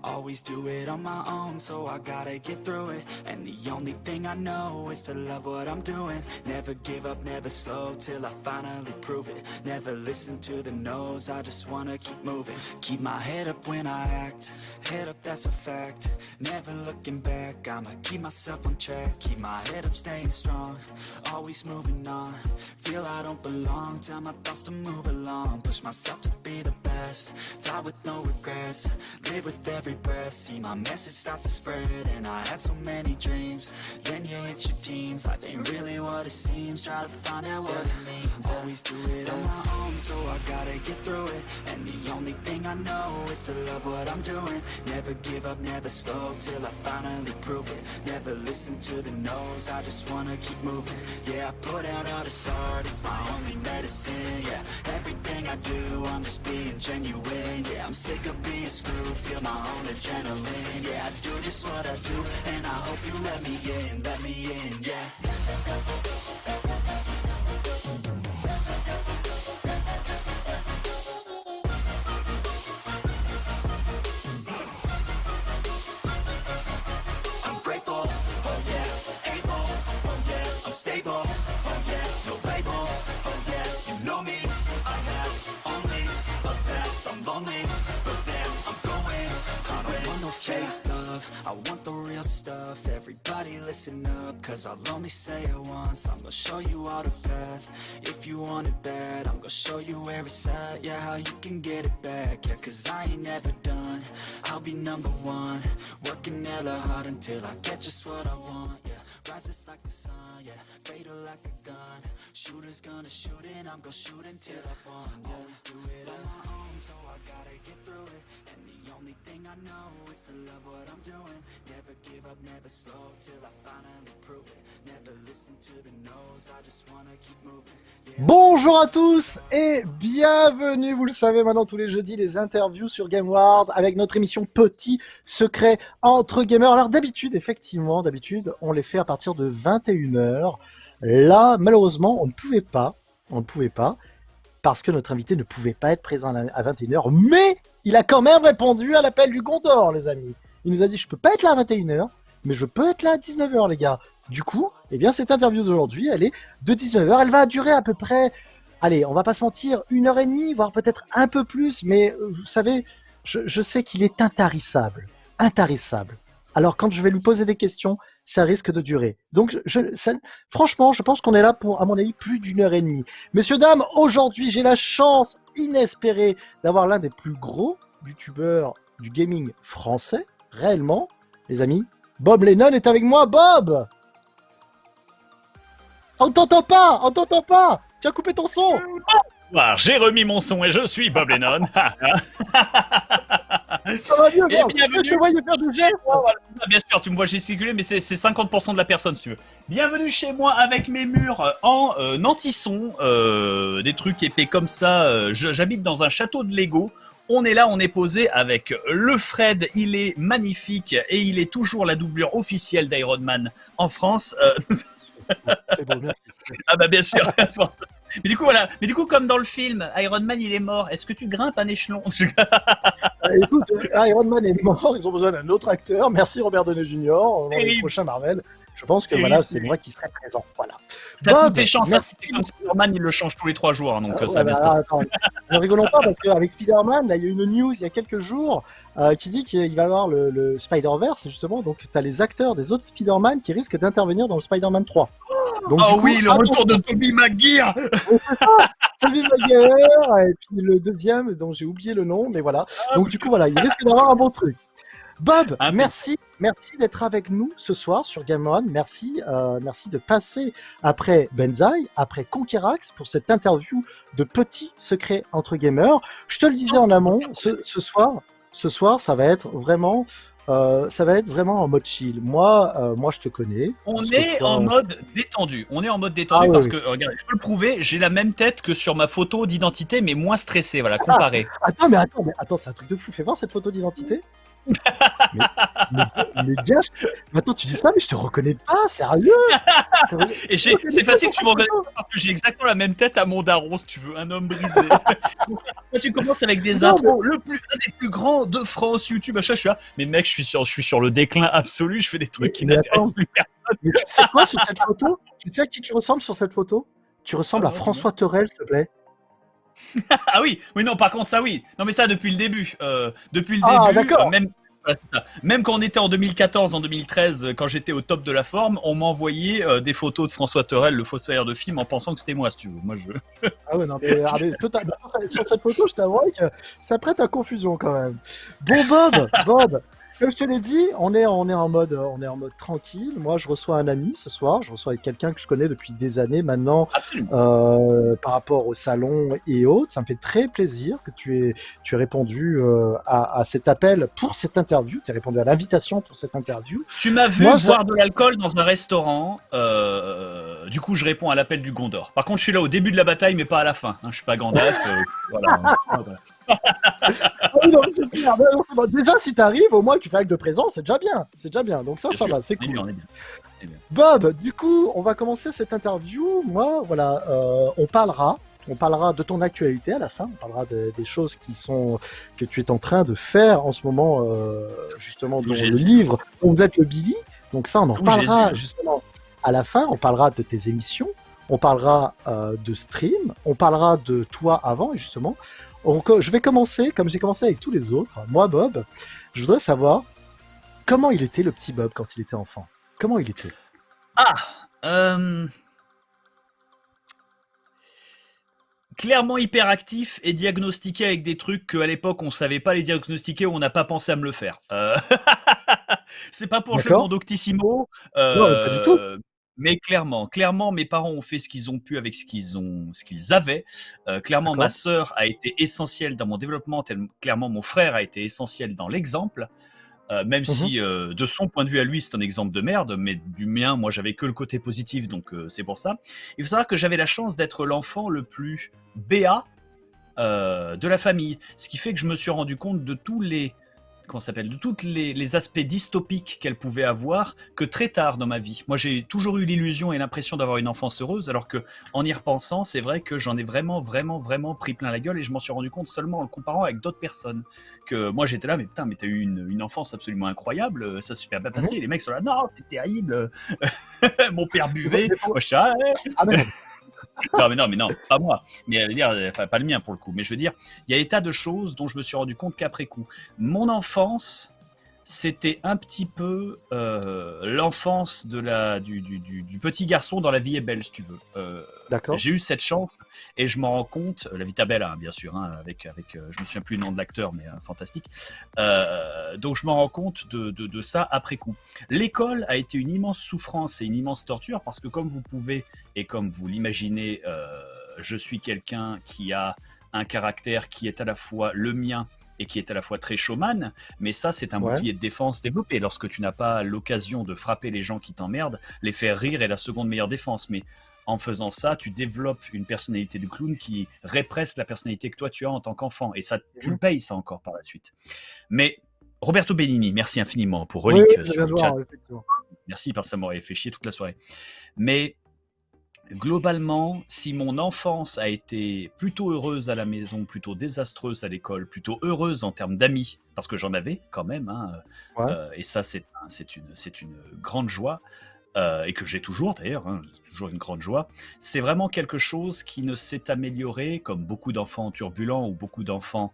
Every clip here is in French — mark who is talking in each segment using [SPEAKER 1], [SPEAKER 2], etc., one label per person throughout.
[SPEAKER 1] Always do it on my own, so I gotta get through it. And the only thing I know is to love what I'm doing. Never give up, never slow, till I finally prove it. Never listen to the no's, I just wanna keep moving. Keep my head up when I act, head up, that's a fact. Never looking back, I'ma keep myself on track. Keep my head up, staying strong, always moving on. Feel I don't belong, tell my thoughts to move along. Push myself to be the best, die with no regrets. Live with every breath, see my message start to spread. And I had so many dreams, then you hit your teens. Life ain't really what it seems, try to find out what it means. Always do it on my own, so I gotta get through it. And the only thing I know is to love what I'm doing. Never give up, never slow, till I finally prove it. Never listen to the no's, I just wanna keep moving. Yeah, I put out all this art, it's my only medicine. Yeah, everything I do, I'm just being genuine. Yeah, I'm sick of being screwed, feel my own adrenaline. Yeah, I do just what I do, and I hope you let me in, yeah. I'm grateful, oh yeah, able, oh yeah, I'm stable, oh yeah, no label, oh yeah, you know me, I have only a path, I'm lonely, but damn, I'm going to win. I don't want no fake love, I want the real stuff. Everybody listen up, cause I'll only say it once. I'm gonna show you all the path, if you want it bad. I'm gonna show you where it's at, yeah, how you can get it back. Yeah, cause I ain't never done, I'll be number one. Working hella hard until I get just what I want, yeah. Rises like the sun, yeah, fatal like a gun. Shooters gonna shoot and I'm gonna shoot until I fall, yeah. Always do it on my own, so I gotta get through it. And the only thing I know is to love what I'm doing. Never give up, never slow, till I finally prove it. Never listen to the no's, I just wanna keep moving, yeah.
[SPEAKER 2] Bonjour à tous et bienvenue, vous le savez maintenant tous les jeudis, les interviews sur GameWard avec notre émission Petit Secret entre gamers. Alors d'habitude, effectivement, on les fait à partir de 21h. Là, malheureusement, on ne pouvait pas, parce que notre invité ne pouvait pas être présent à 21h, mais il a quand même répondu à l'appel du Gondor, les amis. Il nous a dit, je peux pas être là à 21h, mais je peux être là à 19h, les gars. Du coup, eh bien, cette interview d'aujourd'hui, elle est de 19h. Elle va durer à peu près, allez, on va pas se mentir, 1h30, voire peut-être un peu plus, mais vous savez, je sais qu'il est intarissable. Alors, quand je vais lui poser des questions, ça risque de durer. Donc, franchement, je pense qu'on est là pour, à mon avis, plus d'1h30. Messieurs, dames, aujourd'hui, j'ai la chance inespérée d'avoir l'un des plus gros youtubeurs du gaming français, réellement, les amis. Bob Lennon est avec moi. Bob! On t'entend pas! Tu as coupé ton son!
[SPEAKER 3] Bonsoir, j'ai remis mon son et je suis Bob Lennon.
[SPEAKER 2] Ça va mieux,
[SPEAKER 3] Et
[SPEAKER 2] Bob.
[SPEAKER 3] bienvenue.
[SPEAKER 2] Je te voyais faire du geste.
[SPEAKER 3] Voilà. Bien sûr, tu me vois gesticuler, mais c'est 50% de la personne, si tu veux. Bienvenue chez moi avec mes murs en anti-son, des trucs épais comme ça. J'habite dans un château de Lego. On est là, on est posé avec le Fred. Il est magnifique et il est toujours la doublure officielle d'Iron Man en France.
[SPEAKER 2] C'est bon, merci.
[SPEAKER 3] Ah bah bien sûr. Mais du coup voilà. Mais du coup comme dans le film, Iron Man il est mort. Est-ce que tu grimpes un échelon?
[SPEAKER 2] Écoute, Iron Man est mort, ils ont besoin d'un autre acteur. Merci Robert Downey Jr. Dans les
[SPEAKER 3] Terrible.
[SPEAKER 2] prochains Marvel. Je pense que
[SPEAKER 3] Terrible.
[SPEAKER 2] voilà, c'est moi qui serai présent. Voilà.
[SPEAKER 3] T'as
[SPEAKER 2] Bob,
[SPEAKER 3] toutes tes chances.
[SPEAKER 2] merci.
[SPEAKER 3] C'est comme Spider-Man, il le change tous les 3 jours, hein, donc ça
[SPEAKER 2] Ouais,
[SPEAKER 3] va bien se
[SPEAKER 2] bah,
[SPEAKER 3] passer.
[SPEAKER 2] attends, ne rigolons pas parce qu'avec Spider-Man, là, il y a eu une news il y a quelques jours qui dit qu'il va y avoir le Spider-Verse, justement. Donc, tu as les acteurs des autres Spider-Man qui risquent d'intervenir dans le Spider-Man 3. Donc,
[SPEAKER 3] Oh
[SPEAKER 2] du coup,
[SPEAKER 3] oui, le retour
[SPEAKER 2] attention,
[SPEAKER 3] de Tobey Maguire.
[SPEAKER 2] Tobey Maguire, et puis le deuxième, dont j'ai oublié le nom, mais voilà. Donc, du coup, voilà, il risque d'avoir un bon truc. Bob,
[SPEAKER 3] Ah,
[SPEAKER 2] merci d'être avec nous ce soir sur Game On. Merci de passer après Benzaï, après Conquerax pour cette interview de Petit Secret entre gamers. Je te le disais en amont, ce soir, ça va être vraiment en mode chill. Moi, je te connais.
[SPEAKER 3] On
[SPEAKER 2] Parce que
[SPEAKER 3] est
[SPEAKER 2] toi,
[SPEAKER 3] en mode détendu.
[SPEAKER 2] Ah,
[SPEAKER 3] parce
[SPEAKER 2] oui.
[SPEAKER 3] que regarde, je peux le prouver, j'ai la même tête que sur ma photo d'identité, mais moins stressée. Voilà, comparé.
[SPEAKER 2] Attends, c'est un truc de fou. Fais voir cette photo d'identité. Mais, mais bien, attends, tu dis ça, mais je te reconnais pas, sérieux?
[SPEAKER 3] Et c'est facile que tu me reconnaisses parce que j'ai exactement la même tête à mon daron, si tu veux, un homme brisé. Quand tu commences avec des
[SPEAKER 2] Non,
[SPEAKER 3] intros, un des plus grands de France, YouTube, machin, je suis là. Mais mec, je suis sur le déclin absolu, je fais des trucs qui
[SPEAKER 2] mais
[SPEAKER 3] n'intéressent
[SPEAKER 2] attends.
[SPEAKER 3] plus personne.
[SPEAKER 2] Mais tu sais quoi sur cette photo? Tu sais à qui tu ressembles sur cette photo? Tu ressembles à
[SPEAKER 3] non,
[SPEAKER 2] François Torel, s'il te plaît.
[SPEAKER 3] Ah oui, non, par contre, ça oui. Non, mais ça depuis le début. Depuis le
[SPEAKER 2] Ah,
[SPEAKER 3] début,
[SPEAKER 2] d'accord.
[SPEAKER 3] même. Voilà, c'est ça. Même quand on était en 2014, en 2013, quand j'étais au top de la forme, on m'envoyait des photos de François Torel, le fossoyeur de film, en pensant que c'était moi, si tu veux. Moi, je.
[SPEAKER 2] Ah ouais, non, mais sur cette photo, je t'avoue que ça prête à confusion quand même. Bon, Bob, comme je te l'ai dit, on est en mode tranquille. Moi, je reçois un ami ce soir. Je reçois quelqu'un que je connais depuis des années maintenant,
[SPEAKER 3] Absolument.
[SPEAKER 2] par rapport au salon et autres. Ça me fait très plaisir que tu aies répondu à cet appel pour cette interview. Tu as répondu à l'invitation pour cette interview.
[SPEAKER 3] Tu m'as vu
[SPEAKER 2] Moi,
[SPEAKER 3] boire de l'alcool dans un restaurant. Du coup, je réponds à l'appel du Gondor. Par contre, je suis là au début de la bataille, mais pas à la fin. Hein, je suis pas Gandalf. Voilà.
[SPEAKER 2] Ah oui, non, mais c'est clair. Non, c'est bon. Déjà, si tu arrives, au moins tu fais acte de présence, c'est déjà bien. C'est déjà bien. Donc ça
[SPEAKER 3] Bien sûr.
[SPEAKER 2] va, c'est
[SPEAKER 3] On est
[SPEAKER 2] cool.
[SPEAKER 3] bien, on est bien.
[SPEAKER 2] Bob, du coup, on va commencer cette interview. Moi, voilà, on parlera de ton actualité à la fin. On parlera des choses que tu es en train de faire en ce moment, justement, dans le livre dont vous êtes le Billy. Donc ça, on en parlera justement à la fin. On parlera de tes émissions. On parlera de stream. On parlera de toi avant, justement. Je vais commencer, comme j'ai commencé avec tous les autres. Moi, Bob, je voudrais savoir comment il était le petit Bob quand il était enfant. Comment il était?
[SPEAKER 3] Clairement hyperactif et diagnostiqué avec des trucs qu'à l'époque on savait pas les diagnostiquer ou on n'a pas pensé à me le faire. C'est pas pour jouer mon Doctissimo.
[SPEAKER 2] Non, pas du tout.
[SPEAKER 3] Mais clairement, mes parents ont fait ce qu'ils ont pu avec ce qu'ils avaient. Clairement, ma sœur a été essentielle dans mon développement. Clairement, mon frère a été essentiel dans l'exemple. Même si de son point de vue à lui c'est un exemple de merde, mais du mien moi j'avais que le côté positif, donc c'est pour ça. Il faut savoir que j'avais la chance d'être l'enfant le plus béat de la famille, ce qui fait que je me suis rendu compte de tous les aspects dystopiques qu'elle pouvait avoir que très tard dans ma vie. Moi, j'ai toujours eu l'illusion et l'impression d'avoir une enfance heureuse, alors que, en y repensant, c'est vrai que j'en ai vraiment pris plein la gueule et je m'en suis rendu compte seulement en le comparant avec d'autres personnes. Que moi, j'étais là, mais putain, mais t'as eu une enfance absolument incroyable, ça s'est super bien passé. Et les mecs sont là, non, c'est terrible. Mon père buvait. Moi, je suis là, non, mais non, pas moi. Mais pas le mien pour le coup. Mais je veux dire, il y a des tas de choses dont je me suis rendu compte qu'après coup. Mon enfance, c'était un petit peu l'enfance du petit garçon dans La vie est belle, si tu veux.
[SPEAKER 2] D'accord.
[SPEAKER 3] J'ai eu cette chance et je m'en rends compte. La Vita Bella, hein, bien sûr, hein, avec je me souviens plus le nom de l'acteur, mais fantastique. Donc je m'en rends compte de ça après coup. L'école a été une immense souffrance et une immense torture parce que comme vous pouvez et comme vous l'imaginez, je suis quelqu'un qui a un caractère qui est à la fois le mien et qui est à la fois très showman, mais ça c'est un bouclier de défense développé. Lorsque tu n'as pas l'occasion de frapper les gens qui t'emmerdent, les faire rire est la seconde meilleure défense. Mais en faisant ça, tu développes une personnalité de clown qui répresse la personnalité que toi tu as en tant qu'enfant. Et ça, tu le payes ça encore par la suite. Mais Roberto Benigni, merci infiniment pour Relique sur le chat. Merci parce que ça m'aurait fait chier toute la soirée. Mais globalement, si mon enfance a été plutôt heureuse à la maison, plutôt désastreuse à l'école, plutôt heureuse en termes d'amis, parce que j'en avais quand même, hein, et ça c'est une grande joie, et que j'ai toujours d'ailleurs, hein, toujours une grande joie, c'est vraiment quelque chose qui ne s'est amélioré, comme beaucoup d'enfants turbulents ou beaucoup d'enfants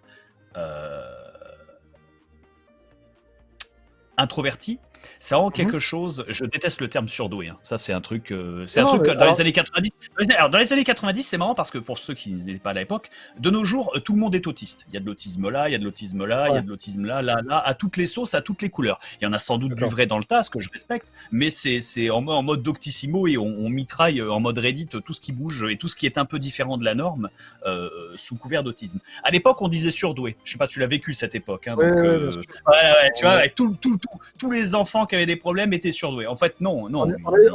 [SPEAKER 3] introvertis. C'est vraiment quelque chose. Je déteste le terme surdoué. Hein. Ça, c'est un truc. Dans les années 90. Alors, dans les années 90, c'est marrant parce que pour ceux qui n'étaient pas à l'époque, de nos jours, tout le monde est autiste. Il y a de l'autisme là, il y a de l'autisme là, il y a de l'autisme là, à toutes les sauces, à toutes les couleurs. Il y en a sans doute du vrai dans le tas, ce que je respecte, mais c'est en mode Doctissimo et on mitraille en mode Reddit tout ce qui bouge et tout ce qui est un peu différent de la norme sous couvert d'autisme. À l'époque, on disait surdoué. Je sais pas, tu l'as vécu cette époque. Hein, donc, tu vois, tous les enfants qui avaient des problèmes étaient surdoués. En fait, non.
[SPEAKER 2] On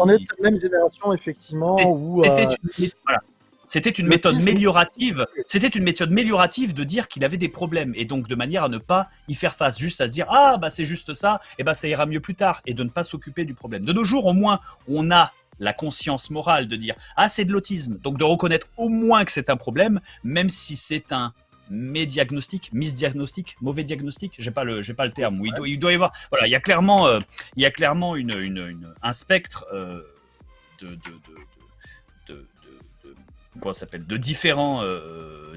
[SPEAKER 2] est de la même génération, effectivement.
[SPEAKER 3] Voilà. C'était une méthode
[SPEAKER 2] L'autisme.
[SPEAKER 3] améliorative. C'était une méthode améliorative de dire qu'il avait des problèmes et donc de manière à ne pas y faire face, juste à se dire ah bah c'est juste ça, et bah ça ira mieux plus tard et de ne pas s'occuper du problème. De nos jours, au moins, on a la conscience morale de dire ah c'est de l'autisme, donc de reconnaître au moins que c'est un problème, même si c'est un médiagnostic, misdiagnostic, mauvais diagnostic, j'ai pas le terme. Où il doit y avoir, voilà, il y a clairement un spectre de, de, de, de, comment ça s'appelle, de différents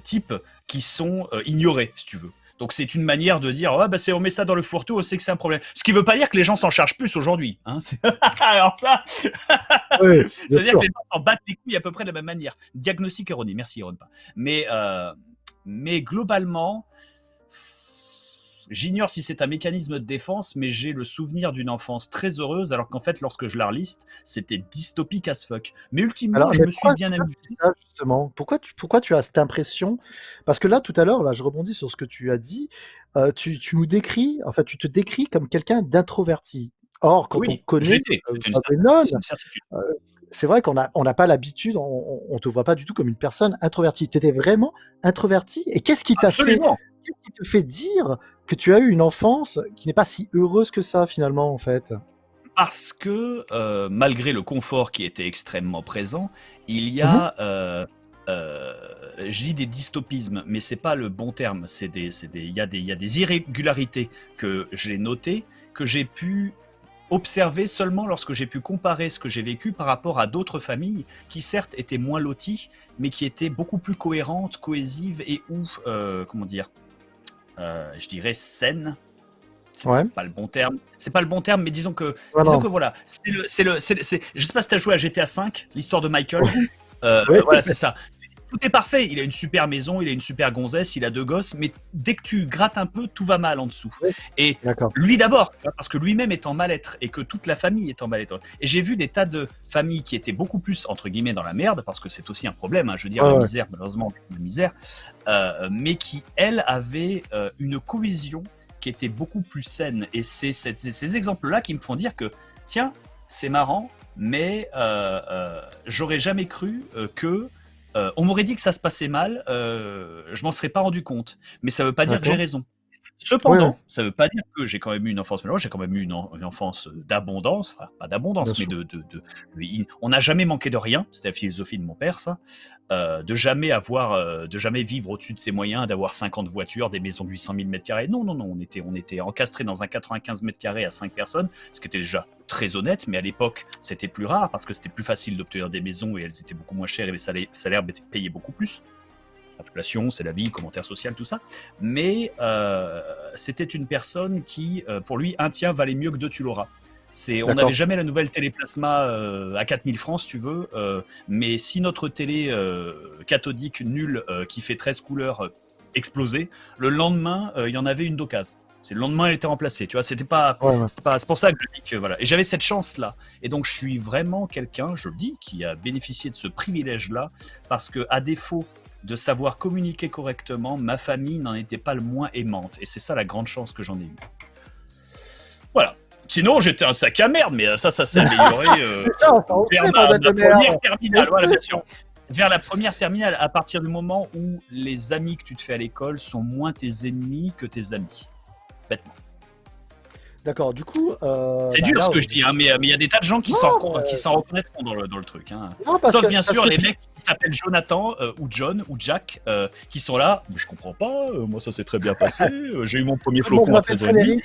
[SPEAKER 3] types qui sont ignorés, si tu veux. Donc c'est une manière de dire, bah on met ça dans le fourre-tout, on sait que c'est un problème. Ce qui veut pas dire que les gens s'en chargent plus aujourd'hui. Hein. Alors ça,
[SPEAKER 2] Oui,
[SPEAKER 3] c'est-à-dire que les gens s'en battent les couilles à peu près de la même manière. Diagnostic erroné, merci Iron pas. Mais globalement, j'ignore si c'est un mécanisme de défense, mais j'ai le souvenir d'une enfance très heureuse, alors qu'en fait, lorsque je la reliste, c'était dystopique as fuck. Mais ultimement, je me suis bien amusé.
[SPEAKER 2] Ça, justement, pourquoi tu as cette impression? Parce que là, tout à l'heure, là, je rebondis sur ce que tu as dit. Tu nous décris, enfin, tu te décris comme quelqu'un d'introverti. Or, quand on connaît Venom, c'est vrai qu'on n'a pas l'habitude, on te voit pas du tout comme une personne introvertie. Tu étais vraiment introverti. Et qu'est-ce qui t'a fait, qu'est-ce qui te fait dire que tu as eu une enfance qui n'est pas si heureuse que ça, finalement, en fait?
[SPEAKER 3] Parce que, malgré le confort qui était extrêmement présent, il y a, je dis des dystopismes, mais c'est pas le bon terme. Il y a des irrégularités que j'ai notées, que j'ai pu observer seulement lorsque j'ai pu comparer ce que j'ai vécu par rapport à d'autres familles qui certes étaient moins loties, mais qui étaient beaucoup plus cohérentes, cohésives et comment dire, je dirais saines. C'est pas le bon terme. C'est pas le bon terme, mais disons que voilà, je sais pas si t'as joué à GTA V, l'histoire de Michael. Voilà, c'est ça. Tout est parfait. Il a une super maison, il a une super gonzesse, il a 2 gosses, mais dès que tu grattes un peu, tout va mal en dessous. Et lui d'abord, parce que lui-même est en mal-être et que toute la famille est en mal-être. Et j'ai vu des tas de familles qui étaient beaucoup plus, entre guillemets, dans la merde, parce que c'est aussi un problème, hein, je veux dire, la misère, malheureusement, la misère, mais qui, elles, avaient une cohésion qui était beaucoup plus saine. Et c'est ces exemples-là qui me font dire que, tiens, c'est marrant, mais j'aurais jamais cru que on m'aurait dit que ça se passait mal, je m'en serais pas rendu compte. Mais ça veut pas dire que j'ai raison. Cependant, ça veut pas dire que j'ai quand même eu une enfance malheureuse, j'ai quand même eu une enfance d'abondance, enfin pas d'abondance, mais on n'a jamais manqué de rien, c'était la philosophie de mon père, ça, de jamais vivre au-dessus de ses moyens, d'avoir 50 voitures, des maisons de 800 000 m². Non, on était encastrés dans un 95 m² à 5 personnes, ce qui était déjà très honnête, mais à l'époque, c'était plus rare, parce que c'était plus facile d'obtenir des maisons, et elles étaient beaucoup moins chères, et les salaires payaient beaucoup plus. Inflation, c'est la vie, commentaire social, tout ça. Mais c'était une personne qui, pour lui, un tien valait mieux que 2 tu l'auras. On n'avait jamais la nouvelle téléplasma à 4000 francs, si tu veux, mais si notre télé cathodique nulle qui fait 13 couleurs explosait, le lendemain, il y en avait une d'occasion. Le lendemain, elle était remplacée. Tu vois, c'est pour ça que je dis que voilà. Et j'avais cette chance-là. Et donc, je suis vraiment quelqu'un, je le dis, qui a bénéficié de ce privilège-là, parce que à défaut de savoir communiquer correctement, ma famille n'en était pas le moins aimante. Et c'est ça la grande chance que j'en ai eue. Voilà. Sinon, j'étais un sac à merde, mais ça s'est amélioré vers la première terminale. Voilà, bien sûr. Vers la première terminale, à partir du moment où les amis que tu te fais à l'école sont moins tes ennemis que tes amis. Bêtement.
[SPEAKER 2] D'accord, du coup...
[SPEAKER 3] c'est dur ce que je dis, hein, mais il y a des tas de gens qui s'en reconnaîtront dans le truc. Hein. Sauf bien sûr les mecs qui s'appellent Jonathan ou John ou Jack qui sont là. Mais je comprends pas, moi ça s'est très bien passé, j'ai eu mon premier flocon à 13h30.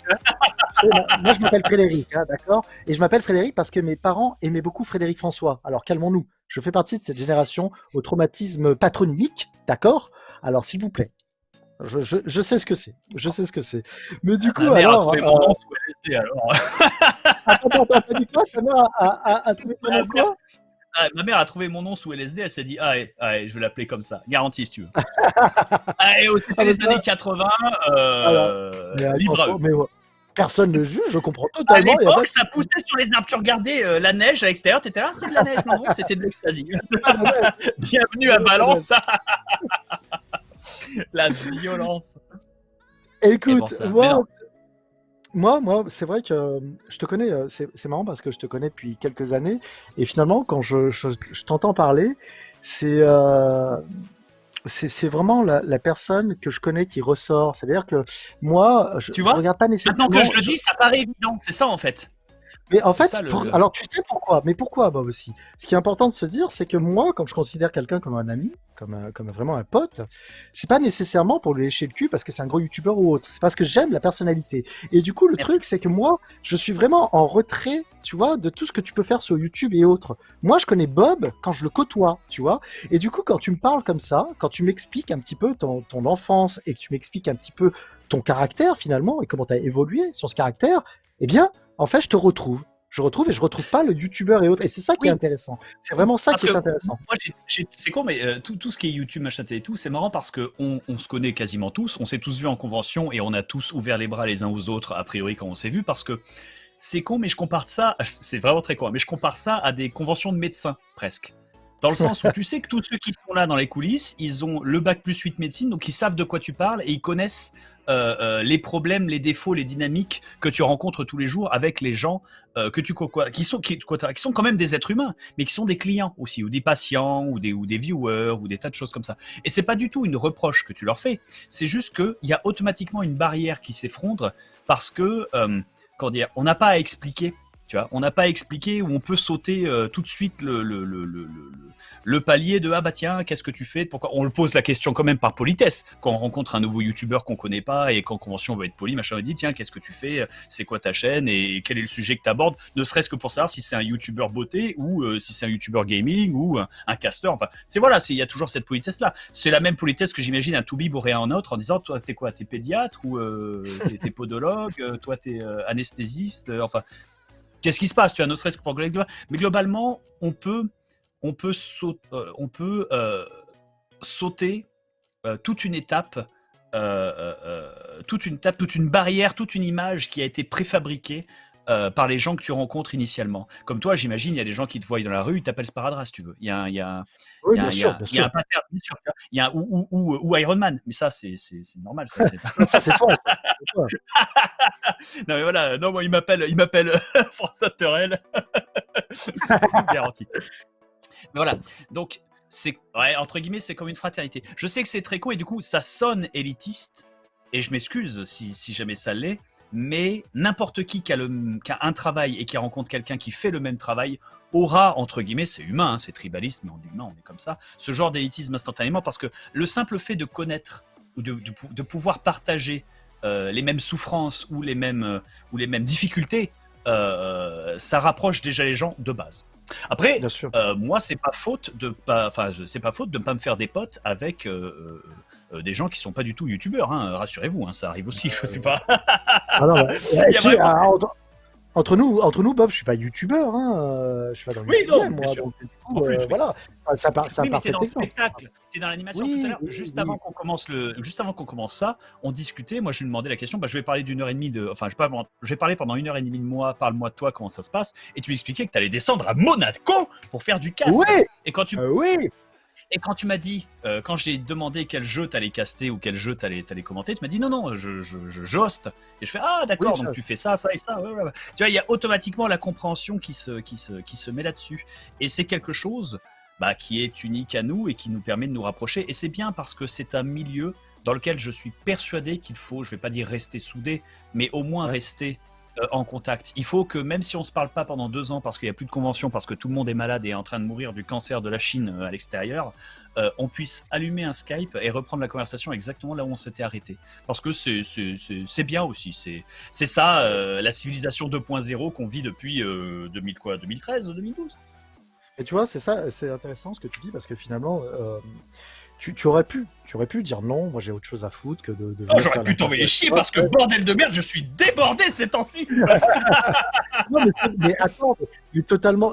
[SPEAKER 2] Moi je m'appelle Frédéric, hein, d'accord. Et je m'appelle Frédéric parce que mes parents aimaient beaucoup Frédéric François. Alors calmons-nous, je fais partie de cette génération au traumatisme patronymique, d'accord. Alors s'il vous plaît. Je sais ce que c'est. Je sais ce que c'est. Mais du coup, alors.
[SPEAKER 3] Ma mère a trouvé mon nom sous LSD, alors.
[SPEAKER 2] Attends, t'as dit quoi? Ta mère a trouvé ton nom quoi?
[SPEAKER 3] Ma mère a trouvé mon nom sous LSD, elle s'est dit je vais l'appeler comme ça. Garantie, si tu veux. C'était les années 80, libre à eux.
[SPEAKER 2] Mais personne ne juge, je comprends totalement.
[SPEAKER 3] À l'époque, ça poussait sur les arbres. Tu regardais la neige à l'extérieur, t'étais là, c'est de la neige. Non, c'était de l'extasie. Bienvenue à Valence. La violence.
[SPEAKER 2] Écoute, moi, c'est vrai que je te connais, c'est marrant parce que je te connais depuis quelques années, et finalement, quand je t'entends parler, c'est c'est vraiment la personne que je connais qui ressort. C'est-à-dire que moi,
[SPEAKER 3] Tu
[SPEAKER 2] je
[SPEAKER 3] vois?
[SPEAKER 2] regarde pas
[SPEAKER 3] Maintenant que
[SPEAKER 2] nécessairement.
[SPEAKER 3] je le dis, ça paraît évident. C'est ça en fait.
[SPEAKER 2] Mais en
[SPEAKER 3] C'est
[SPEAKER 2] fait,
[SPEAKER 3] ça
[SPEAKER 2] alors tu sais pourquoi? Mais pourquoi, Bob aussi? Ce qui est important de se dire, c'est que moi, quand je considère quelqu'un comme un ami, comme vraiment un pote, c'est pas nécessairement pour lui lécher le cul parce que c'est un gros youtubeur ou autre. C'est parce que j'aime la personnalité. Et du coup, le
[SPEAKER 3] Merci.
[SPEAKER 2] truc, c'est que moi, je suis vraiment en retrait, tu vois, de tout ce que tu peux faire sur YouTube et autres. Moi, je connais Bob quand je le côtoie, tu vois. Et du coup, quand tu me parles comme ça, quand tu m'expliques un petit peu ton enfance et que tu m'expliques un petit peu ton caractère finalement et comment tu as évolué sur ce caractère, eh bien, en fait, je te retrouve. Je retrouve et je retrouve pas le youtubeur et autres. Et c'est ça qui est
[SPEAKER 3] Oui.
[SPEAKER 2] intéressant. C'est vraiment ça
[SPEAKER 3] Parce
[SPEAKER 2] qui est
[SPEAKER 3] que
[SPEAKER 2] intéressant.
[SPEAKER 3] moi, c'est con, mais tout ce qui est YouTube, machin et tout, c'est marrant parce que on se connaît quasiment tous, on s'est tous vus en convention et on a tous ouvert les bras les uns aux autres, a priori, quand on s'est vus, parce que c'est con, mais je compare ça, c'est vraiment très con, mais je compare ça à des conventions de médecins, presque. Dans le sens où tu sais que tous ceux qui sont là dans les coulisses, ils ont le bac plus 8 médecine, donc ils savent de quoi tu parles et ils connaissent les problèmes, les défauts, les dynamiques que tu rencontres tous les jours avec les gens que tu côtoies, qui sont quand même des êtres humains, mais qui sont des clients aussi, ou des patients, ou des viewers, ou des tas de choses comme ça. Et c'est pas du tout une reproche que tu leur fais, c'est juste qu'il y a automatiquement une barrière qui s'effondre parce que, comment dire, on n'a pas à expliquer. Tu vois, on n'a pas expliqué où on peut sauter tout de suite le palier de ah bah tiens, qu'est-ce que tu fais? Pourquoi on le pose la question quand même par politesse quand on rencontre un nouveau youtubeur qu'on connaît pas et qu'en convention on veut être poli, machin, on dit tiens, qu'est-ce que tu fais? C'est quoi ta chaîne et quel est le sujet que tu abordes? Ne serait-ce que pour savoir si c'est un youtubeur beauté ou si c'est un youtubeur gaming ou un caster. Enfin, c'est voilà, il y a toujours cette politesse là. C'est la même politesse que j'imagine un Toubib aurait un autre en disant toi t'es quoi? T'es pédiatre ou t'es podologue? Toi t'es anesthésiste? Enfin. Qu'est-ce qui se passe, tu vois, ne serait-ce que pour mais globalement, on peut sauter toute une étape, toute une barrière, toute une image qui a été préfabriquée par les gens que tu rencontres initialement. Comme toi, j'imagine, il y a des gens qui te voient dans la rue, ils t'appellent Sparadrap, si tu veux.
[SPEAKER 2] Oui,
[SPEAKER 3] Il y a,
[SPEAKER 2] bien
[SPEAKER 3] il y
[SPEAKER 2] sûr,
[SPEAKER 3] a,
[SPEAKER 2] bien
[SPEAKER 3] il y a
[SPEAKER 2] sûr.
[SPEAKER 3] un pattern, bien sûr. Il y a ou Iron Man, mais ça, c'est normal. Ça, c'est...
[SPEAKER 2] Ça, c'est toi. Ça, c'est toi.
[SPEAKER 3] Non, mais voilà, non, moi, il m'appelle François Terrel. Garanti. Mais voilà, donc c'est ouais, entre guillemets, c'est comme une fraternité. Je sais que c'est très con et du coup, ça sonne élitiste. Et je m'excuse si jamais ça l'est, mais n'importe qui a un travail et qui rencontre quelqu'un qui fait le même travail aura, entre guillemets, c'est humain, hein, c'est tribaliste, mais on est humain, on est comme ça, ce genre d'élitisme instantanément parce que le simple fait de connaître ou de pouvoir partager les mêmes souffrances ou les mêmes difficultés, ça rapproche déjà les gens de base. Après,
[SPEAKER 2] Bien sûr.
[SPEAKER 3] moi, c'est pas faute de ne pas me faire des potes avec des gens qui sont pas du tout youtubeurs. Hein, rassurez-vous, hein, ça arrive aussi. Je sais pas.
[SPEAKER 2] Ah non, mais,
[SPEAKER 3] Il y a
[SPEAKER 2] tu sais,
[SPEAKER 3] vraiment-
[SPEAKER 2] entre nous, Bob, je suis pas youtubeur, hein, je suis pas dans le
[SPEAKER 3] Oui, non,
[SPEAKER 2] game,
[SPEAKER 3] bien
[SPEAKER 2] moi,
[SPEAKER 3] sûr.
[SPEAKER 2] donc du
[SPEAKER 3] En
[SPEAKER 2] coup,
[SPEAKER 3] plus, oui.
[SPEAKER 2] voilà, c'est un
[SPEAKER 3] Oui, mais t'es
[SPEAKER 2] parfait
[SPEAKER 3] dans le
[SPEAKER 2] exemple.
[SPEAKER 3] spectacle, t'es dans l'animation.
[SPEAKER 2] Oui,
[SPEAKER 3] Tout à l'heure,
[SPEAKER 2] oui,
[SPEAKER 3] juste
[SPEAKER 2] oui.
[SPEAKER 3] avant qu'on commence ça, on discutait. Moi, je lui demandais la question. Bah, je vais parler d'une heure et demie enfin, je vais parler pendant une heure et demie de moi. Parle-moi de toi, comment ça se passe. Et tu m'expliquais que t'allais descendre à Monaco pour faire du cast.
[SPEAKER 2] Oui,
[SPEAKER 3] Et quand tu
[SPEAKER 2] oui.
[SPEAKER 3] Et quand tu m'as dit, quand j'ai demandé quel jeu t'allais caster ou quel jeu t'allais commenter, tu m'as dit non, je hoste. Et je fais ah d'accord,
[SPEAKER 2] Oui,
[SPEAKER 3] donc tu fais ça et ça. Ouais. Tu vois, il y a automatiquement la compréhension qui se met là-dessus. Et c'est quelque chose qui est unique à nous et qui nous permet de nous rapprocher. Et c'est bien parce que c'est un milieu dans lequel je suis persuadé qu'il faut, je vais pas dire rester soudé, mais au moins rester en contact. Il faut que même si on se parle pas pendant 2 ans parce qu'il y a plus de convention, parce que tout le monde est malade et est en train de mourir du cancer de la Chine à l'extérieur, on puisse allumer un Skype et reprendre la conversation exactement là où on s'était arrêté. Parce que c'est bien aussi. C'est ça la civilisation 2.0 qu'on vit depuis 2013, 2012.
[SPEAKER 2] Et tu vois, c'est ça, c'est intéressant ce que tu dis parce que finalement, tu aurais pu dire non, moi j'ai autre chose à foutre que de venir
[SPEAKER 3] J'aurais
[SPEAKER 2] faire
[SPEAKER 3] pu t'envoyer
[SPEAKER 2] n'importe
[SPEAKER 3] chier
[SPEAKER 2] quoi.
[SPEAKER 3] parce que bordel de merde, je suis débordé ces temps-ci.
[SPEAKER 2] Non, mais attends,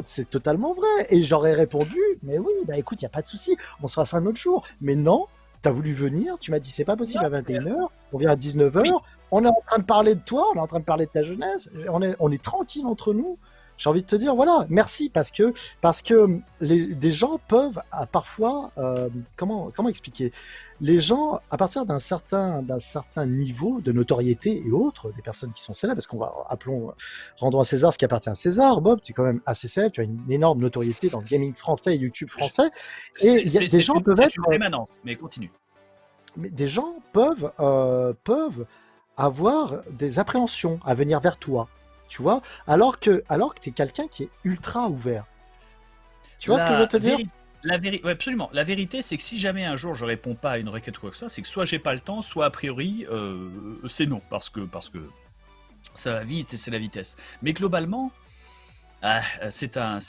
[SPEAKER 2] c'est totalement vrai. Et j'aurais répondu, mais oui, bah écoute, il n'y a pas de souci, on se fera ça un autre jour. Mais non, tu as voulu venir, tu m'as dit c'est pas possible à 21h, on vient à 19h,
[SPEAKER 3] Oui.
[SPEAKER 2] on est en train de parler de toi, on est en train de parler de ta jeunesse, on est tranquille entre nous. j'ai envie de te dire, voilà, merci, parce que des gens peuvent parfois, comment expliquer? Les gens, à partir d'un certain niveau de notoriété et autres, des personnes qui sont célèbres, parce qu'on va, rendons à César ce qui appartient à César. Bob, tu es quand même assez célèbre, tu as une énorme notoriété dans le gaming français et YouTube français, et des gens peuvent
[SPEAKER 3] C'est une rémanence, mais continue.
[SPEAKER 2] mais des gens peuvent avoir des appréhensions à venir vers toi, tu vois, alors que tu es quelqu'un qui est ultra ouvert. Tu vois ce que je veux te dire?
[SPEAKER 3] Ouais, absolument. La vérité, c'est que si jamais un jour je réponds pas à une requête ou quoi que ce soit, c'est que soit j'ai pas le temps, soit a priori c'est non, parce que ça va vite et c'est la vitesse. Mais globalement, c'est un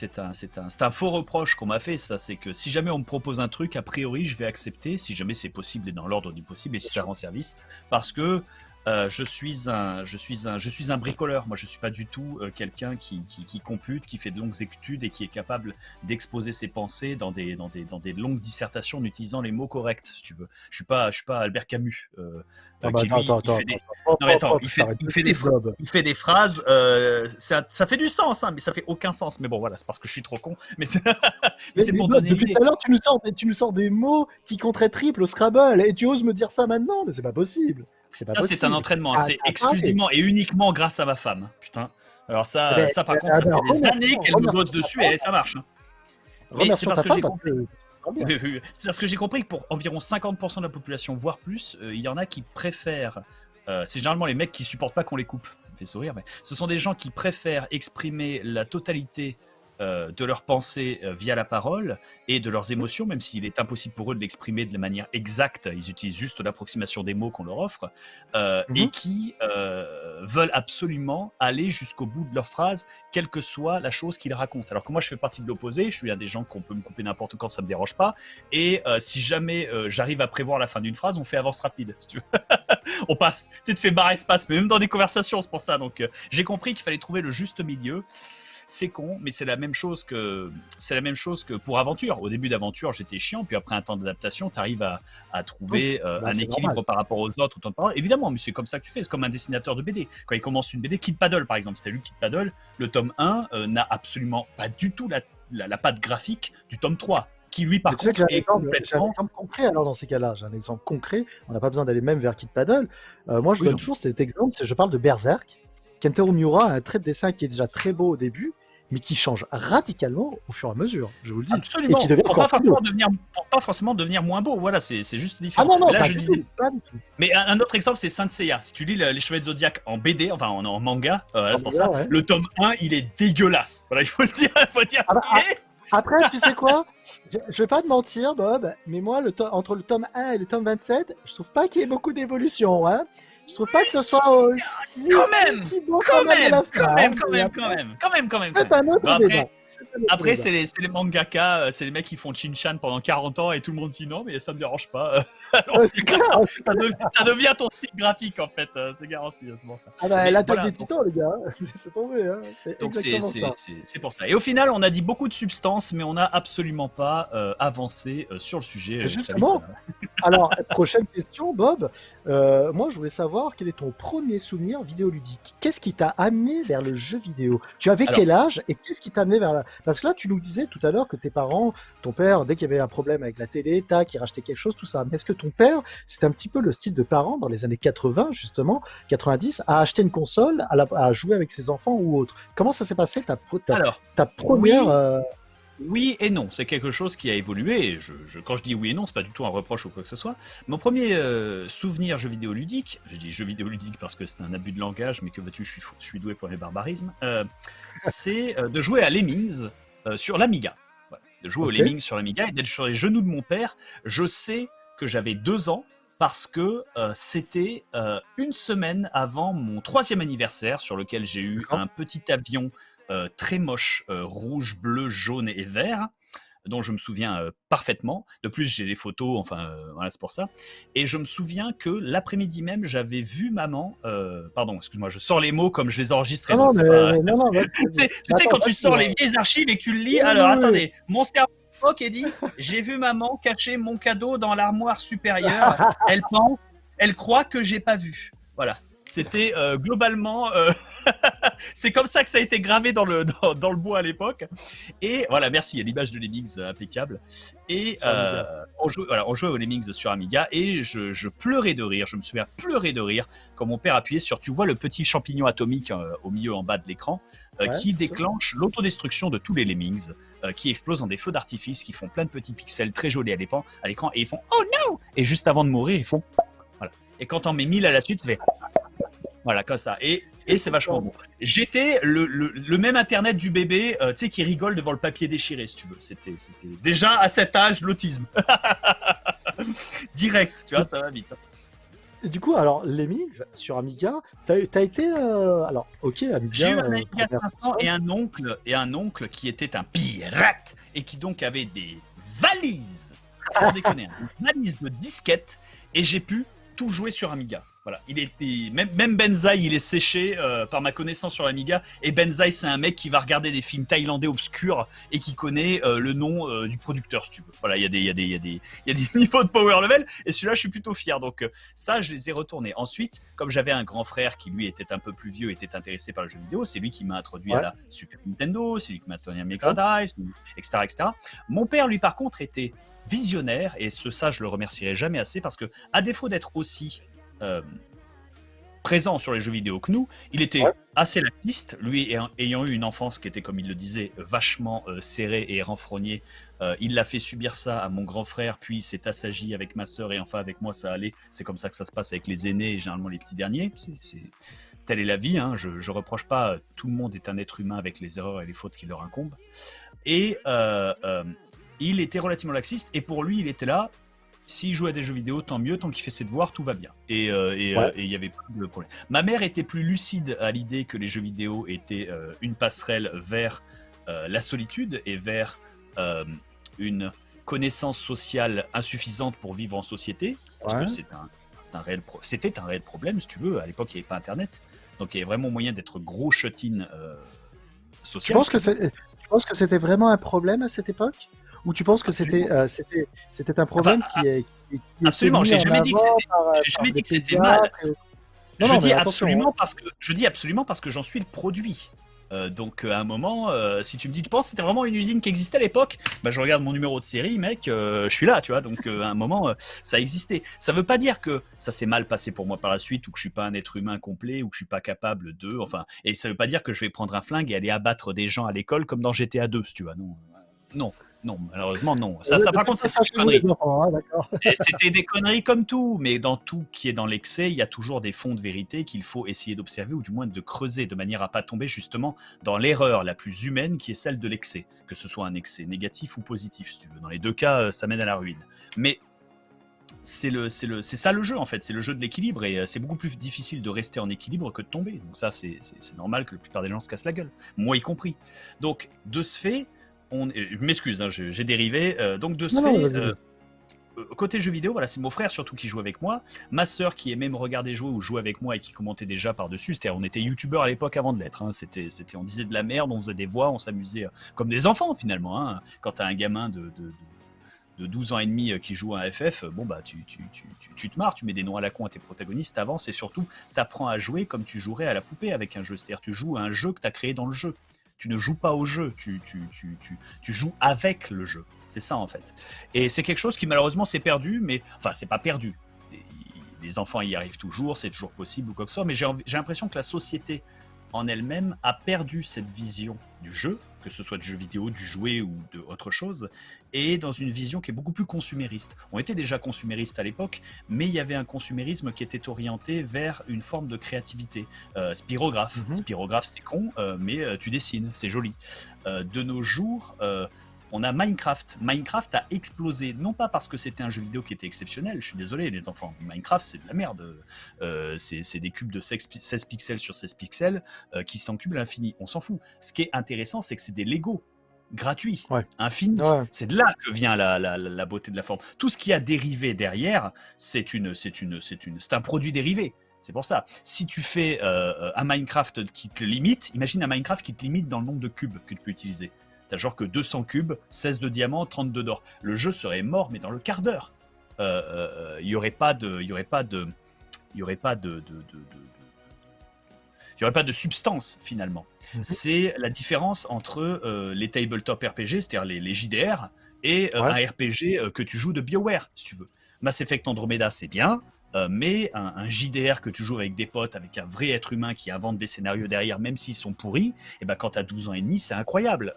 [SPEAKER 3] faux reproche qu'on m'a fait, ça. C'est que si jamais on me propose un truc, a priori je vais accepter, si jamais c'est possible et dans l'ordre du possible et si ça rend service, parce que je suis un bricoleur. Moi, je suis pas du tout quelqu'un qui compute, qui fait de longues études et qui est capable d'exposer ses pensées dans des longues dissertations en utilisant les mots corrects, si tu veux. Je suis pas Albert Camus. Il fait des phrases. Ça fait du sens, hein, mais ça fait aucun sens. Mais bon, voilà, c'est parce que je suis trop con. Mais c'est pour donner
[SPEAKER 2] depuis
[SPEAKER 3] l'idée.
[SPEAKER 2] tout à l'heure, tu nous sors des mots qui compteraient triple au Scrabble, et tu oses me dire ça maintenant, mais c'est pas possible. C'est
[SPEAKER 3] un entraînement, c'est exclusivement et uniquement grâce à ma femme. Putain. Alors ça par contre, ça fait des années qu'elle me bosse dessus et ça marche. Hein. Mais c'est parce que j'ai compris. C'est parce que j'ai compris que pour environ 50% de la population, voire plus, il y en a qui préfèrent. C'est généralement les mecs qui supportent pas qu'on les coupe. Ça me fait sourire, mais ce sont des gens qui préfèrent exprimer la totalité de leurs pensées via la parole et de leurs émotions, même s'il est impossible pour eux de l'exprimer de la manière exacte. Ils utilisent juste l'approximation des mots qu'on leur offre et qui veulent absolument aller jusqu'au bout de leur phrase, quelle que soit la chose qu'ils racontent. Alors que moi, je fais partie de l'opposé. Je suis un des gens qu'on peut me couper n'importe quand, ça me dérange pas. Et si jamais j'arrive à prévoir la fin d'une phrase, on fait avance rapide, si tu veux. On passe, tu te fais barre espace, mais même dans des conversations, c'est pour ça. Donc, j'ai compris qu'il fallait trouver le juste milieu. C'est con, mais c'est la même chose que pour Aventure. Au début d'Aventure, j'étais chiant, puis après un temps d'adaptation, tu arrives à trouver un équilibre normal par rapport aux autres. Évidemment, mais c'est comme ça que tu fais. C'est comme un dessinateur de BD. Quand il commence une BD, Kid Paddle par exemple, c'était lu Kid Paddle, le tome 1 n'a absolument pas du tout la patte graphique du tome 3. Qui lui par contre est complètement...
[SPEAKER 2] J'ai un exemple concret alors dans ces cas-là, j'ai un exemple concret, on n'a pas besoin d'aller même vers Kid Paddle. Moi je donne toujours cet exemple, je parle de Berserk. Kentaro Miura a un trait de dessin qui est déjà très beau au début, mais qui change radicalement au fur et à mesure, je vous le dis.
[SPEAKER 3] Absolument,
[SPEAKER 2] et qui devient
[SPEAKER 3] pour pas forcément devenir moins beau, voilà, c'est juste différent.
[SPEAKER 2] Ah non,
[SPEAKER 3] mais là,
[SPEAKER 2] pas du tout.
[SPEAKER 3] Mais un autre exemple, c'est Saint Seiya. Si tu lis les Chevaliers de Zodiac en BD, enfin en manga, c'est pour ça, ouais. Le tome 1, il est dégueulasse. Voilà, il faut dire ce qu'il est.
[SPEAKER 2] Après, tu sais quoi, je vais pas te mentir, Bob, mais moi, entre le tome 1 et le tome 27, je trouve pas qu'il y ait beaucoup d'évolution, hein. Je trouve pas que ce soit aussi bon quand même. C'est un autre débat.
[SPEAKER 3] Après, c'est les mangaka, c'est les mecs qui font Shin-Chan pendant 40 ans et tout le monde dit non, mais ça me dérange pas. Ça devient ton style graphique en fait, c'est garanti, c'est pour ça.
[SPEAKER 2] Ah bah, l'attaque des titans, les gars, c'est tombé. Hein.
[SPEAKER 3] Donc c'est pour ça. Et au final, on a dit beaucoup de substances, mais on n'a absolument pas avancé sur le sujet.
[SPEAKER 2] Justement. Alors, prochaine question, Bob. Moi, je voulais savoir quel est ton premier souvenir vidéoludique. Qu'est-ce qui t'a amené vers le jeu vidéo? Tu avais quel âge et qu'est-ce qui t'a amené vers la... Parce que là, tu nous disais tout à l'heure que tes parents, ton père, dès qu'il y avait un problème avec la télé, il rachetait quelque chose, tout ça. Mais est-ce que ton père, c'est un petit peu le style de parent dans les années 80, justement, 90, à acheter une console, à jouer avec ses enfants ou autre? Comment ça s'est passé ta première...
[SPEAKER 3] Oui et non, c'est quelque chose qui a évolué. Quand je dis oui et non, c'est pas du tout un reproche ou quoi que ce soit. Mon premier souvenir jeu vidéo ludique, je dis jeu vidéo ludique parce que c'est un abus de langage, mais que veux-tu, je suis doué pour les barbarismes, c'est de jouer à Lemmings sur l'Amiga. Voilà. De jouer au Lemmings sur l'Amiga et d'être sur les genoux de mon père. Je sais que j'avais 2 ans parce que c'était une semaine avant mon 3e anniversaire sur lequel j'ai eu un petit avion très moche, rouge, bleu, jaune et vert, dont je me souviens parfaitement. De plus, j'ai les photos, voilà, c'est pour ça. Et je me souviens que l'après-midi même, j'avais vu maman... pardon, excuse-moi, je sors les mots comme je les ai enregistrés.
[SPEAKER 2] Non,
[SPEAKER 3] tu sais, quand tu sors les vieilles archives et que tu le lis, alors attendez, mon cerveau qui dit « J'ai vu maman cacher mon cadeau dans l'armoire supérieure. Elle croit que j'ai pas vu. » Voilà. C'était globalement, c'est comme ça que ça a été gravé dans le bois à l'époque. Et voilà, merci, il y a l'image de Lemmings impeccable. Et on jouait aux Lemmings sur Amiga et je pleurais de rire. Je me souviens pleurer de rire quand mon père appuyait sur, tu vois, le petit champignon atomique au milieu en bas de l'écran qui déclenche l'autodestruction de tous les Lemmings, qui explosent en des feux d'artifice, qui font plein de petits pixels très jolis à l'écran et ils font oh no! Et juste avant de mourir, ils font voilà. Et quand on met 1000 à la suite, ça fait voilà, comme ça. Et c'est vachement bon. J'étais le même internet du bébé, tu sais, qui rigole devant le papier déchiré, si tu veux. C'était déjà à cet âge l'autisme. Direct, tu vois, ça va vite.
[SPEAKER 2] Et du coup, alors, Lemmings sur Amiga, t'as été. Alors, ok, Amiga.
[SPEAKER 3] J'ai eu un Amiga 500 et un oncle qui était un pirate et qui donc avait des valises, sans déconner, une valise de disquettes, et j'ai pu tout jouer sur Amiga. Voilà, il était même Benzaï, il est séché par ma connaissance sur l'Amiga. Et Benzaï, c'est un mec qui va regarder des films thaïlandais obscurs et qui connaît le nom du producteur, si tu veux. Voilà, il y a des niveaux de power level. Et celui-là, je suis plutôt fier. Donc ça, je les ai retournés. Ensuite, comme j'avais un grand frère qui lui était un peu plus vieux, était intéressé par le jeu vidéo, c'est lui qui m'a introduit à la Super Nintendo, c'est lui qui m'a introduit à Mega Drive, etc., etc. Mon père, lui, par contre, était visionnaire, et ça, je le remercierai jamais assez, parce que à défaut d'être aussi présent sur les jeux vidéo que nous, il était assez laxiste, lui ayant eu une enfance qui était, comme il le disait, vachement serrée et renfrognée. Il l'a fait subir ça à mon grand frère, puis s'est assagi avec ma sœur, et enfin avec moi ça allait. C'est comme ça que ça se passe avec les aînés et généralement les petits derniers. Telle est la vie, hein. Je reproche pas, tout le monde est un être humain avec les erreurs et les fautes qui leur incombent. Et il était relativement laxiste, et pour lui il était là. S'il joue à des jeux vidéo, tant mieux, tant qu'il fait ses devoirs, tout va bien. Et il y avait pas de problème. Ma mère était plus lucide à l'idée que les jeux vidéo étaient une passerelle vers la solitude et vers une connaissance sociale insuffisante pour vivre en société. Parce que c'était un réel problème, si tu veux. À l'époque, il n'y avait pas Internet. Donc il y avait vraiment moyen d'être gros shut-in social.
[SPEAKER 2] Tu penses que c'était vraiment un problème à cette époque ? Ou tu penses que c'était un problème qui
[SPEAKER 3] absolument, j'ai jamais dit que c'était mal. Je dis absolument parce que j'en suis le produit. Donc à un moment, si tu me dis, tu penses que c'était vraiment une usine qui existait à l'époque, bah, je regarde mon numéro de série, mec, je suis là, tu vois. Donc à un moment, ça existait. Ça veut pas dire que ça s'est mal passé pour moi par la suite, ou que je suis pas un être humain complet, ou que je suis pas capable de, enfin, et ça veut pas dire que je vais prendre un flingue et aller abattre des gens à l'école comme dans GTA 2, si tu vois. Non, malheureusement non. Ça par contre, c'était des conneries. C'était des conneries comme tout, mais dans tout qui est dans l'excès, il y a toujours des fonds de vérité qu'il faut essayer d'observer, ou du moins de creuser, de manière à pas tomber justement dans l'erreur la plus humaine, qui est celle de l'excès, que ce soit un excès négatif ou positif, si tu veux. Dans les deux cas, ça mène à la ruine. Mais c'est ça le jeu, en fait, c'est le jeu de l'équilibre, et c'est beaucoup plus difficile de rester en équilibre que de tomber. Donc ça, c'est normal que la plupart des gens se cassent la gueule, moi y compris. Donc de ce fait, je m'excuse, hein, j'ai dérivé. Donc de ce fait, côté jeux vidéo, voilà, c'est mon frère surtout qui joue avec moi, ma sœur qui aimait me regarder jouer ou jouer avec moi et qui commentait déjà par-dessus. C'est-à-dire, on était youtubeurs à l'époque avant de l'être. Hein. On disait de la merde, on faisait des voix, on s'amusait comme des enfants finalement. Hein. Quand t'as un gamin de 12 ans et demi qui joue à un FF, bon bah tu te marres, tu mets des noms à la con à tes protagonistes, t'avances, et surtout t'apprends à jouer comme tu jouerais à la poupée avec un jeu. C'est-à-dire, tu joues à un jeu que t'as créé dans le jeu. Tu ne joues pas au jeu, tu joues avec le jeu. C'est ça en fait. Et c'est quelque chose qui malheureusement s'est perdu, mais enfin c'est pas perdu. Les enfants y arrivent toujours, c'est toujours possible ou quoi que ce soit, mais j'ai l'impression que la société en elle-même a perdu cette vision du jeu, que ce soit du jeu vidéo, du jouet ou de autre chose, et dans une vision qui est beaucoup plus consumériste. On était déjà consumériste à l'époque, mais il y avait un consumérisme qui était orienté vers une forme de créativité. Spirographe. Spirographe, c'est con, mais tu dessines, c'est joli. De nos jours, on a Minecraft. Minecraft a explosé, non pas parce que c'était un jeu vidéo qui était exceptionnel, je suis désolé les enfants, Minecraft c'est de la merde, c'est des cubes de 16 pixels sur 16 pixels qui s'encubent à l'infini, on s'en fout. Ce qui est intéressant, c'est que c'est des Lego gratuits, infinis, c'est de là que vient la beauté de la forme. Tout ce qui a dérivé derrière, c'est un produit dérivé. C'est pour ça, si tu fais un Minecraft qui te limite, imagine un Minecraft qui te limite dans le nombre de cubes que tu peux utiliser. T'as genre que 200 cubes, 16 de diamants, 32 d'or. Le jeu serait mort, mais dans le quart d'heure. Il y aurait pas de Il n'y aurait pas de substance finalement. C'est la différence entre les tabletop RPG, c'est-à-dire les JDR, et un RPG que tu joues de BioWare, si tu veux. Mass Effect Andromeda, c'est bien, mais un JDR que tu joues avec des potes, avec un vrai être humain qui invente des scénarios derrière, même s'ils sont pourris, et ben quand tu as 12 ans et demi, c'est incroyable.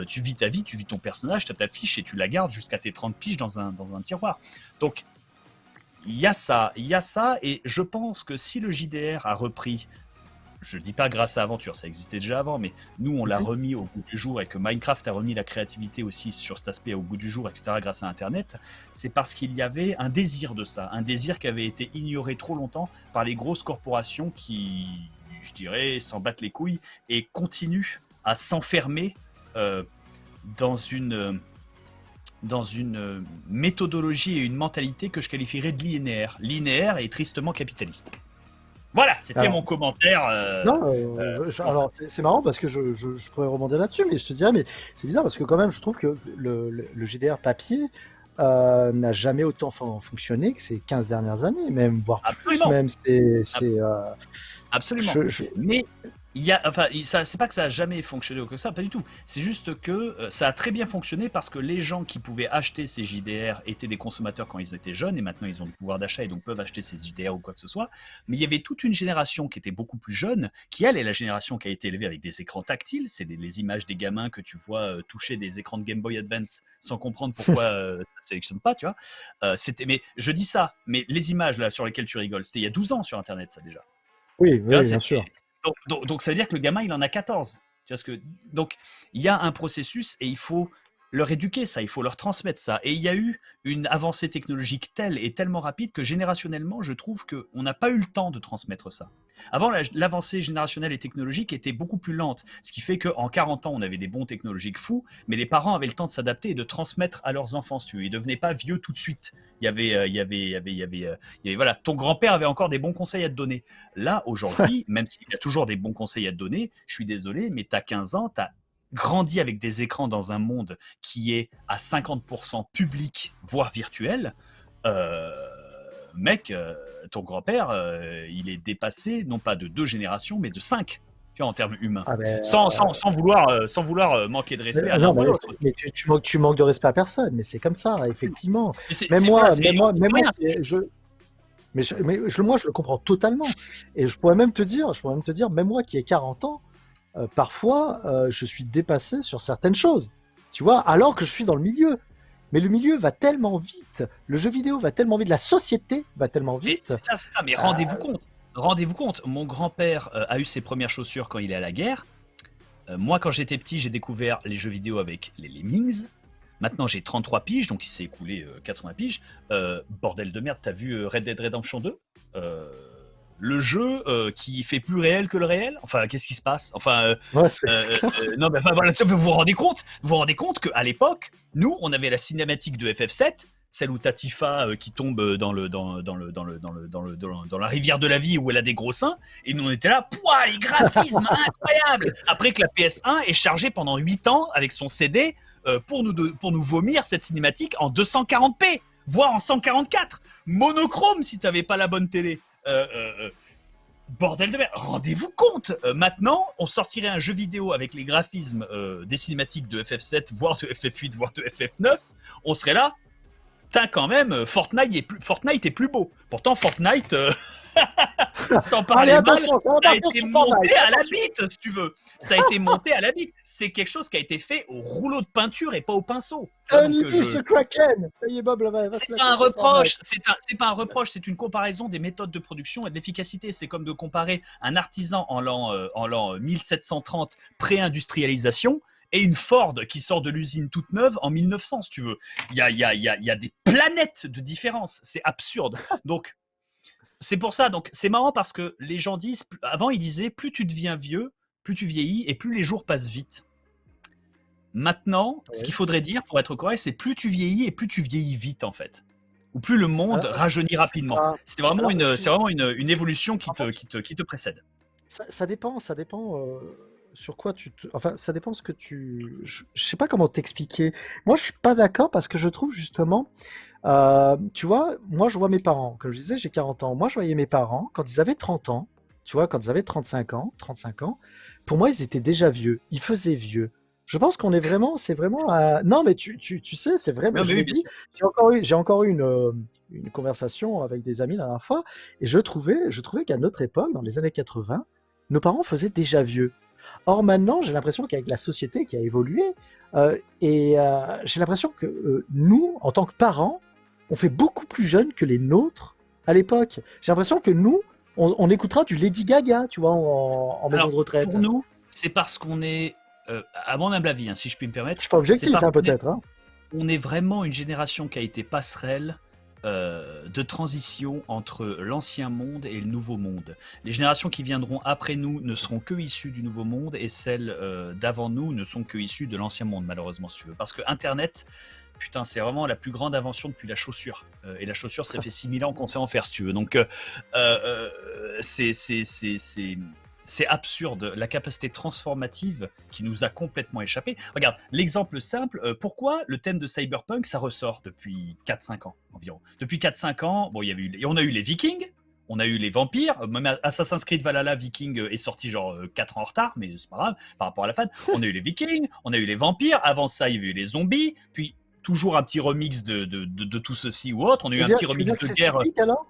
[SPEAKER 3] Tu vis ta vie, tu vis ton personnage, tu as ta fiche et tu la gardes jusqu'à tes 30 piges dans un tiroir. Donc, il y a ça, et je pense que si le JDR a repris, je dis pas grâce à Aventure, ça existait déjà avant, mais nous on l'a remis au goût du jour et que Minecraft a remis la créativité aussi sur cet aspect au goût du jour, etc. grâce à Internet, c'est parce qu'il y avait un désir de ça, un désir qui avait été ignoré trop longtemps par les grosses corporations qui, je dirais, s'en battent les couilles et continuent à s'enfermer dans une méthodologie et une mentalité que je qualifierais de linéaire et tristement capitaliste. Voilà, c'était mon commentaire.
[SPEAKER 2] Alors c'est marrant parce que je pourrais rebondir là-dessus, mais je te dirais, mais c'est bizarre parce que quand même, je trouve que le JDR papier n'a jamais autant fonctionné que ces 15 dernières années, même, voire
[SPEAKER 3] Absolument.
[SPEAKER 2] plus, même.
[SPEAKER 3] Absolument. Mais c'est pas que ça a jamais fonctionné ou que ça, pas du tout. C'est juste que ça a très bien fonctionné parce que les gens qui pouvaient acheter ces JDR étaient des consommateurs quand ils étaient jeunes et maintenant ils ont le pouvoir d'achat et donc peuvent acheter ces JDR ou quoi que ce soit. Mais il y avait toute une génération qui était beaucoup plus jeune, qui elle est la génération qui a été élevée avec des écrans tactiles. C'est les images des gamins que tu vois toucher des écrans de Game Boy Advance sans comprendre pourquoi ça sélectionne pas, tu vois. Mais je dis ça, mais les images là sur lesquelles tu rigoles, c'était il y a 12 ans sur Internet ça déjà.
[SPEAKER 2] Oui, bien sûr.
[SPEAKER 3] Donc ça veut dire que le gamin il en a 14. Tu vois donc il y a un processus et il faut leur éduquer ça, il faut leur transmettre ça. Et il y a eu une avancée technologique telle et tellement rapide que générationnellement, je trouve qu'on n'a pas eu le temps de transmettre ça. Avant, l'avancée générationnelle et technologique était beaucoup plus lente, ce qui fait qu'en 40 ans, on avait des bons technologiques fous, mais les parents avaient le temps de s'adapter et de transmettre à leurs enfants, si tu veux. Ils ne devenaient pas vieux tout de suite. Voilà, ton grand-père avait encore des bons conseils à te donner. Là, aujourd'hui, même s'il y a toujours des bons conseils à te donner, je suis désolé, mais tu as 15 ans, tu as grandi avec des écrans dans un monde qui est à 50% public, voire virtuel. Mec, ton grand-père, il est dépassé, non pas de 2 générations, mais de 5, tu vois, en termes humains. Sans vouloir manquer de respect à l'un ou à l'autre.
[SPEAKER 2] Mais tu manques de respect à personne, mais c'est comme ça, effectivement.
[SPEAKER 3] Moi,
[SPEAKER 2] je le comprends totalement. Et je pourrais même te dire, même moi qui ai 40 ans, parfois, je suis dépassé sur certaines choses, tu vois, alors que je suis dans le milieu. Mais le milieu va tellement vite, le jeu vidéo va tellement vite, la société va tellement vite.
[SPEAKER 3] C'est ça, mais rendez-vous compte, mon grand-père a eu ses premières chaussures quand il est à la guerre. Moi, quand j'étais petit, j'ai découvert les jeux vidéo avec les Lemmings. Maintenant, j'ai 33 piges, donc il s'est écoulé 80 piges. Bordel de merde, t'as vu Red Dead Redemption 2 le jeu qui fait plus réel que le réel. Enfin, qu'est-ce qui se passe? Enfin, non, mais enfin voilà, vous vous rendez compte qu'à l'époque, nous, on avait la cinématique de FF7, celle où t'as Tifa qui tombe dans la rivière de la vie où elle a des gros seins, et nous on était là, pouah, les graphismes incroyables. Après que la PS1 est chargée pendant 8 ans avec son CD pour nous vomir cette cinématique en 240p, voire en 144, monochrome si t'avais pas la bonne télé. Bordel de merde, rendez-vous compte, maintenant on sortirait un jeu vidéo avec les graphismes des cinématiques de FF7, voire de FF8, voire de FF9, on serait là, putain quand même, Fortnite est plus beau. Pourtant Fortnite, sans parler mal, ça a été monté à la bite, si tu veux. Ça a été monté à la bite. C'est quelque chose qui a été fait au rouleau de peinture et pas au pinceau.
[SPEAKER 2] Ce Kraken. Ça y est, Bob,
[SPEAKER 3] c'est pas un reproche. C'est pas un reproche. C'est une comparaison des méthodes de production et de l'efficacité. C'est comme de comparer un artisan en l'an 1730 pré-industrialisation et une Ford qui sort de l'usine toute neuve en 1900, si tu veux. Il y a des planètes de différence. C'est absurde. Donc c'est pour ça. Donc c'est marrant parce que les gens disent, avant ils disaient, plus tu deviens vieux, plus tu vieillis et plus les jours passent vite. Maintenant, ce qu'il faudrait dire pour être correct, c'est plus tu vieillis et plus tu vieillis vite en fait. Ou plus le monde rajeunit rapidement. C'est vraiment une évolution qui te précède.
[SPEAKER 2] Ça dépend sur quoi enfin, ça dépend ce que tu... Je sais pas comment t'expliquer. Moi, je suis pas d'accord parce que je trouve justement... tu vois, moi, je vois mes parents. Comme je disais, j'ai 40 ans. Moi, je voyais mes parents quand ils avaient 30 ans. tu vois, quand ils avaient 35 ans, pour moi, ils étaient déjà vieux. Ils faisaient vieux. Je pense qu'on est vraiment, c'est vraiment. Non, mais tu sais, c'est vrai. Mais
[SPEAKER 3] Non,
[SPEAKER 2] je
[SPEAKER 3] mais oui,
[SPEAKER 2] l'ai
[SPEAKER 3] bien
[SPEAKER 2] dit.
[SPEAKER 3] sûr.
[SPEAKER 2] J'ai encore eu une conversation avec des amis la dernière fois, et je trouvais qu'à notre époque, dans les années 80, nos parents faisaient déjà vieux. Or maintenant, j'ai l'impression qu'avec la société qui a évolué, j'ai l'impression que nous, en tant que parents, on fait beaucoup plus jeune que les nôtres à l'époque. J'ai l'impression que nous, on écoutera du Lady Gaga, tu vois, en maison
[SPEAKER 3] Alors,
[SPEAKER 2] de retraite.
[SPEAKER 3] pour nous, c'est parce qu'on est, à mon humble avis, hein, si je puis me
[SPEAKER 2] Je
[SPEAKER 3] permettre,
[SPEAKER 2] suis pas
[SPEAKER 3] c'est
[SPEAKER 2] objectif,
[SPEAKER 3] parce
[SPEAKER 2] hein,
[SPEAKER 3] qu'on est,
[SPEAKER 2] peut-être. Hein.
[SPEAKER 3] on est vraiment une génération qui a été passerelle de transition entre l'ancien monde et le nouveau monde. Les générations qui viendront après nous ne seront que issues du nouveau monde et celles d'avant nous ne sont que issues de l'ancien monde, malheureusement, si tu veux. Parce que Internet, putain, c'est vraiment la plus grande invention depuis la chaussure. Et la chaussure, ça fait 6000 ans qu'on sait en faire, si tu veux. Donc, c'est c'est absurde, la capacité transformative qui nous a complètement échappé. Regarde, l'exemple simple, pourquoi le thème de Cyberpunk, ça ressort depuis 4-5 ans environ. Depuis 4-5 ans, bon, on a eu les Vikings, on a eu les vampires, même Assassin's Creed Valhalla Viking est sorti genre 4 ans en retard, mais c'est pas grave, par rapport à la fan. On a eu les Vikings, on a eu les vampires, avant ça il y a eu les zombies, puis toujours un petit remix de tout ceci ou autre, on a eu un petit
[SPEAKER 2] Tu veux
[SPEAKER 3] remix
[SPEAKER 2] dire que
[SPEAKER 3] de
[SPEAKER 2] c'est
[SPEAKER 3] guerre.
[SPEAKER 2] cyclique alors?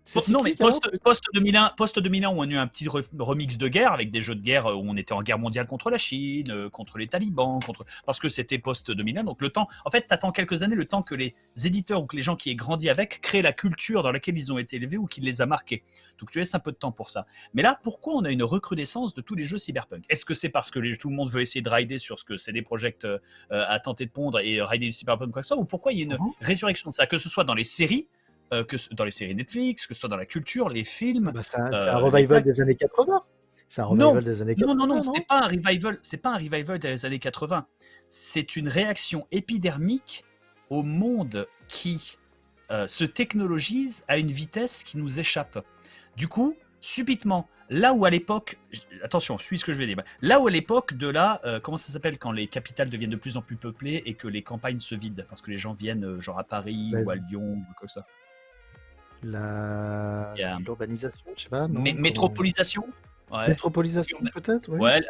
[SPEAKER 2] C'est
[SPEAKER 3] Non, mais
[SPEAKER 2] cyclique alors?
[SPEAKER 3] post 2001, où on a eu un petit remix de guerre avec des jeux de guerre où on était en guerre mondiale contre la Chine, contre les talibans, parce que c'était post 2001. Donc le temps, en fait, t'attends quelques années, le temps que les éditeurs ou que les gens qui aient grandi avec créent la culture dans laquelle ils ont été élevés ou qui les a marqués. Donc tu laisses un peu de temps pour ça. Mais là, pourquoi on a une recrudescence de tous les jeux cyberpunk? Est-ce que c'est parce que tout le monde veut essayer de rider sur ce que CD Projekt a tenté de pondre et rider le cyberpunk quoi que ce soit, ou pourquoi il y a une résurrection de ça, que ce soit dans les séries, que dans les séries Netflix, que ce soit dans la culture, les films.
[SPEAKER 2] C'est un revival des années 80. C'est un revival des années 80.
[SPEAKER 3] Non, c'est pas un revival. C'est pas un revival des années 80. C'est une réaction épidermique au monde qui se technologise à une vitesse qui nous échappe. Du coup, subitement, là où à l'époque, attention, suis ce que je vais dire. Là où à l'époque de la, comment ça s'appelle, quand les capitales deviennent de plus en plus peuplées et que les campagnes se vident parce que les gens viennent genre à Paris ou à Lyon ou comme ça.
[SPEAKER 2] L'urbanisation, je sais pas. Non,
[SPEAKER 3] métropolisation. Ouais.
[SPEAKER 2] Métropolisation, peut-être, oui.
[SPEAKER 3] Ouais,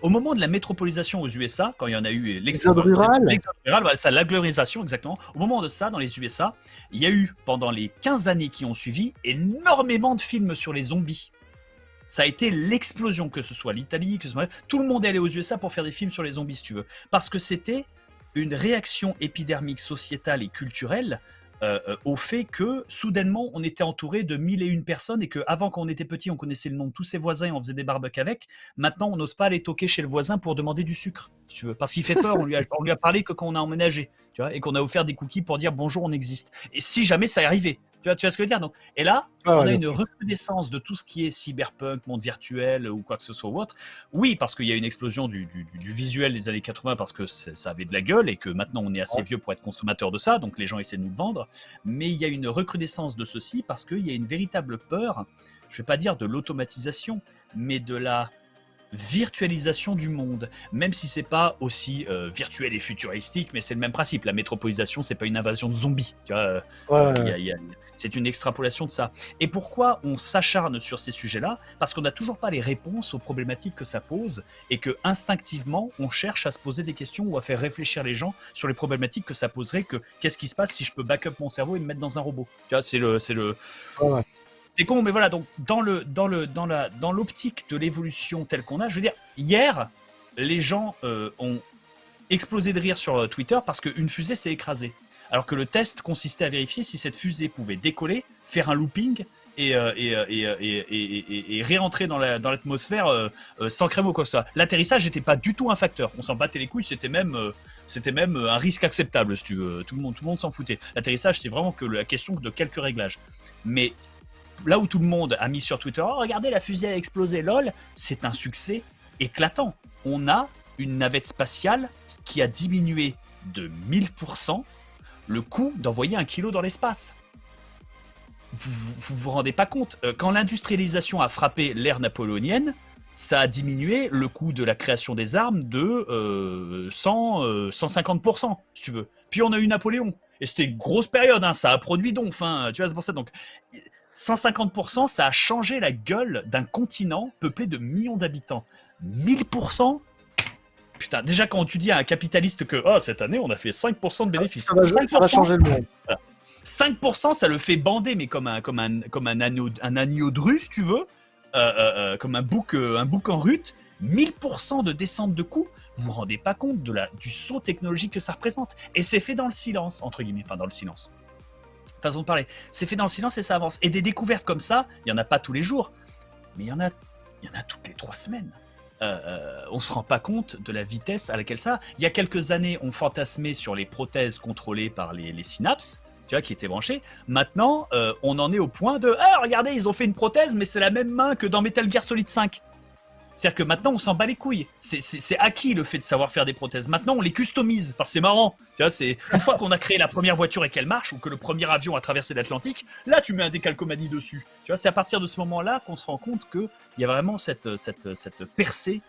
[SPEAKER 3] au moment de la métropolisation aux USA, quand il y en a eu
[SPEAKER 2] l'exode rural,
[SPEAKER 3] voilà, ça, l'agglomération, exactement. Au moment de ça, dans les USA, il y a eu, pendant les 15 années qui ont suivi, énormément de films sur les zombies. Ça a été l'explosion, que ce soit l'Italie, que ce soit... Tout le monde est allé aux USA pour faire des films sur les zombies, si tu veux. Parce que c'était une réaction épidermique, sociétale et culturelle au fait que soudainement on était entouré de 1001 personnes et qu'avant quand on était petit on connaissait le nom de tous ses voisins et on faisait des barbecues avec. Maintenant on n'ose pas aller toquer chez le voisin pour demander du sucre, si tu veux, parce qu'il fait peur. on lui a parlé que quand on a emménagé, tu vois, et qu'on a offert des cookies pour dire bonjour, on existe. Et si jamais ça est arrivé, tu vois ce que je veux dire. Donc, et là, on a une recrudescence de tout ce qui est cyberpunk, monde virtuel ou quoi que ce soit ou autre. Oui, parce qu'il y a une explosion du visuel des années 80 parce que ça avait de la gueule et que maintenant on est assez vieux pour être consommateur de ça, donc les gens essaient de nous le vendre. Mais il y a une recrudescence de ceci parce qu'il y a une véritable peur, je ne vais pas dire de l'automatisation, mais de la virtualisation du monde, même si c'est pas aussi virtuel et futuristique, mais c'est le même principe. La métropolisation, c'est pas une invasion de zombies, tu vois. C'est une extrapolation de ça. Et pourquoi on s'acharne sur ces sujets-là? Parce qu'on n'a toujours pas les réponses aux problématiques que ça pose et que instinctivement, on cherche à se poser des questions ou à faire réfléchir les gens sur les problématiques que ça poserait. Que qu'est-ce qui se passe si je peux backup mon cerveau et me mettre dans un robot? Tu vois, c'est con, mais voilà. Donc dans l'optique de l'évolution telle qu'on a, je veux dire, hier, les gens ont explosé de rire sur Twitter parce qu'une fusée s'est écrasée. Alors que le test consistait à vérifier si cette fusée pouvait décoller, faire un looping et réentrer dans l'atmosphère sans crème ou quoi que ça. L'atterrissage n'était pas du tout un facteur. On s'en battait les couilles, c'était même un risque acceptable, si tu veux. Tout le monde s'en foutait. L'atterrissage, c'est vraiment que la question de quelques réglages. Mais là où tout le monde a mis sur Twitter, oh, regardez, la fusée a explosé, lol, c'est un succès éclatant. On a une navette spatiale qui a diminué de 1000% le coût d'envoyer 1 kilo dans l'espace. Vous rendez pas compte, quand l'industrialisation a frappé l'ère napoléonienne, ça a diminué le coût de la création des armes de 150%, si tu veux. Puis on a eu Napoléon, et c'était une grosse période, hein, ça a produit donc, tu vois, c'est pour ça. Donc, 150%, ça a changé la gueule d'un continent peuplé de millions d'habitants. 1000%. Putain, déjà quand tu dis à un capitaliste que cette année on a fait 5% de bénéfices.
[SPEAKER 2] Ça va changer le monde.
[SPEAKER 3] 5%, ça le fait bander, mais comme un agneau de rue, si tu veux, comme un bouc en rut. 1000% de descente de coûts, vous vous rendez pas compte du saut technologique que ça représente. Et c'est fait dans le silence, entre guillemets, enfin dans le silence. Façon de parler. C'est fait dans le silence et ça avance. Et des découvertes comme ça, il y en a pas tous les jours, mais il y en a toutes les 3 semaines. On se rend pas compte de la vitesse à laquelle ça. Il y a quelques années, on fantasmait sur les prothèses contrôlées par les synapses, tu vois, qui étaient branchées. Maintenant, on en est au point de regardez, ils ont fait une prothèse, mais c'est la même main que dans Metal Gear Solid 5. C'est-à-dire que maintenant, on s'en bat les couilles. C'est acquis le fait de savoir faire des prothèses. Maintenant, on les customise parce que c'est marrant. Tu vois, c'est une fois qu'on a créé la première voiture et qu'elle marche, ou que le premier avion a traversé l'Atlantique, là, tu mets un décalcomanie dessus. Tu vois, c'est à partir de ce moment-là qu'on se rend compte qu'il y a vraiment cette percée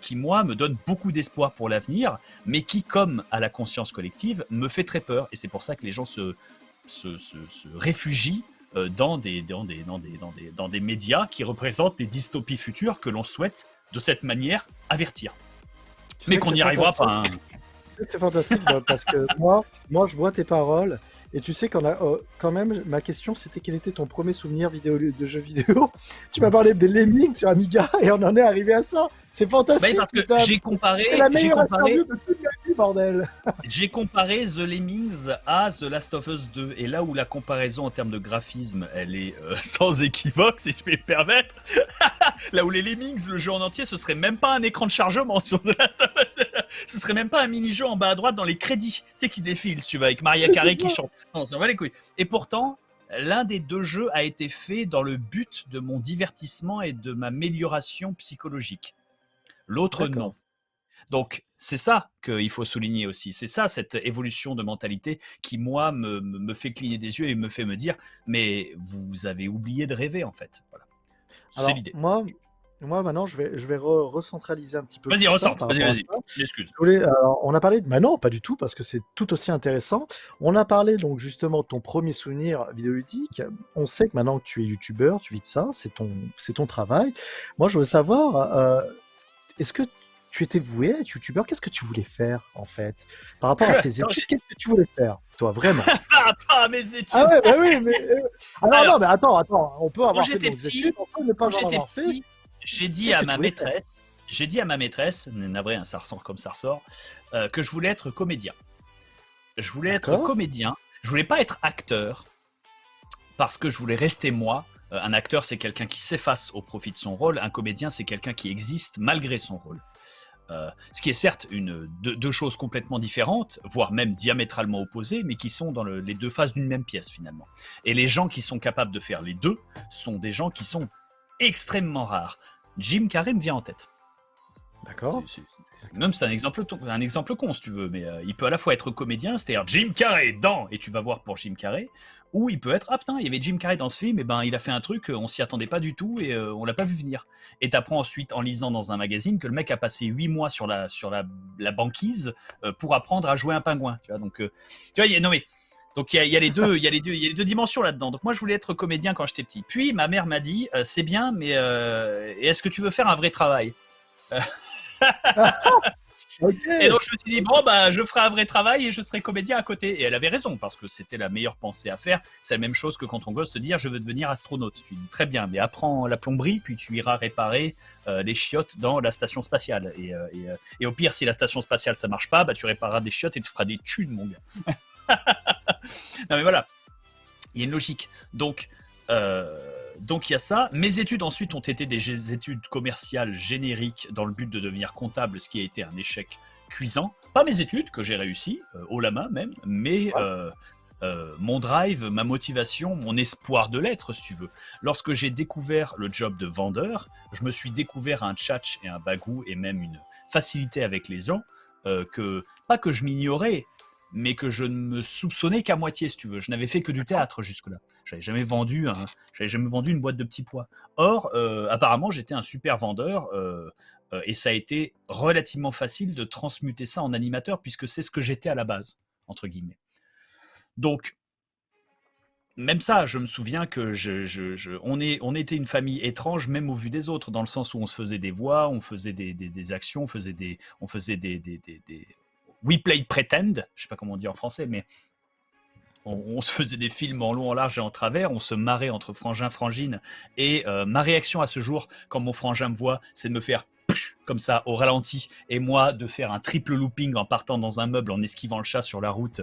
[SPEAKER 3] qui, moi, me donne beaucoup d'espoir pour l'avenir, mais qui, comme à la conscience collective, me fait très peur. Et c'est pour ça que les gens se réfugient dans des médias qui représentent des dystopies futures que l'on souhaite de cette manière avertir. Mais qu'on n'y arrivera pas.
[SPEAKER 2] C'est fantastique parce que moi je vois tes paroles et tu sais quand même ma question c'était quel était ton premier souvenir de jeu vidéo. Tu m'as parlé des Lemmings sur Amiga et on en est arrivé à ça. C'est fantastique.
[SPEAKER 3] Parce que j'ai comparé.
[SPEAKER 2] C'est la meilleure interview de toute ma vie, bordel.
[SPEAKER 3] J'ai comparé The Lemmings à The Last of Us 2 et là où la comparaison en termes de graphisme elle est sans équivoque, si je puis me permettre. Là où les Lemmings, le jeu en entier, ce serait même pas un écran de chargement sur The Last of Us. Ce serait même pas un mini-jeu en bas à droite dans les crédits, tu sais, qui défilent, tu vois, avec Maria Carey qui chante. Non, ça va les couilles. Et pourtant, l'un des 2 jeux a été fait dans le but de mon divertissement et de ma amélioration psychologique. L'autre, non. Donc, c'est ça qu'il faut souligner aussi. C'est ça, cette évolution de mentalité qui, moi, me fait cligner des yeux et me fait me dire « Mais vous avez oublié de rêver, en fait. » Voilà. C'est l'idée.
[SPEAKER 2] Moi, maintenant, je vais recentraliser un petit peu.
[SPEAKER 3] Vas-y, recentre. Vas-y. M'excuse.
[SPEAKER 2] On a parlé de... Bah non, pas du tout, parce que c'est tout aussi intéressant. On a parlé donc justement de ton premier souvenir vidéoludique. On sait que maintenant que tu es youtubeur, tu vis de ça, c'est ton travail. Moi, je veux savoir, est-ce que tu étais voué à être youtubeur? Qu'est-ce que tu voulais faire, en fait? Par rapport à tes études, qu'est-ce que tu voulais faire, toi, vraiment?
[SPEAKER 3] Par rapport à mes études.
[SPEAKER 2] Ah ouais, bah oui, mais... non, mais attends, on peut avoir fait nos études, on peut ne pas
[SPEAKER 3] avoir
[SPEAKER 2] fait...
[SPEAKER 3] J'ai dit à ma maîtresse, navré, ça ressort comme ça ressort, que je voulais être comédien. Je voulais être comédien. Je voulais pas être acteur parce que je voulais rester moi. Un acteur, c'est quelqu'un qui s'efface au profit de son rôle. Un comédien, c'est quelqu'un qui existe malgré son rôle. Ce qui est certes deux choses complètement différentes, voire même diamétralement opposées, mais qui sont dans les 2 faces d'une même pièce finalement. Et les gens qui sont capables de faire les 2 sont des gens qui sont extrêmement rares. Jim Carrey me vient en tête.
[SPEAKER 2] D'accord.
[SPEAKER 3] Même c'est un exemple con si tu veux, mais il peut à la fois être comédien, c'est-à-dire Jim Carrey dans, et tu vas voir pour Jim Carrey, ou il peut être putain, il y avait Jim Carrey dans ce film, et ben il a fait un truc, on s'y attendait pas du tout et on l'a pas vu venir. Et t'apprends ensuite en lisant dans un magazine que le mec a passé 8 mois sur la banquise pour apprendre à jouer un pingouin. Tu vois, donc tu vois, donc il y a les deux dimensions là-dedans. Donc moi je voulais être comédien quand j'étais petit. Puis ma mère m'a dit c'est bien, mais est-ce que tu veux faire un vrai travail?
[SPEAKER 2] Okay.
[SPEAKER 3] Et donc je me suis dit je ferai un vrai travail et je serai comédien à côté. Et elle avait raison parce que c'était la meilleure pensée à faire. C'est la même chose que quand ton gosse te dit je veux devenir astronaute. Tu dis très bien, mais apprends la plomberie puis tu iras réparer les chiottes dans la station spatiale. Et au pire si la station spatiale ça marche pas, tu répareras des chiottes et tu feras des thunes mon gars. Non mais voilà, il y a une logique. Donc il y a ça. Mes études ensuite ont été des études commerciales génériques dans le but de devenir comptable, ce qui a été un échec cuisant. Pas mes études que j'ai réussi, haut la main même, mais mon drive, ma motivation, mon espoir de l'être, si tu veux. Lorsque j'ai découvert le job de vendeur, je me suis découvert un tchatch et un bagou et même une facilité avec les gens pas que je m'ignorais, mais que je ne me soupçonnais qu'à moitié, si tu veux. Je n'avais fait que du théâtre jusque-là. J'avais jamais vendu une boîte de petits pois. Or, apparemment, j'étais un super vendeur et ça a été relativement facile de transmuter ça en animateur puisque c'est ce que j'étais à la base, entre guillemets. Donc, même ça, je me souviens que on était une famille étrange, même au vu des autres, dans le sens où on se faisait des voix, on faisait des actions, on faisait we played pretend, je sais pas comment on dit en français, mais on se faisait des films en long, en large et en travers, on se marrait entre frangin, frangine, et ma réaction à ce jour, quand mon frangin me voit, c'est de me faire comme ça au ralenti, et moi de faire un triple looping en partant dans un meuble, en esquivant le chat sur la route,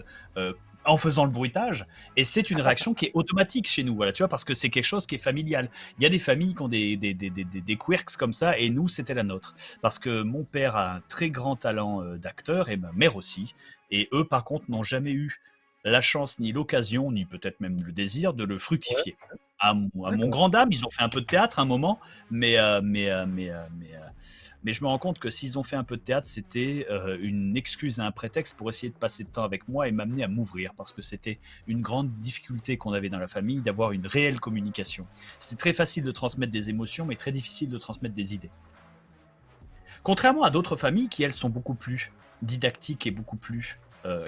[SPEAKER 3] en faisant le bruitage, et c'est une réaction qui est automatique chez nous, voilà, tu vois, parce que c'est quelque chose qui est familial. Il y a des familles qui ont des quirks comme ça, et nous, c'était la nôtre. Parce que mon père a un très grand talent d'acteur, et ma mère aussi, et eux, par contre, n'ont jamais eu la chance, ni l'occasion, ni peut-être même le désir de le fructifier. À mon grand dame, ils ont fait un peu de théâtre à un moment, mais je me rends compte que s'ils ont fait un peu de théâtre, c'était une excuse et un prétexte pour essayer de passer de temps avec moi et m'amener à m'ouvrir, parce que c'était une grande difficulté qu'on avait dans la famille, d'avoir une réelle communication. C'était très facile de transmettre des émotions, mais très difficile de transmettre des idées. Contrairement à d'autres familles qui, elles, sont beaucoup plus didactiques et beaucoup plus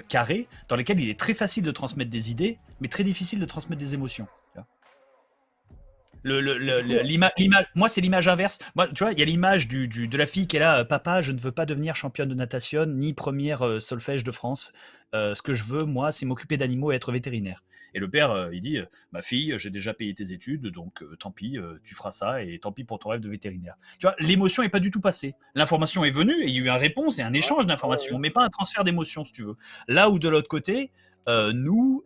[SPEAKER 3] carrées, dans lesquelles il est très facile de transmettre des idées, mais très difficile de transmettre des émotions. Moi, c'est l'image inverse. Moi, tu vois, il y a l'image de la fille qui est là, papa, je ne veux pas devenir championne de natation, ni première solfège de France. Ce que je veux, moi, c'est m'occuper d'animaux et être vétérinaire. Et le père, il dit, ma fille, j'ai déjà payé tes études, donc tant pis, tu feras ça, et tant pis pour ton rêve de vétérinaire. Tu vois, l'émotion n'est pas du tout passée. L'information est venue, et il y a eu une réponse et un échange d'informations, mais pas un transfert d'émotions, si tu veux. Là où, de l'autre côté, nous...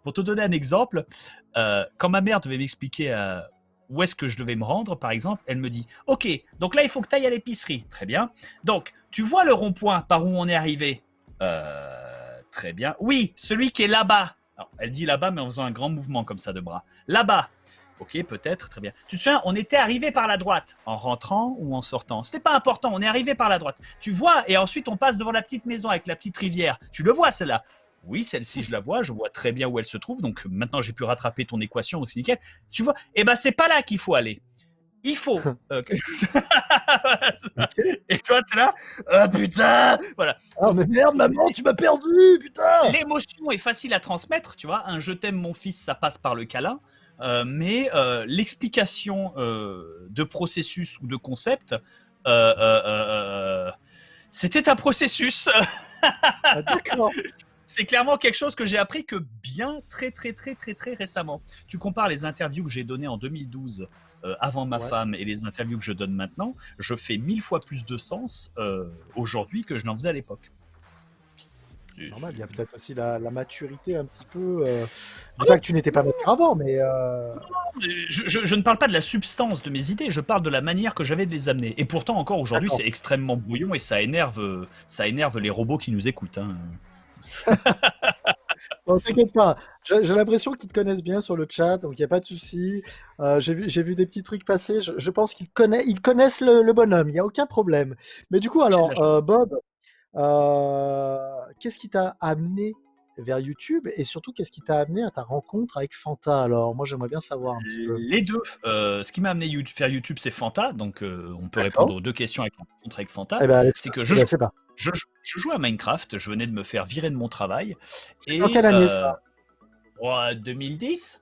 [SPEAKER 3] Pour te donner un exemple, quand ma mère devait m'expliquer où est-ce que je devais me rendre, par exemple, elle me dit « Ok, donc là, il faut que tu ailles à l'épicerie. » Très bien. Donc, tu vois le rond-point par où on est arrivé Très bien. Oui, celui qui est là-bas. Alors, elle dit là-bas, mais en faisant un grand mouvement comme ça de bras. Là-bas. Ok, peut-être, très bien. Tu te souviens, on était arrivé par la droite, en rentrant ou en sortant. C'était pas important, on est arrivé par la droite. Tu vois, et ensuite on passe devant la petite maison avec la petite rivière. Tu le vois, celle-là? Oui, celle-ci, je la vois, je vois très bien où elle se trouve. Donc maintenant, j'ai pu rattraper ton équation, donc c'est nickel. Tu vois, eh ben, c'est pas là qu'il faut aller. Il faut. Et toi, t'es là. Ah putain. Voilà.
[SPEAKER 2] Ah, mais merde, maman, tu m'as perdu, putain.
[SPEAKER 3] L'émotion est facile à transmettre, tu vois. Un je t'aime, mon fils, ça passe par le câlin. Mais l'explication de processus ou de concept, c'était un processus.
[SPEAKER 2] Ah, d'accord.
[SPEAKER 3] C'est clairement quelque chose que j'ai appris que bien très récemment. Tu compares les interviews que j'ai données en 2012 avant ma femme et les interviews que je donne maintenant, je fais 1000 fois plus de sens aujourd'hui que je n'en faisais à l'époque.
[SPEAKER 2] C'est normal, il y a peut-être aussi la maturité un petit peu. Je dis pas que tu n'étais pas mature avant, mais.
[SPEAKER 3] Je ne parle pas de la substance de mes idées, je parle de la manière que j'avais de les amener. Et pourtant, encore aujourd'hui, c'est extrêmement brouillon et ça énerve les robots qui nous écoutent. Hein.
[SPEAKER 2] Non, t'inquiète pas, j'ai l'impression qu'ils te connaissent bien sur le chat, donc il n'y a pas de souci. J'ai vu des petits trucs passer, je pense qu'ils connaissent le bonhomme, il n'y a aucun problème. Mais du coup, alors, Bob, qu'est-ce qui t'a amené vers YouTube et surtout qu'est-ce qui t'a amené à ta rencontre avec Fanta? Alors, moi j'aimerais bien savoir un petit peu.
[SPEAKER 3] Les deux. Ce qui m'a amené faire YouTube, c'est Fanta, donc on peut répondre aux deux questions avec la rencontre avec Fanta.
[SPEAKER 2] Eh ben,
[SPEAKER 3] c'est que je jouais à Minecraft, je venais de me faire virer de mon travail. Et
[SPEAKER 2] dans quelle année ça?
[SPEAKER 3] 2010.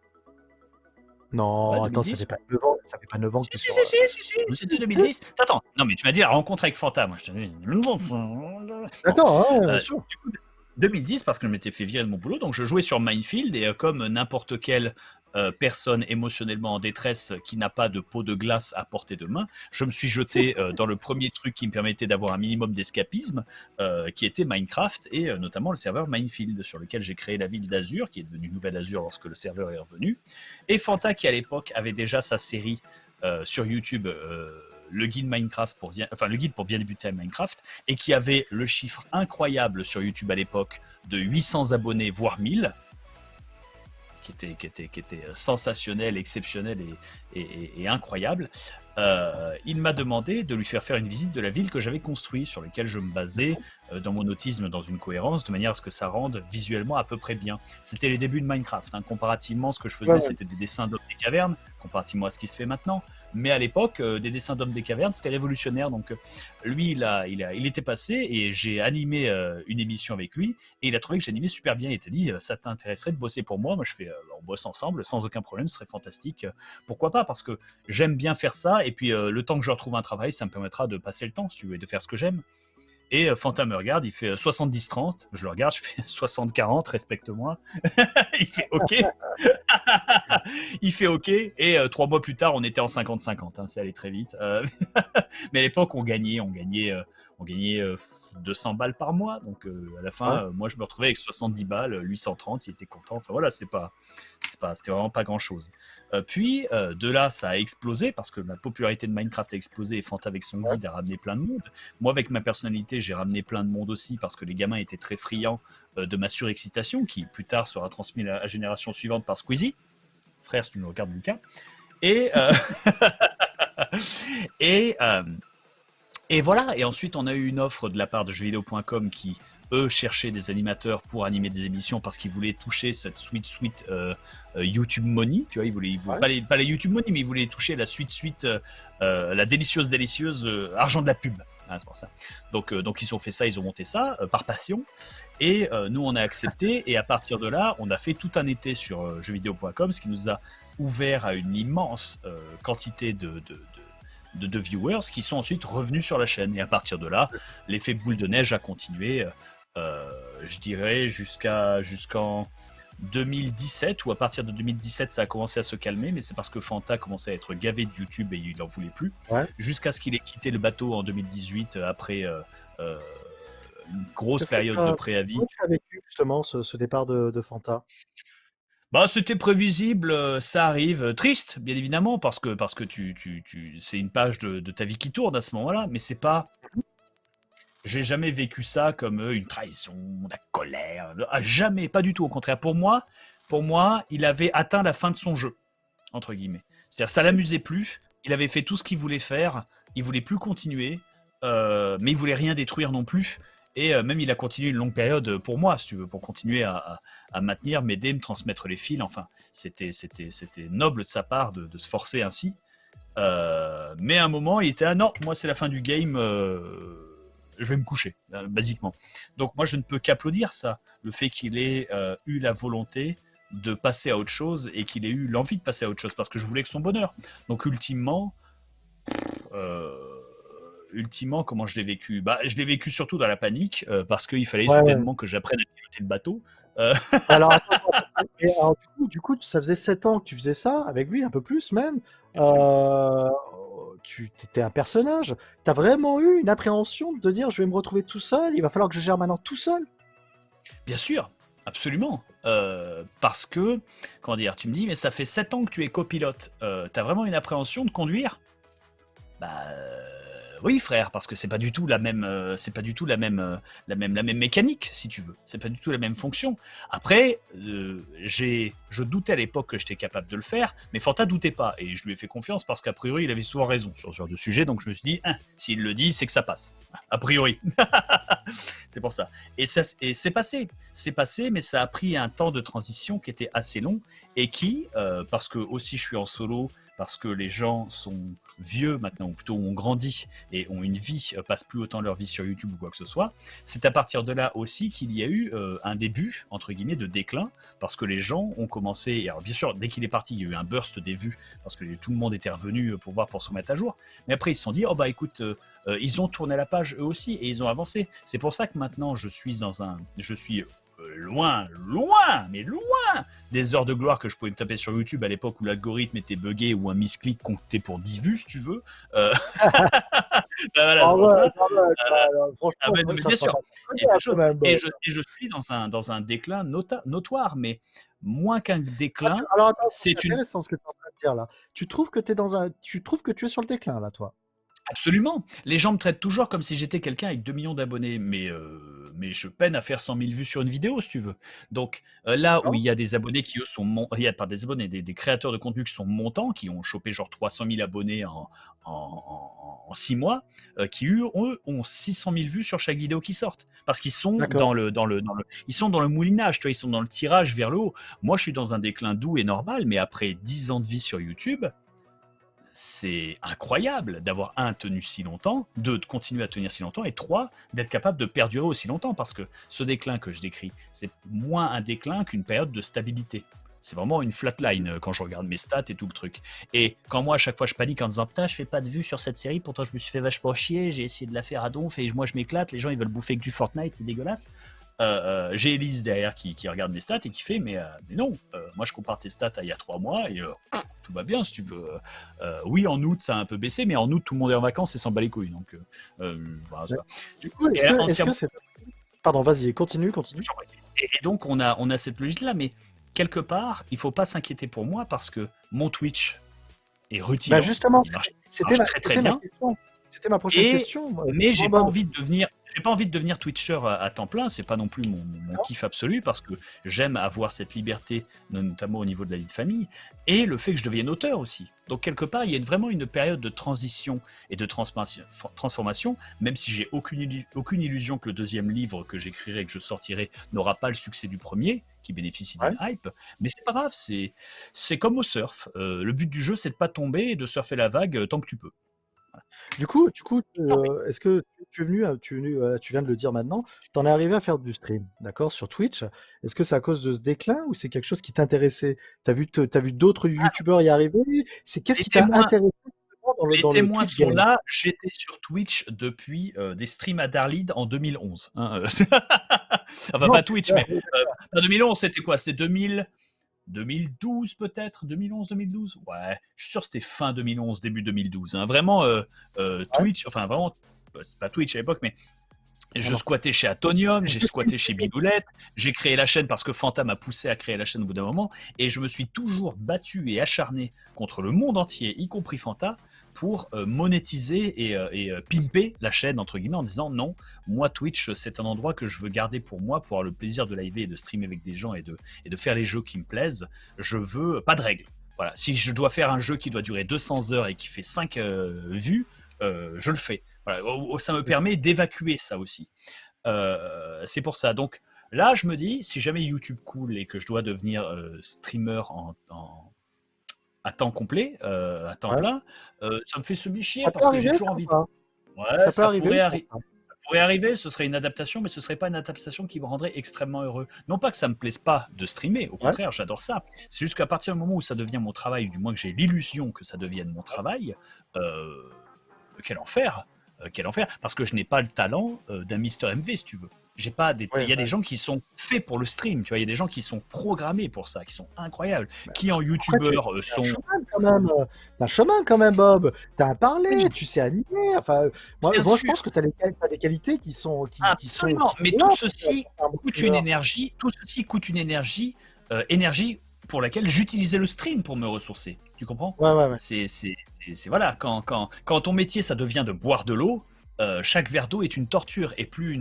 [SPEAKER 2] Non,
[SPEAKER 3] Ouais,
[SPEAKER 2] attends,
[SPEAKER 3] 2010.
[SPEAKER 2] ça fait pas 9 ans que tu
[SPEAKER 3] Si,
[SPEAKER 2] sois.
[SPEAKER 3] c'était 2010. Attends, non mais tu m'as dit la rencontre avec Fanta, moi je te dis.
[SPEAKER 2] D'accord, bien sûr.
[SPEAKER 3] Du coup, 2010 parce que je m'étais fait virer de mon boulot, donc je jouais sur Minefield et comme n'importe quelle personne émotionnellement en détresse qui n'a pas de pot de glace à portée de main, je me suis jeté dans le premier truc qui me permettait d'avoir un minimum d'escapisme, qui était Minecraft et notamment le serveur Minefield sur lequel j'ai créé la ville d'Azur, qui est devenue Nouvelle Azur lorsque le serveur est revenu, et Fanta qui à l'époque avait déjà sa série sur YouTube. Le guide Minecraft le guide pour bien débuter à Minecraft, et qui avait le chiffre incroyable sur YouTube à l'époque de 800 abonnés, voire 1000, qui était sensationnel, exceptionnel et incroyable. Il m'a demandé de lui faire une visite de la ville que j'avais construite, sur laquelle je me basais dans mon autisme, dans une cohérence, de manière à ce que ça rende visuellement à peu près bien. C'était les débuts de Minecraft. Hein. Comparativement, ce que je faisais, c'était des dessins d'hommes des cavernes, comparativement à ce qui se fait maintenant. mais à l'époque, des dessins d'hommes des cavernes, c'était révolutionnaire. Donc, lui, il était passé et j'ai animé une émission avec lui et il a trouvé que j'animais super bien. Il t'a dit, ça t'intéresserait de bosser pour moi? Moi, je fais, on bosse ensemble, sans aucun problème, ce serait fantastique. Pourquoi pas? Parce que j'aime bien faire ça et puis le temps que je retrouve un travail, ça me permettra de passer le temps, si tu veux, et de faire ce que j'aime. Et Fanta me regarde, il fait 70-30. Je le regarde, je fais 60-40, respecte-moi. Il fait OK. Il fait OK. Et 3 mois plus tard, on était en 50-50. Hein, c'est allé très vite. Mais à l'époque, on gagnait 200 balles par mois. Donc à la fin, moi, je me retrouvais avec 70 balles, lui 130. Il était content. Enfin voilà, c'était vraiment pas grand-chose. Puis de là, ça a explosé parce que la popularité de Minecraft a explosé et Fanta avec son guide a ramené plein de monde. Moi, avec ma personnalité, j'ai ramené plein de monde aussi parce que les gamins étaient très friands de ma surexcitation qui plus tard sera transmise à la génération suivante par Squeezie. Frère, si tu nous regardes, Lucas. Et et voilà. Et ensuite, on a eu une offre de la part de jeuxvideo.com qui eux cherchaient des animateurs pour animer des émissions parce qu'ils voulaient toucher cette sweet YouTube Money, tu vois, ils voulaient pas les YouTube Money, mais ils voulaient toucher la sweet la délicieuse argent de la pub. Ah, c'est pour ça. Donc ils ont fait ça, ils ont monté ça par passion et nous on a accepté et à partir de là on a fait tout un été sur jeuxvideo.com, ce qui nous a ouvert à une immense quantité de viewers qui sont ensuite revenus sur la chaîne et à partir de là l'effet boule de neige a continué je dirais jusqu'en 2017 ou à partir de 2017 ça a commencé à se calmer, mais c'est parce que Fanta commençait à être gavé de YouTube et il n'en voulait plus jusqu'à ce qu'il ait quitté le bateau en 2018 après une grosse période de préavis.
[SPEAKER 2] Comment tu as vécu justement ce départ de Fanta?
[SPEAKER 3] Bah, c'était prévisible, ça arrive. Triste, bien évidemment, parce que c'est une page de ta vie qui tourne à ce moment-là, mais c'est pas. J'ai jamais vécu ça comme une trahison, de la colère. Jamais, pas du tout. Au contraire, pour moi, il avait atteint la fin de son jeu, entre guillemets. C'est-à-dire, ça l'amusait plus. Il avait fait tout ce qu'il voulait faire. Il voulait plus continuer, mais il voulait rien détruire non plus. Et même il a continué une longue période pour moi, si tu veux, pour continuer à maintenir, m'aider, me transmettre les fils. Enfin, c'était noble de sa part de se forcer ainsi. Mais à un moment, il était ah non, moi c'est la fin du game. Je vais me coucher, basiquement. Donc moi, je ne peux qu'applaudir ça, le fait qu'il ait eu la volonté de passer à autre chose et qu'il ait eu l'envie de passer à autre chose, parce que je voulais que son bonheur. Donc ultimement, comment je l'ai vécu? Bah, je l'ai vécu surtout dans la panique, parce qu'il fallait soudainement que j'apprenne à piloter le bateau.
[SPEAKER 2] Alors, attends. Et alors, du coup, ça faisait 7 ans que tu faisais ça avec lui, un peu plus même. Tu étais un personnage. T'as vraiment eu une appréhension de te dire je vais me retrouver tout seul, il va falloir que je gère maintenant tout seul?
[SPEAKER 3] Bien sûr, absolument. Parce que, comment dire, tu me dis, mais ça fait 7 ans que tu es copilote. T'as vraiment une appréhension de conduire? Bah oui, frère, parce que c'est pas du tout la même mécanique, si tu veux. C'est pas du tout la même fonction. Après, je doutais à l'époque que j'étais capable de le faire, mais Fanta doutait pas, et je lui ai fait confiance parce qu'a priori, il avait souvent raison sur ce genre de sujet. Donc je me suis dit, s'il le dit, c'est que ça passe. A priori. C'est pour ça. Et c'est passé, mais ça a pris un temps de transition qui était assez long et qui, parce que aussi je suis en solo, parce que les gens sont vieux maintenant, ou plutôt ont grandi et ont une vie, passent plus autant leur vie sur YouTube ou quoi que ce soit, c'est à partir de là aussi qu'il y a eu un début, entre guillemets, de déclin, parce que les gens ont commencé, et alors bien sûr, dès qu'il est parti, il y a eu un burst des vues, parce que tout le monde était revenu pour se remettre à jour, mais après ils se sont dit, oh bah écoute, ils ont tourné la page eux aussi, et ils ont avancé. C'est pour ça que maintenant, je suis loin des heures de gloire que je pouvais me taper sur YouTube à l'époque où l'algorithme était buggé ou un misclick comptait pour 10 vues, si tu veux. Voilà, bien sûr. Et je suis dans un déclin notoire, mais moins qu'un déclin.
[SPEAKER 2] Alors attends, c'est intéressant ce que tu es en train de dire là. Tu trouves que tu es sur le déclin là, toi?
[SPEAKER 3] Absolument. Les gens me traitent toujours comme si j'étais quelqu'un avec 2 millions d'abonnés, mais je peine à faire 100 000 vues sur une vidéo, si tu veux. Donc là où il y a des abonnés qui, eux, il y a pas des abonnés, des créateurs de contenu qui sont montants, qui ont chopé genre 300 000 abonnés en 6 mois, qui, eux, ont 600 000 vues sur chaque vidéo qui sortent. Parce qu'ils sont ils sont dans le moulinage, tu vois, ils sont dans le tirage vers le haut. Moi, je suis dans un déclin doux et normal, mais après 10 ans de vie sur YouTube, c'est incroyable d'avoir, un, tenu si longtemps, deux, de continuer à tenir si longtemps, et trois, d'être capable de perdurer aussi longtemps, parce que ce déclin que je décris, c'est moins un déclin qu'une période de stabilité. C'est vraiment une flatline quand je regarde mes stats et tout le truc. Et quand moi, à chaque fois, je panique en disant putain, je fais pas de vue sur cette série, pourtant je me suis fait vachement chier, j'ai essayé de la faire à donf et moi je m'éclate, les gens ils veulent bouffer que du Fortnite, c'est dégueulasse. J'ai Elise derrière qui regarde mes stats et qui fait mais non, moi je compare tes stats à il y a 3 mois et tout va bien si tu veux. Oui, en août ça a un peu baissé, mais en août tout le monde est en vacances et s'en bat les couilles. Donc, voilà, ça.
[SPEAKER 2] Du coup, est-ce que c'est... Pardon, vas-y, continue.
[SPEAKER 3] Et donc on a cette logique-là, mais quelque part, il faut pas s'inquiéter pour moi parce que mon Twitch est rutilant.
[SPEAKER 2] Bah justement,
[SPEAKER 3] Il marche
[SPEAKER 2] c'était
[SPEAKER 3] très bien.
[SPEAKER 2] question. C'était ma prochaine question.
[SPEAKER 3] Mais j'ai pas envie de devenir Twitcher à temps plein. C'est pas non plus mon kiff absolu parce que j'aime avoir cette liberté, notamment au niveau de la vie de famille, et le fait que je devienne auteur aussi. Donc quelque part, il y a vraiment une période de transition et de transformation, même si j'ai aucune illusion que le deuxième livre que j'écrirai, que je sortirai, n'aura pas le succès du premier, qui bénéficie d'une hype. Mais c'est pas grave, c'est comme au surf. Le but du jeu, c'est de pas tomber et de surfer la vague tant que tu peux.
[SPEAKER 2] Du coup, est-ce que tu viens de le dire maintenant, tu en es arrivé à faire du stream, d'accord, sur Twitch. Est-ce que c'est à cause de ce déclin ou c'est quelque chose qui t'intéressait? T'as vu d'autres youtubeurs y arriver? Qu'est-ce qui t'a intéressé dans le
[SPEAKER 3] Les témoins
[SPEAKER 2] Twitch
[SPEAKER 3] sont
[SPEAKER 2] game?
[SPEAKER 3] là. J'étais sur Twitch depuis des streams à Darlid en 2011. Enfin,
[SPEAKER 2] Non,
[SPEAKER 3] pas Twitch, mais
[SPEAKER 2] d'accord.
[SPEAKER 3] en 2011, c'était quoi? C'était 2012 peut-être, 2011-2012. Ouais, je suis sûr que c'était fin 2011, début 2012. Vraiment, Twitch, enfin vraiment, c'est pas Twitch à l'époque, mais je squattais chez Atonium, j'ai squatté chez Biboulette, j'ai créé la chaîne parce que Fanta m'a poussé à créer la chaîne au bout d'un moment, et je me suis toujours battu et acharné contre le monde entier, y compris Fanta, pour monétiser et pimper la chaîne, entre guillemets, en disant non, moi Twitch c'est un endroit que je veux garder pour moi, pour avoir le plaisir de liver et de streamer avec des gens et de faire les jeux qui me plaisent. Je veux pas de règles. Voilà. Si je dois faire un jeu qui doit durer 200 heures et qui fait 5 vues, je le fais. Voilà. Ça me permet d'évacuer ça aussi. C'est pour ça. Donc là, je me dis, si jamais YouTube coule et que je dois devenir streamer à temps complet, à temps plein, ça me fait semi-chier parce que j'ai toujours envie. Ouais, ça pourrait arriver, ce serait une adaptation, mais ce serait pas une adaptation qui me rendrait extrêmement heureux. Non pas que ça me plaise pas de streamer, au contraire, j'adore ça. C'est juste qu'à partir du moment où ça devient mon travail, du moins que j'ai l'illusion que ça devienne mon travail, quel enfer, parce que je n'ai pas le talent d'un Mister MV, si tu veux. Il y a des gens qui sont faits pour le stream, tu vois, il y a des gens qui sont programmés pour ça, qui sont incroyables, qui en youtubeur sont...
[SPEAKER 2] T'as un showman quand même, Bob. T'as un parler, tu sais animer. Enfin, moi je pense que t'as des qualités qui sont...
[SPEAKER 3] Absolument, mais tout ceci coûte une énergie, énergie pour laquelle j'utilisais le stream pour me ressourcer. Tu comprends ?
[SPEAKER 2] Ouais.
[SPEAKER 3] C'est voilà, quand ton métier ça devient de boire de l'eau, chaque verre d'eau est une torture et plus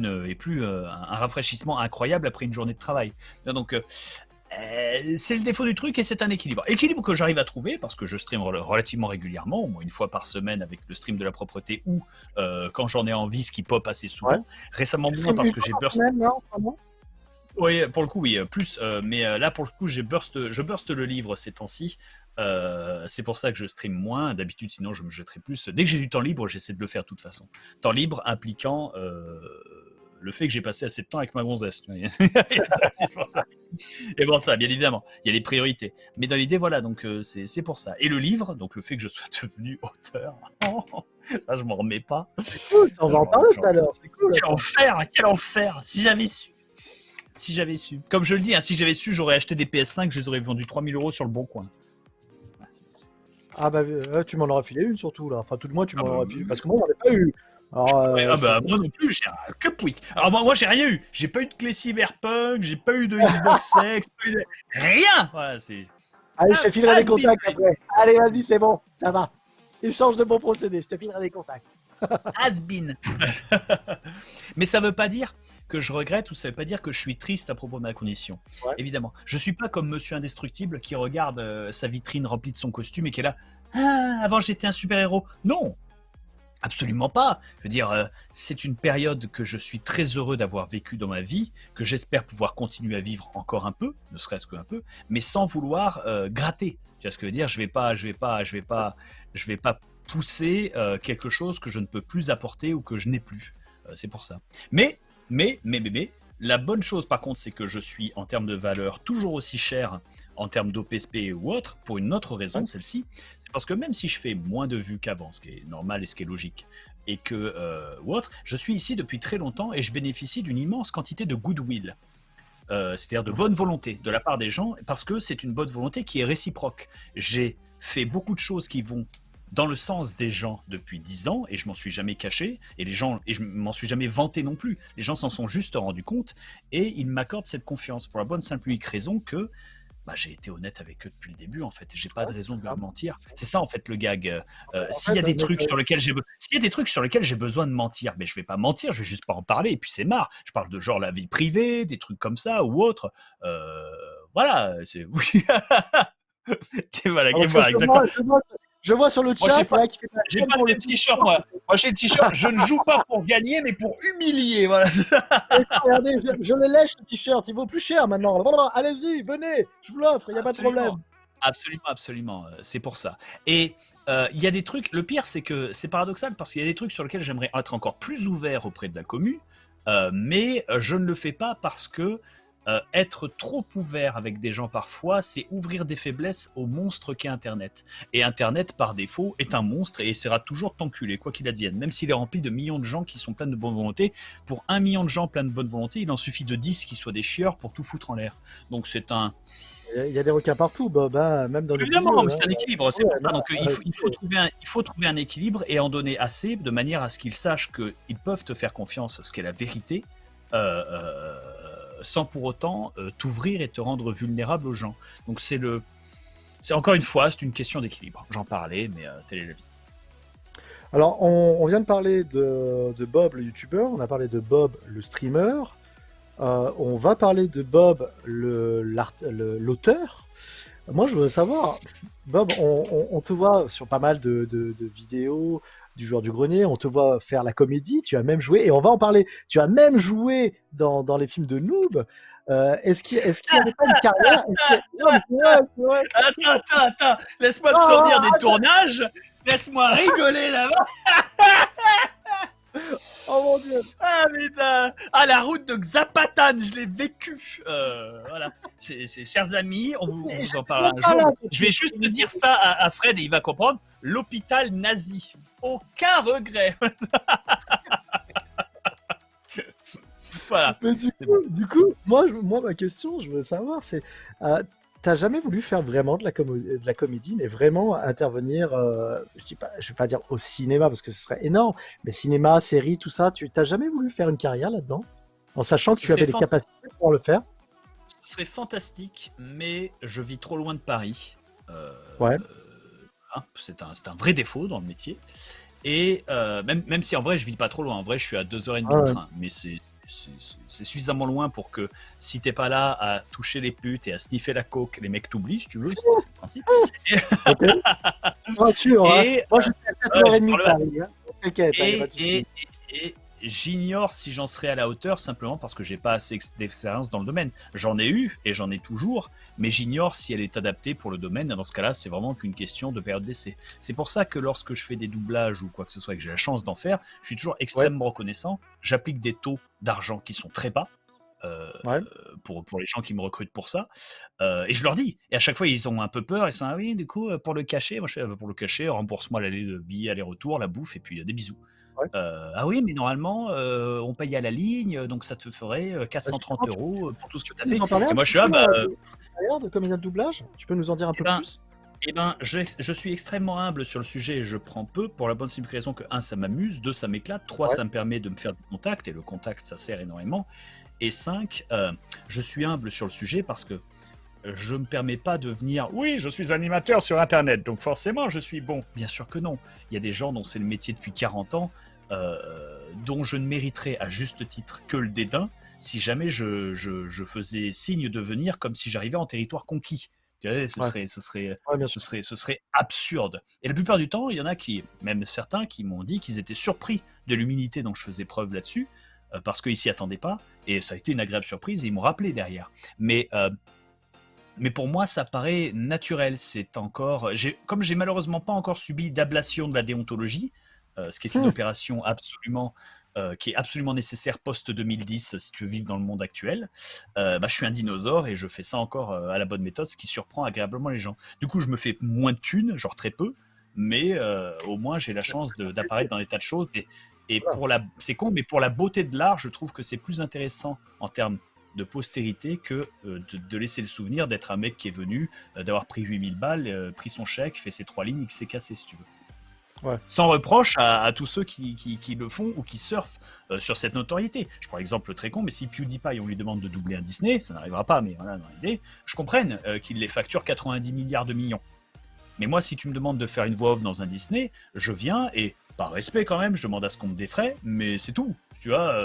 [SPEAKER 3] un rafraîchissement incroyable après une journée de travail. Donc c'est le défaut du truc et c'est un équilibre. Équilibre que j'arrive à trouver parce que je stream relativement régulièrement, au moins une fois par semaine avec le stream de la propreté ou quand j'en ai envie, ce qui pop assez souvent. Récemment moins parce que j'ai burst. Oui, pour le coup, oui, plus. Mais là, pour le coup, je burst le livre ces temps-ci. C'est pour ça que je stream moins. D'habitude, sinon, je me jetterais plus. Dès que j'ai du temps libre, j'essaie de le faire de toute façon. Temps libre impliquant le fait que j'ai passé assez de temps avec ma gonzesse. C'est pour ça. Et bon, ça, bien évidemment, il y a des priorités. Mais dans l'idée, voilà, donc c'est pour ça. Et le livre, donc le fait que je sois devenu auteur, ça, je m'en remets pas.
[SPEAKER 2] C'est cool, on va en parler tout à l'heure. C'est cool.
[SPEAKER 3] Quel enfer. Si j'avais su. Comme je le dis, si j'avais su, j'aurais acheté des PS5, je les aurais vendus 3 000 € sur le bon coin.
[SPEAKER 2] Ah bah, tu m'en auras filé une surtout, là. Enfin, tout de moins, tu m'en auras filé. Parce que moi, on n'en a pas eu. Alors,
[SPEAKER 3] moi non plus, j'ai que pouic. Alors moi, j'ai rien eu. J'ai pas eu de clé Cyberpunk, j'ai pas eu de Xbox X, rien. Voilà,
[SPEAKER 2] allez, je te filerai des contacts après. Allez, vas-y, c'est bon, ça va. Échange de bons procédés, je te filerai des contacts.
[SPEAKER 3] Has-been. Mais ça veut pas dire que je regrette ou ça veut pas dire que je suis triste à propos de ma condition. Évidemment. Je suis pas comme Monsieur Indestructible qui regarde sa vitrine remplie de son costume et qui est là. Avant j'étais un super-héros. Non, absolument pas. Je veux dire, c'est une période que je suis très heureux d'avoir vécu dans ma vie, que j'espère pouvoir continuer à vivre encore un peu, ne serait-ce qu'un peu, mais sans vouloir gratter. Tu vois ce que je veux dire? Je vais pas pousser quelque chose que je ne peux plus apporter ou que je n'ai plus. C'est pour ça. Mais, la bonne chose par contre, c'est que je suis en termes de valeur toujours aussi cher en termes d'OPSP ou autre, pour une autre raison, celle-ci, c'est parce que même si je fais moins de vues qu'avant, ce qui est normal et ce qui est logique, et que ou autre, je suis ici depuis très longtemps et je bénéficie d'une immense quantité de goodwill. C'est-à-dire de bonne volonté de la part des gens, parce que c'est une bonne volonté qui est réciproque. J'ai fait beaucoup de choses qui vont dans le sens des gens depuis 10 ans, et je m'en suis jamais caché, et je m'en suis jamais vanté non plus. Les gens s'en sont juste rendus compte, et ils m'accordent cette confiance pour la bonne simple et unique raison que j'ai été honnête avec eux depuis le début, en fait. J'ai pas de raison de leur mentir. C'est ça, en fait, le gag. S'il y a des trucs sur lesquels j'ai besoin de mentir, mais je vais pas mentir, je vais juste pas en parler, et puis c'est marre. Je parle de genre la vie privée, des trucs comme ça, ou autre. Voilà, c'est... Oui. Voilà, exactement.
[SPEAKER 2] Je vois sur le
[SPEAKER 3] Moi,
[SPEAKER 2] chat là, qui fait
[SPEAKER 3] j'ai pas de t-shirt, moi. Moi, j'ai le t-shirt. Je ne joue pas pour gagner, mais pour humilier. Voilà.
[SPEAKER 2] Regardez, je le lèche le t-shirt, il vaut plus cher maintenant. Allez-y, venez, je vous l'offre, il n'y a pas de problème.
[SPEAKER 3] Absolument. C'est pour ça. Et il y a des trucs. Le pire, c'est que c'est paradoxal parce qu'il y a des trucs sur lesquels j'aimerais être encore plus ouvert auprès de la commu, mais je ne le fais pas parce que être trop ouvert avec des gens parfois, c'est ouvrir des faiblesses au monstre qu'est Internet. Et Internet, par défaut, est un monstre et essaiera toujours de t'enculer, quoi qu'il advienne. Même s'il est rempli de millions de gens qui sont pleins de bonne volonté, pour 1 million de gens pleins de bonne volonté, il en suffit de 10 qui soient des chieurs pour tout foutre en l'air. Donc c'est un...
[SPEAKER 2] Il y a des requins partout, Bob, hein, même dans les
[SPEAKER 3] évidemment, mais c'est un équilibre, c'est pour ça. Donc il faut trouver un équilibre et en donner assez de manière à ce qu'ils sachent qu'ils peuvent te faire confiance, ce qui est la vérité, sans pour autant t'ouvrir et te rendre vulnérable aux gens. Donc c'est encore une fois, c'est une question d'équilibre. J'en parlais, mais telle est la vie.
[SPEAKER 2] Alors, on vient de parler de Bob le youtubeur, on a parlé de Bob le streamer, on va parler de Bob l'auteur. Moi, je voudrais savoir, Bob, on te voit sur pas mal de vidéos du joueur du grenier, on te voit faire la comédie, tu as même joué, et on va en parler, tu as même joué dans les films de Noob. Est-ce qu'il n'y avait pas une carrière?
[SPEAKER 3] C'est vrai. Attends, laisse-moi me souvenir des tournages, laisse-moi rigoler là-bas.
[SPEAKER 2] Oh mon dieu!
[SPEAKER 3] Ah putain! Ah, la route de Xapatan, je l'ai vécu. Voilà. Chers amis, on vous en parlera un jour. Je vais juste te dire ça à Fred et il va comprendre. L'hôpital nazi. Aucun regret. Voilà.
[SPEAKER 2] Mais du coup, moi, ma question, je veux savoir, c'est, t'as jamais voulu faire vraiment de la comédie, mais vraiment intervenir, je vais pas dire au cinéma parce que ce serait énorme, mais cinéma, série, tout ça, t'as jamais voulu faire une carrière là-dedans, en sachant que tu avais les capacités pour le faire?
[SPEAKER 3] Ce serait fantastique, mais je vis trop loin de Paris.
[SPEAKER 2] Ouais.
[SPEAKER 3] C'est un vrai défaut dans le métier. Et même si en vrai je vis pas trop loin, en vrai je suis à 2h30 de train, mais c'est suffisamment loin pour que si t'es pas là à toucher les putes et à sniffer la coke, les mecs t'oublient si tu veux, c'est le principe.
[SPEAKER 2] Moi je suis à 4h30 de Paris. T'inquiète, y a pas de souci.
[SPEAKER 3] Et j'ignore si j'en serai à la hauteur simplement parce que j'ai pas assez d'expérience dans le domaine. J'en ai eu et j'en ai toujours, mais j'ignore si elle est adaptée pour le domaine. Et dans ce cas-là, c'est vraiment qu'une question de période d'essai. C'est pour ça que lorsque je fais des doublages ou quoi que ce soit et que j'ai la chance d'en faire, je suis toujours extrêmement reconnaissant. J'applique des taux d'argent qui sont très bas. Pour les gens qui me recrutent pour ça, et je leur dis, et à chaque fois ils ont un peu peur, ils sont oui, du coup pour le cachet, moi je fais pour le cachet, rembourse-moi le billet aller-retour, la bouffe et puis des bisous. Ah oui, mais normalement on paye à la ligne, donc ça te ferait 430 € pour tout ce que tu as fait. Et moi je suis
[SPEAKER 2] de comédien de doublage, tu peux nous en dire un peu plus?
[SPEAKER 3] Eh ben, je suis extrêmement humble sur le sujet et je prends peu pour la bonne simple raison que 1, ça m'amuse, 2, ça m'éclate, 3, ça me permet de me faire du contact et le contact ça sert énormément. Et 5, je suis humble sur le sujet parce que je me permets pas de venir « Oui, je suis animateur sur Internet, donc forcément je suis bon ». Bien sûr que non. Il y a des gens dont c'est le métier depuis 40 ans, dont je ne mériterais à juste titre que le dédain si jamais je faisais signe de venir comme si j'arrivais en territoire conquis. Ce serait absurde. Et la plupart du temps, il y en a qui, même certains, qui m'ont dit qu'ils étaient surpris de l'humilité dont je faisais preuve là-dessus, parce qu'ils s'y attendaient pas, et ça a été une agréable surprise, et ils m'ont rappelé derrière. Mais Mais pour moi, ça paraît naturel. C'est encore, comme j'ai malheureusement pas encore subi d'ablation de la déontologie, ce qui est une opération qui est absolument nécessaire post 2010 si tu veux vivre dans le monde actuel. Je suis un dinosaure et je fais ça encore à la bonne méthode, ce qui surprend agréablement les gens. Du coup, je me fais moins de thunes, genre très peu, mais au moins j'ai la chance d'apparaître dans des tas de choses. Et c'est con, mais pour la beauté de l'art, je trouve que c'est plus intéressant en termes de postérité que de laisser le souvenir d'être un mec qui est venu, d'avoir pris 8000 balles, pris son chèque, fait ses 3 lignes et qui s'est cassé, si tu veux.
[SPEAKER 2] Ouais.
[SPEAKER 3] Sans reproche à tous ceux qui le font ou qui surfent sur cette notoriété. Je prends l'exemple très con, mais si PewDiePie, on lui demande de doubler un Disney, ça n'arrivera pas, mais voilà, dans l'idée, je comprenne qu'il les facture 90 milliards de millions. Mais moi, si tu me demandes de faire une voix off dans un Disney, je viens et, par respect quand même, je demande à ce qu'on me défraie, mais c'est tout, tu vois,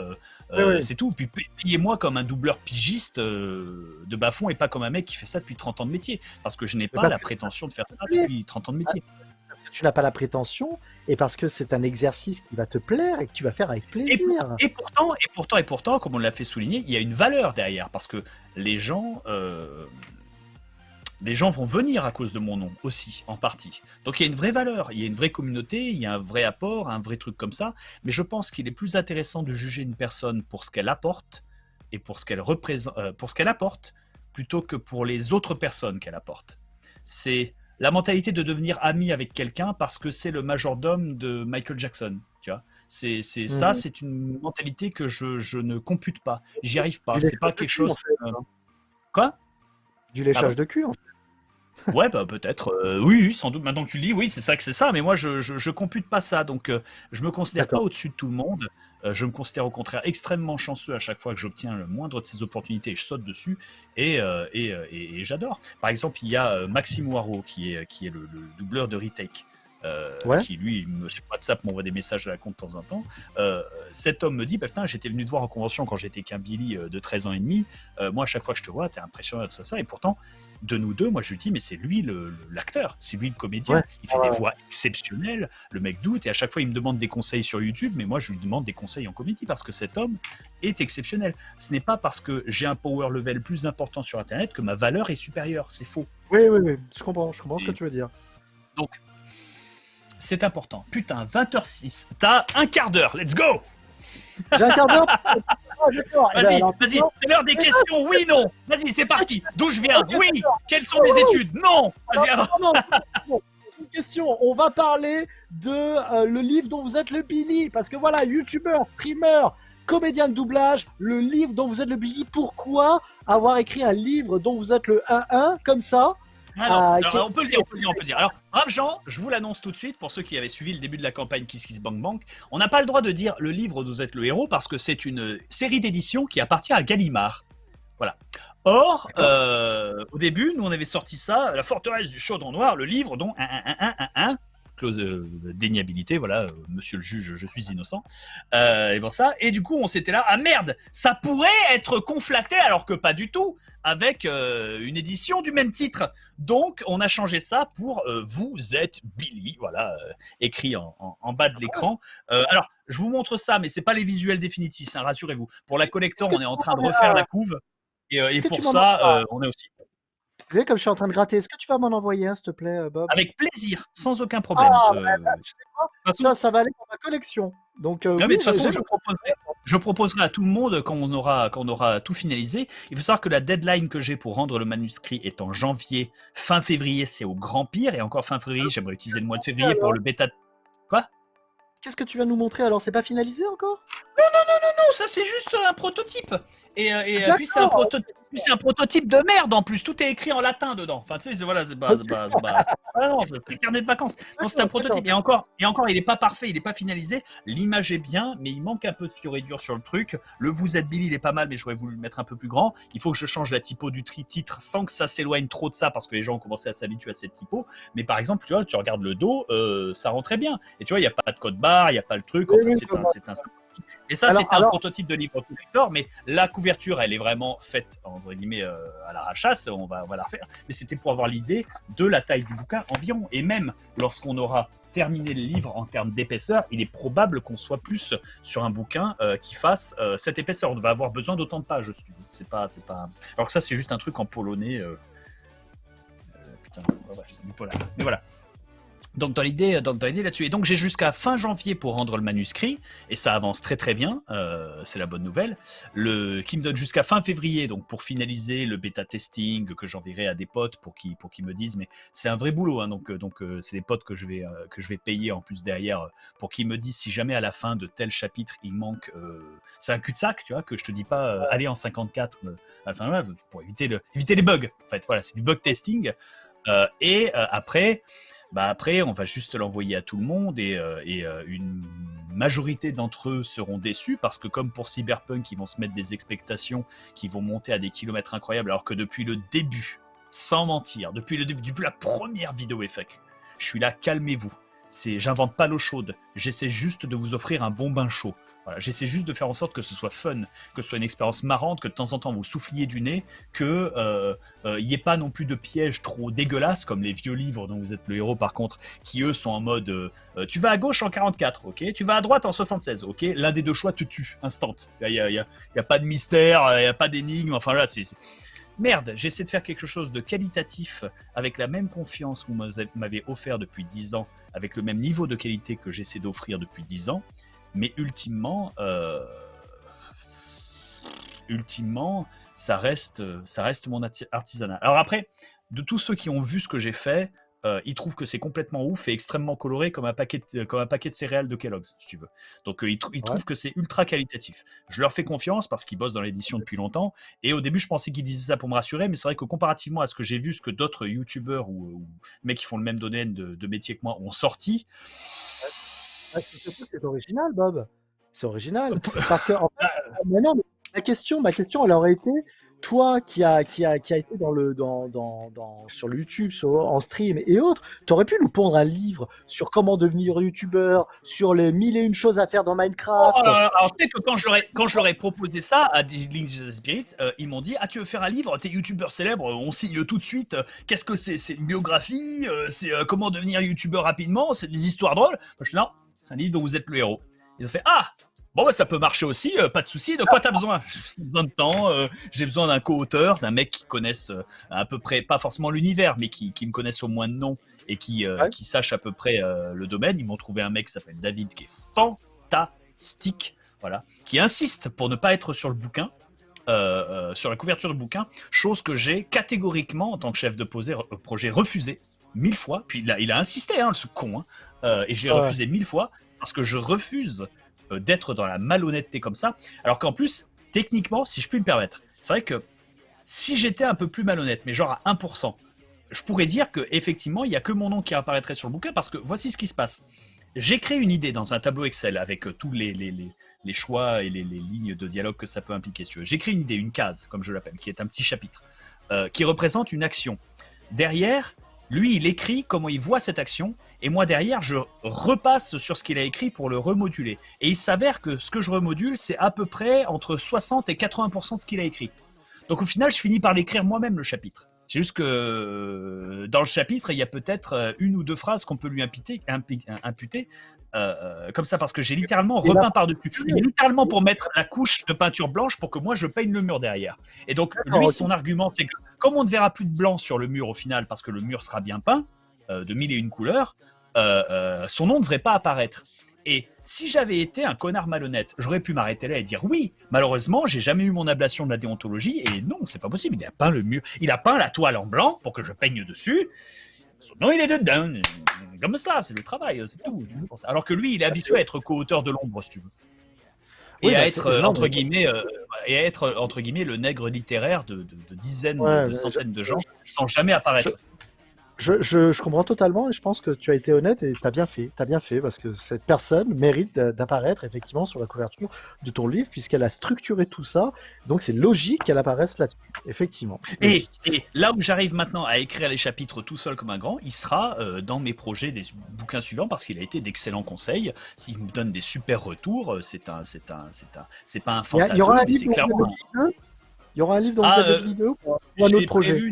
[SPEAKER 2] oui.
[SPEAKER 3] c'est tout. Puis payez-moi comme un doubleur pigiste de bas-fond et pas comme un mec qui fait ça depuis 30 ans de métier, parce que je n'ai pas la prétention de faire ça depuis 30 ans de métier.
[SPEAKER 2] Tu n'as pas la prétention et parce que c'est un exercice qui va te plaire et que tu vas faire avec plaisir.
[SPEAKER 3] Et pourtant, comme on l'a fait souligner, il y a une valeur derrière parce que les gens vont venir à cause de mon nom aussi, en partie. Donc il y a une vraie valeur, il y a une vraie communauté, il y a un vrai apport, un vrai truc comme ça. Mais je pense qu'il est plus intéressant de juger une personne pour ce qu'elle apporte et pour ce qu'elle représente, pour ce qu'elle apporte, plutôt que pour les autres personnes qu'elle apporte. C'est la mentalité de devenir ami avec quelqu'un parce que c'est le majordome de Michael Jackson, tu vois. Ça, c'est une mentalité que je ne compute pas. J'y arrive pas. C'est pas quelque chose. Quoi ?
[SPEAKER 2] Du léchage de cul, en fait.
[SPEAKER 3] Ouais, peut-être. Oui, sans doute. Maintenant que tu le dis, oui, c'est ça que c'est ça. Mais moi, je compute pas ça. Donc, je me considère pas au-dessus de tout le monde. Je me considère au contraire extrêmement chanceux à chaque fois que j'obtiens le moindre de ces opportunités et je saute dessus. Et j'adore. Par exemple, il y a Maxime Waro qui est le doubleur de Retake. Qui lui sur WhatsApp m'envoie des messages à la con de temps en temps. Cet homme me dit putain, j'étais venu te voir en convention quand j'étais qu'un Billy de 13 ans et demi. Moi, à chaque fois que je te vois, t'es impressionnant, tout ça. Et pourtant, de nous deux, moi je lui dis mais c'est lui l'acteur, c'est lui le comédien. Il fait des voix exceptionnelles. Le mec doute et à chaque fois il me demande des conseils sur YouTube, mais moi je lui demande des conseils en comédie parce que cet homme est exceptionnel. Ce n'est pas parce que j'ai un power level plus important sur Internet que ma valeur est supérieure. C'est faux.
[SPEAKER 2] Oui, je comprends ce que tu veux dire.
[SPEAKER 3] Donc c'est important. Putain, 20h06. T'as un quart d'heure. Let's go.
[SPEAKER 2] J'ai un quart d'heure.
[SPEAKER 3] Vas-y, c'est l'heure des questions. Oui, non. Vas-y, c'est parti. D'où je viens ? Oui. Quelles sont mes études ? Non. Vas-y, alors.
[SPEAKER 2] Non. Une question. On va parler de le livre dont vous êtes le Billy. Parce que voilà, youtubeur, streamer, comédien de doublage, le livre dont vous êtes le Billy. Pourquoi avoir écrit un livre dont vous êtes le 1-1 comme ça ?
[SPEAKER 3] Alors, on peut le dire. Alors, brave gens, je vous l'annonce tout de suite pour ceux qui avaient suivi le début de la campagne Kiss Kiss Bang Bang. On n'a pas le droit de dire le livre dont vous êtes le héros parce que c'est une série d'éditions qui appartient à Gallimard. Voilà. Or, au début, nous on avait sorti ça, La forteresse du chaudron noir, le livre dont clause déniabilité, voilà, monsieur le juge, je suis innocent. Et bon ça, et du coup on s'était là, ah merde, ça pourrait être conflaté alors que pas du tout, avec une édition du même titre. Donc on a changé ça pour Vous êtes Billy, voilà, écrit en bas de l'écran. Alors je vous montre ça, mais c'est pas les visuels définitifs, hein, rassurez-vous. Pour la collector, on est en train de refaire la couve, et pour ça, on est aussi.
[SPEAKER 2] Vous savez, comme je suis en train de gratter, est-ce que tu vas m'en envoyer un, s'il te plaît, Bob ?
[SPEAKER 3] Avec plaisir, sans aucun problème.
[SPEAKER 2] Tu sais quoi ? Ça va aller dans ma collection. Donc,
[SPEAKER 3] mais de toute façon, je proposerai à tout le monde quand on aura tout finalisé. Il faut savoir que la deadline que j'ai pour rendre le manuscrit est en janvier. Fin février, c'est au grand pire. Et encore fin février, j'aimerais utiliser le mois de février pour le bêta. Quoi ?
[SPEAKER 2] Qu'est-ce que tu vas nous montrer alors ? C'est pas finalisé encore ?
[SPEAKER 3] Non, ça c'est juste un prototype. Et puis c'est un prototype de merde en plus. Tout est écrit en latin dedans. Enfin, tu sais, voilà, c'est pas. Ah non, c'est un carnet de vacances. Non, c'est un prototype. Et encore, il est pas parfait, il est pas finalisé. L'image est bien, mais il manque un peu de fioritures sur le truc. Le Vous êtes Billy, il est pas mal, mais j'aurais voulu le mettre un peu plus grand. Il faut que je change la typo du titre sans que ça s'éloigne trop de ça, parce que les gens ont commencé à s'habituer à cette typo. Mais par exemple, tu vois, tu regardes le dos, ça rend très bien. Et tu vois, il y a pas de code barre, il y a pas le truc. Enfin, c'est un. Et ça, c'est un prototype de livre collector, mais la couverture, elle est vraiment faite, entre guillemets, à l'arrachasse, on va la refaire. Mais c'était pour avoir l'idée de la taille du bouquin environ. Et même lorsqu'on aura terminé le livre en termes d'épaisseur, il est probable qu'on soit plus sur un bouquin qui fasse cette épaisseur. On va avoir besoin d'autant de pages, je dis. C'est pas... Alors que ça, c'est juste un truc en polonais bref, c'est bipolaire. Mais voilà. Donc dans l'idée là-dessus. Et donc j'ai jusqu'à fin janvier pour rendre le manuscrit, et ça avance très très bien, c'est la bonne nouvelle, qui me donne jusqu'à fin février donc pour finaliser le bêta testing que j'enverrai à des potes pour qu'ils me disent, mais c'est un vrai boulot, hein, donc c'est des potes que je vais payer en plus derrière pour qu'ils me disent si jamais à la fin de tel chapitre il manque, c'est un cul-de-sac, tu vois, que je te dis pas allez en 54, enfin voilà, pour éviter les bugs, en fait, voilà, c'est du bug testing, et après, on va juste l'envoyer à tout le monde et une majorité d'entre eux seront déçus parce que comme pour Cyberpunk, ils vont se mettre des expectations qui vont monter à des kilomètres incroyables alors que depuis le début, sans mentir, depuis la première vidéo FAQ, je suis là, calmez-vous. J'invente pas l'eau chaude, j'essaie juste de vous offrir un bon bain chaud. Voilà, j'essaie juste de faire en sorte que ce soit fun, que ce soit une expérience marrante, que de temps en temps vous souffliez du nez, que y ait pas non plus de pièges trop dégueulasses comme les vieux livres dont vous êtes le héros par contre, qui eux sont en mode tu vas à gauche en 44, ok, tu vas à droite en 76, ok, l'un des deux choix te tue, instant. Il y a pas de mystère, il y a pas d'énigme, enfin là c'est... Merde, j'essaie de faire quelque chose de qualitatif avec la même confiance que vous m'avez offert depuis 10 ans, avec le même niveau de qualité que j'essaie d'offrir depuis 10 ans. Mais ultimement, ça reste mon artisanat. Alors après, de tous ceux qui ont vu ce que j'ai fait, ils trouvent que c'est complètement ouf et extrêmement coloré comme un paquet de céréales de Kellogg's, si tu veux. Donc ils trouvent que c'est ultra qualitatif. Je leur fais confiance parce qu'ils bossent dans l'édition depuis longtemps. Et au début, je pensais qu'ils disaient ça pour me rassurer, mais c'est vrai que comparativement à ce que j'ai vu, ce que d'autres youtubeurs ou mecs qui font le même domaine de métier que moi ont sorti...
[SPEAKER 2] C'est original, Bob. C'est original. Parce que, en fait, mais non, mais ma question, elle aurait été, toi qui a été sur le YouTube, en stream et autres, tu aurais pu nous pondre un livre sur comment devenir youtubeur, sur les 1001 choses à faire dans Minecraft.
[SPEAKER 3] Alors, tu sais que quand je leur ai proposé ça à Link's the Spirit, ils m'ont dit tu veux faire un livre, t'es youtubeur célèbre, on signe tout de suite. Qu'est-ce que c'est une biographie, c'est comment devenir youtubeur rapidement, c'est des histoires drôles. Moi, je suis là, c'est un livre dont vous êtes le héros. Ils ont fait bon, bah, ça peut marcher aussi, pas de souci. De quoi t'as besoin? J'ai besoin de temps, j'ai besoin d'un co-auteur, d'un mec qui connaisse à peu près, pas forcément l'univers, mais qui me connaisse au moins de nom et qui sache à peu près le domaine. Ils m'ont trouvé un mec qui s'appelle David, qui est fantastique, voilà, qui insiste pour ne pas être sur le bouquin, sur la couverture du bouquin, chose que j'ai catégoriquement, en tant que chef de projet, refusé 1000 fois. Puis il a insisté, ce con, et j'ai refusé 1000 fois parce que je refuse d'être dans la malhonnêteté comme ça, alors qu'en plus, techniquement, si je puis me permettre, c'est vrai que si j'étais un peu plus malhonnête, mais genre à 1%, je pourrais dire qu'effectivement, il n'y a que mon nom qui apparaîtrait sur le bouquin, parce que voici ce qui se passe. J'écris une idée dans un tableau Excel avec tous les choix et les lignes de dialogue que ça peut impliquer. J'écris une idée, une case, comme je l'appelle, qui est un petit chapitre, qui représente une action. Derrière, lui, il écrit comment il voit cette action, et moi, derrière, je repasse sur ce qu'il a écrit pour le remoduler. Et il s'avère que ce que je remodule, c'est à peu près entre 60 et 80% de ce qu'il a écrit. Donc au final, je finis par l'écrire moi-même, le chapitre. C'est juste que dans le chapitre, il y a peut-être une ou deux phrases qu'on peut lui imputer comme ça, parce que j'ai littéralement repeint par-dessus. Littéralement pour mettre la couche de peinture blanche pour que moi, je peigne le mur derrière. Et donc, lui, son argument, c'est que comme on ne verra plus de blanc sur le mur au final, parce que le mur sera bien peint, de 1001 couleurs, son nom ne devrait pas apparaître. Et si j'avais été un connard malhonnête, j'aurais pu m'arrêter là et dire oui, malheureusement, j'ai jamais eu mon ablation de la déontologie, et non, c'est pas possible, il a peint le mur, il a peint la toile en blanc pour que je peigne dessus, son nom il est dedans, comme ça, c'est le travail, c'est tout. Alors que lui, il est habitué à être co-auteur de l'ombre, si tu veux. Et à être, entre guillemets, le nègre littéraire de dizaines, de centaines de gens sans jamais apparaître.
[SPEAKER 2] Je comprends totalement et je pense que tu as été honnête et tu as bien fait parce que cette personne mérite d'apparaître effectivement sur la couverture de ton livre puisqu'elle a structuré tout ça, donc c'est logique qu'elle apparaisse là-dessus, effectivement.
[SPEAKER 3] Et là où j'arrive maintenant à écrire les chapitres tout seul comme un grand, il sera dans mes projets des bouquins suivants parce qu'il a été d'excellents conseils, s'il me donne des super retours, c'est pas un fantasme, mais c'est clairement...
[SPEAKER 2] Il y aura un livre dont vous avez de l'idée ou un autre projet?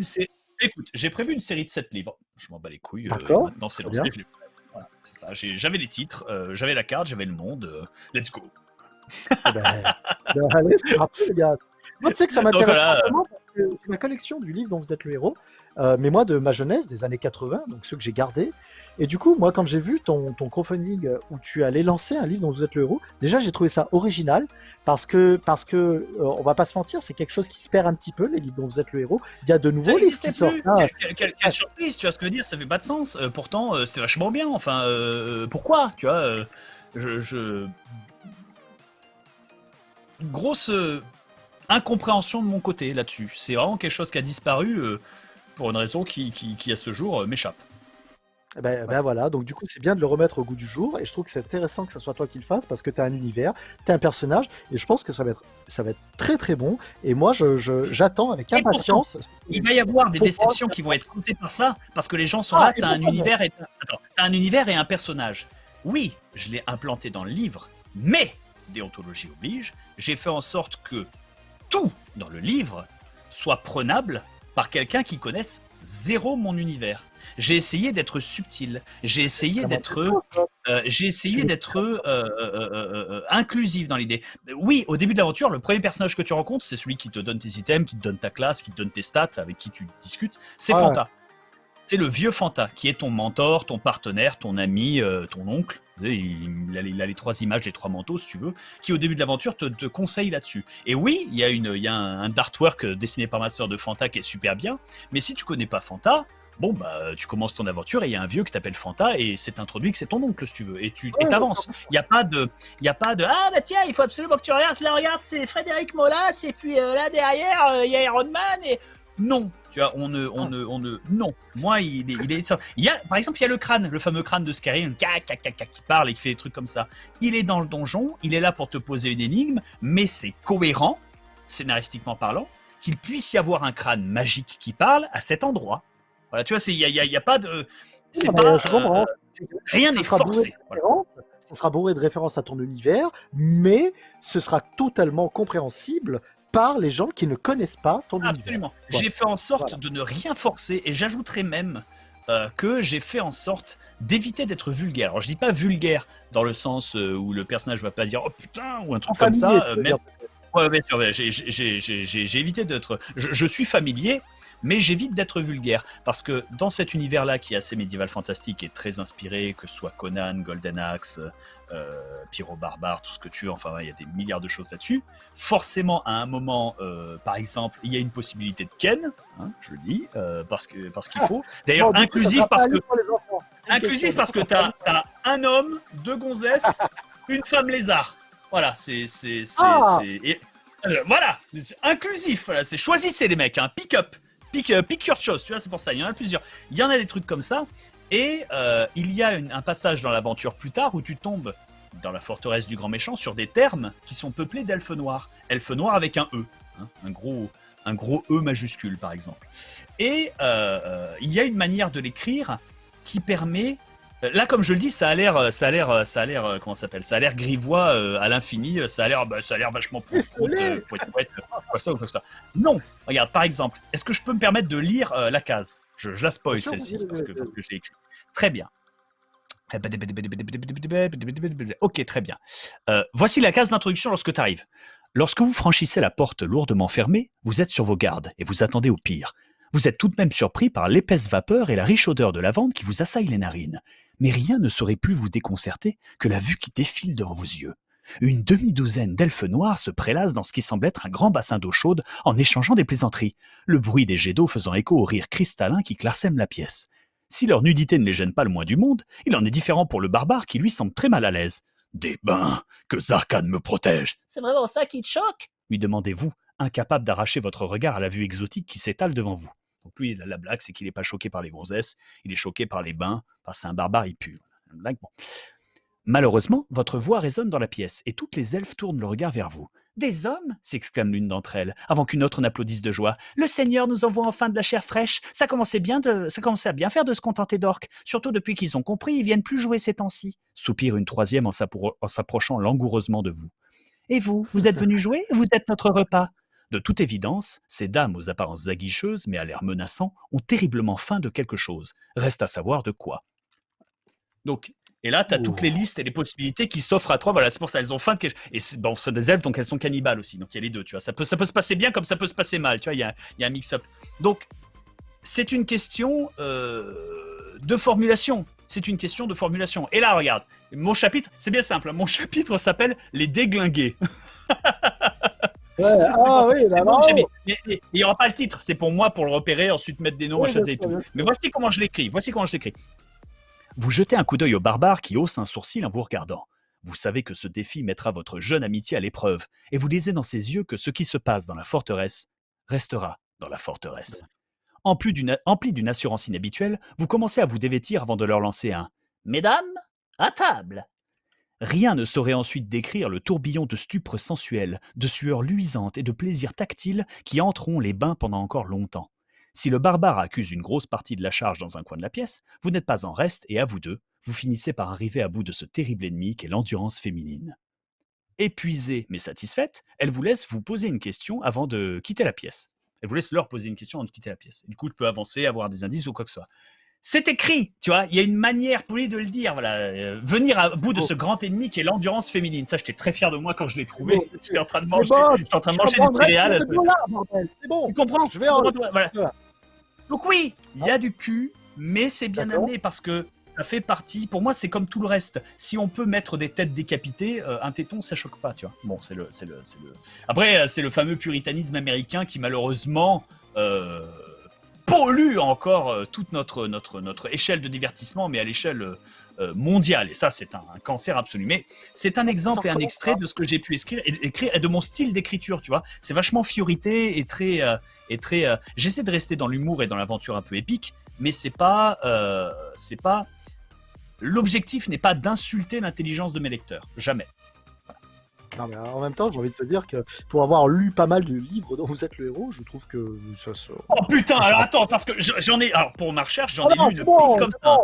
[SPEAKER 3] Écoute, j'ai prévu une série de 7 livres. Je m'en bats les couilles.
[SPEAKER 2] D'accord.
[SPEAKER 3] Maintenant, c'est lancé. Voilà, c'est ça. J'avais les titres, j'avais la carte, j'avais le monde. Let's go.
[SPEAKER 2] Allez, c'est parti, les gars. Moi, tu sais que ça m'intéresse vraiment j'ai ma collection du livre dont vous êtes le héros, mais moi de ma jeunesse, des années 80, donc ceux que j'ai gardés. Et du coup, moi, quand j'ai vu ton crowdfunding où tu allais lancer un livre dont vous êtes le héros, déjà j'ai trouvé ça original parce que on va pas se mentir, c'est quelque chose qui se perd un petit peu, les livres dont vous êtes le héros. Il y a de
[SPEAKER 3] Ça
[SPEAKER 2] nouveaux livres
[SPEAKER 3] n'existait
[SPEAKER 2] qui sortent
[SPEAKER 3] plus.
[SPEAKER 2] là.
[SPEAKER 3] Quelle surprise, tu vois ce que je veux dire? Ça fait pas de sens. Pourtant, c'est vachement bien. Enfin, pourquoi? Tu vois, je... grosse incompréhension de mon côté là-dessus. C'est vraiment quelque chose qui a disparu pour une raison qui à ce jour, m'échappe.
[SPEAKER 2] Ben voilà, donc du coup c'est bien de le remettre au goût du jour et je trouve que c'est intéressant que ce soit toi qui le fasses parce que tu as un univers, tu as un personnage et je pense que ça va être très très bon et moi j'attends avec
[SPEAKER 3] Et pourtant,
[SPEAKER 2] impatience.
[SPEAKER 3] il va y avoir des
[SPEAKER 2] Pour
[SPEAKER 3] déceptions qui vont être causées par ça, parce que les gens sont là,
[SPEAKER 2] et
[SPEAKER 3] t'as un
[SPEAKER 2] pourquoi non?
[SPEAKER 3] univers et attends, t'as un univers et un personnage. Oui, je l'ai implanté dans le livre, mais déontologie oblige, j'ai fait en sorte que tout dans le livre soit prenable par quelqu'un qui connaisse zéro mon univers. J'ai essayé d'être subtil, j'ai essayé d'être inclusif dans l'idée. Oui, au début de l'aventure, le premier personnage que tu rencontres, c'est celui qui te donne tes items, qui te donne ta classe, qui te donne tes stats, avec qui tu discutes. C'est
[SPEAKER 2] Ouais.
[SPEAKER 3] Fanta. C'est le vieux Fanta, qui est ton mentor, ton partenaire, ton ami, ton oncle. Il a les 3 images, les 3 manteaux, si tu veux, qui au début de l'aventure te conseille là-dessus. Et oui, il y a un artwork dessiné par ma sœur de Fanta qui est super bien, mais si tu connais pas Fanta, bon bah tu commences ton aventure et il y a un vieux qui t'appelle Fanta et c'est introduit que c'est ton oncle si tu veux et tu t'avances. Il y a pas de ah bah tiens il faut absolument que tu regardes là, regarde c'est Frédéric Molas et puis là derrière il y a Iron Man et non. Tu vois, non. Moi, il y a, par exemple, il y a le crâne, le fameux crâne de Skyrim, qui parle et qui fait des trucs comme ça. Il est dans le donjon, il est là pour te poser une énigme, mais c'est cohérent, scénaristiquement parlant, qu'il puisse y avoir un crâne magique qui parle à cet endroit. Voilà, tu vois, il y a pas de, c'est
[SPEAKER 2] Non, mais
[SPEAKER 3] pas,
[SPEAKER 2] je comprends.
[SPEAKER 3] rien
[SPEAKER 2] Ça
[SPEAKER 3] n'est
[SPEAKER 2] sera bourré
[SPEAKER 3] forcé.
[SPEAKER 2] de
[SPEAKER 3] Voilà.
[SPEAKER 2] références, ça sera bourré de références à ton univers, mais ce sera totalement compréhensible par les gens qui ne connaissent pas ton univers.
[SPEAKER 3] Absolument.
[SPEAKER 2] Voilà.
[SPEAKER 3] J'ai fait en sorte
[SPEAKER 2] Voilà.
[SPEAKER 3] de ne rien forcer et j'ajouterai même que j'ai fait en sorte d'éviter d'être vulgaire. Alors je dis pas vulgaire dans le sens où le personnage va pas dire oh putain ou un truc comme
[SPEAKER 2] Familier,
[SPEAKER 3] ça.
[SPEAKER 2] tu veux
[SPEAKER 3] Même
[SPEAKER 2] dire.
[SPEAKER 3] ouais, bien sûr, ouais, j'ai évité d'être. Je suis familier, mais j'évite d'être vulgaire parce que dans cet univers-là qui est assez médiéval fantastique et très inspiré, que ce soit Conan, Golden Axe, Pyro Barbare, tout ce que tu veux, enfin il y a des milliards de choses là-dessus. Forcément, à un moment, par exemple, il y a une possibilité de Ken, hein, je le dis, parce qu'il faut. D'ailleurs,
[SPEAKER 2] Bon, du coup, ça
[SPEAKER 3] inclusif
[SPEAKER 2] sera pas
[SPEAKER 3] parce
[SPEAKER 2] un
[SPEAKER 3] que
[SPEAKER 2] livre pour les enfants.
[SPEAKER 3] inclusif parce que t'as un homme, 2 gonzesses, une femme lézard. Voilà,
[SPEAKER 2] Ah
[SPEAKER 3] et, voilà, c'est inclusif. Voilà, c'est choisissez les mecs, hein, pick your chose. Tu vois, c'est pour ça. Il y en a plusieurs. Il y en a des trucs comme ça. Et il y a un passage dans l'aventure plus tard où tu tombes dans la forteresse du grand méchant sur des termes qui sont peuplés d'elfes noirs. Elfes noirs avec un E, hein, un gros E majuscule par exemple. Et il y a une manière de l'écrire qui permet. Là, comme je le dis, ça a l'air, comment ça s'appelle? Ça a l'air grivois à l'infini. Ça a l'air vachement profond, quoi ça. Non, regarde, par exemple, est-ce que je peux me permettre de lire la case? Je la spoil
[SPEAKER 2] Bien sûr,
[SPEAKER 3] celle-ci
[SPEAKER 2] vas-y,
[SPEAKER 3] parce que
[SPEAKER 2] vas-y.
[SPEAKER 3] je l'ai écrit. Très bien. Ok, très bien. Voici la case d'introduction lorsque tu arrives. Lorsque vous franchissez la porte lourdement fermée, vous êtes sur vos gardes et vous attendez au pire. Vous êtes tout de même surpris par l'épaisse vapeur et la riche odeur de lavande qui vous assaille les narines. Mais rien ne saurait plus vous déconcerter que la vue qui défile devant vos yeux. Une demi-douzaine d'elfes noirs se prélassent dans ce qui semble être un grand bassin d'eau chaude en échangeant des plaisanteries, le bruit des jets d'eau faisant écho au rire cristallin qui clarsème la pièce. Si leur nudité ne les gêne pas le moins du monde, il en est différent pour le barbare qui lui semble très mal à l'aise. « Des bains, que Zarkan me protège !»« C'est vraiment ça qui te choque ?» lui demandez-vous, incapable d'arracher votre regard à la vue exotique qui s'étale devant vous. Donc lui, la blague, c'est qu'il n'est pas choqué par les gonzesses, il est choqué par les bains, parce que c'est un barbare, il pue. Bon. Malheureusement, votre voix résonne dans la pièce et toutes les elfes tournent le regard vers vous. « Des hommes ?» s'exclame l'une d'entre elles, avant qu'une autre n'applaudisse de joie. « Le Seigneur nous envoie enfin de la chair fraîche. Ça commençait à bien faire de se contenter d'orques. Surtout depuis qu'ils ont compris, ils viennent plus jouer ces temps-ci. » Soupire une troisième en s'approchant langoureusement de vous. « Et vous, vous êtes venus jouer? Vous êtes notre repas ?» De toute évidence, ces dames aux apparences aguicheuses, mais à l'air menaçant, ont terriblement faim de quelque chose. Reste à savoir de quoi. Donc, Et là, tu as toutes les listes et les possibilités qui s'offrent à toi. Voilà, c'est pour ça, elles ont faim. Et bon, c'est des elfes, donc elles sont cannibales aussi. Donc il y a les deux, tu vois. Ça peut se passer bien comme ça peut se passer mal, tu vois. Il y a un mix-up. Donc, c'est une question de formulation. C'est une question de formulation. Et là, regarde, mon chapitre, c'est bien simple. Mon chapitre s'appelle Les Déglingués.
[SPEAKER 2] Ouais,
[SPEAKER 3] Mais il n'y aura pas le titre. C'est pour moi, pour le repérer, ensuite mettre des noms, machin et tout. Mais voici comment je l'écris. Vous jetez un coup d'œil au barbare qui hausse un sourcil en vous regardant. Vous savez que ce défi mettra votre jeune amitié à l'épreuve, et vous lisez dans ses yeux que ce qui se passe dans la forteresse restera dans la forteresse. Empli d'une assurance inhabituelle, vous commencez à vous dévêtir avant de leur lancer un « Mesdames, à table !» Rien ne saurait ensuite décrire le tourbillon de stupre sensuel, de sueur luisante et de plaisir tactile qui entreront les bains pendant encore longtemps. Si le barbare accuse une grosse partie de la charge dans un coin de la pièce, vous n'êtes pas en reste et à vous deux, vous finissez par arriver à bout de ce terrible ennemi qu'est l'endurance féminine. Épuisée mais satisfaite, elle vous laisse vous poser une question avant de quitter la pièce. Elle vous laisse leur poser une question avant de quitter la pièce. Du coup, tu peux avancer, avoir des indices ou quoi que ce soit. C'est écrit, tu vois, il y a une manière polie de le dire, voilà. Venir à bout de ce grand ennemi qui est l'endurance féminine. Ça, j'étais très fier de moi quand je l'ai trouvé. J'étais en train de manger, des céréales.
[SPEAKER 2] C'est bon.
[SPEAKER 3] Tu comprends?
[SPEAKER 2] Je vais en...
[SPEAKER 3] Voilà. Donc oui, il y a du cul, mais c'est bien amené parce que ça fait partie. Pour moi, c'est comme tout le reste. Si on peut mettre des têtes décapitées, un téton, ça choque pas, tu vois. Bon, c'est le. Après, c'est le fameux puritanisme américain qui malheureusement pollue encore toute notre échelle de divertissement, mais à l'échelle mondiale. Et ça, c'est un cancer absolu. Mais c'est un exemple et un extrait de ce que j'ai pu écrire et de mon style d'écriture, tu vois. C'est vachement fiorité et très. J'essaie de rester dans l'humour et dans l'aventure un peu épique, mais c'est pas. L'objectif n'est pas d'insulter l'intelligence de mes lecteurs. Jamais.
[SPEAKER 2] Non, mais en même temps, j'ai envie de te dire que pour avoir lu pas mal de livres dont vous êtes le héros, je trouve que ça se...
[SPEAKER 3] Oh putain, alors attends, parce que j'en ai... Alors pour ma recherche, j'en ai lu une pile comme ça.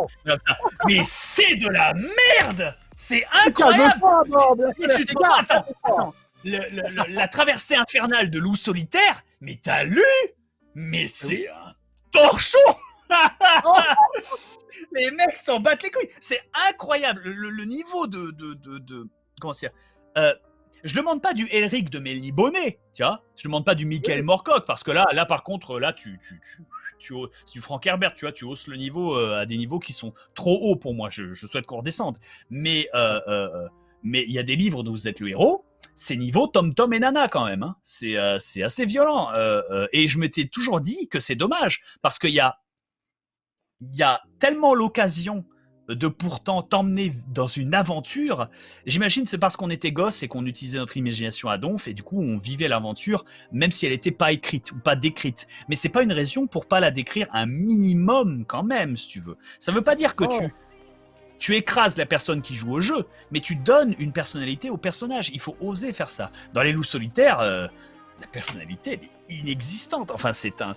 [SPEAKER 3] Mais c'est de la merde. C'est incroyable. Tu te vois, attends. La traversée infernale de loup solitaire, mais t'as lu? Mais c'est un torchon. Les mecs s'en battent les couilles. C'est incroyable. Le niveau de... Comment dire je demande pas du Elric de Melny-Bonnet, tu vois. Je demande pas du Michael Moorcock, parce que là par contre, là, c'est du Frank Herbert, tu vois. Tu hausses le niveau à des niveaux qui sont trop hauts pour moi. Je souhaite qu'on redescende. Mais il y a des livres dont vous êtes le héros. C'est niveau Tom Tom et Nana quand même. Hein. C'est assez violent. Et je m'étais toujours dit que c'est dommage, parce qu'il y a tellement l'occasion de pourtant t'emmener dans une aventure. J'imagine c'est parce qu'on était gosse et qu'on utilisait notre imagination à donf et du coup on vivait l'aventure même si elle n'était pas écrite ou pas décrite. Mais c'est pas une raison pour pas la décrire un minimum quand même, si tu veux. Ça veut pas dire que tu écrases la personne qui joue au jeu, mais tu donnes une personnalité au personnage. Il faut oser faire ça. Dans les loups solitaires, la personnalité elle est inexistante. Enfin c'est un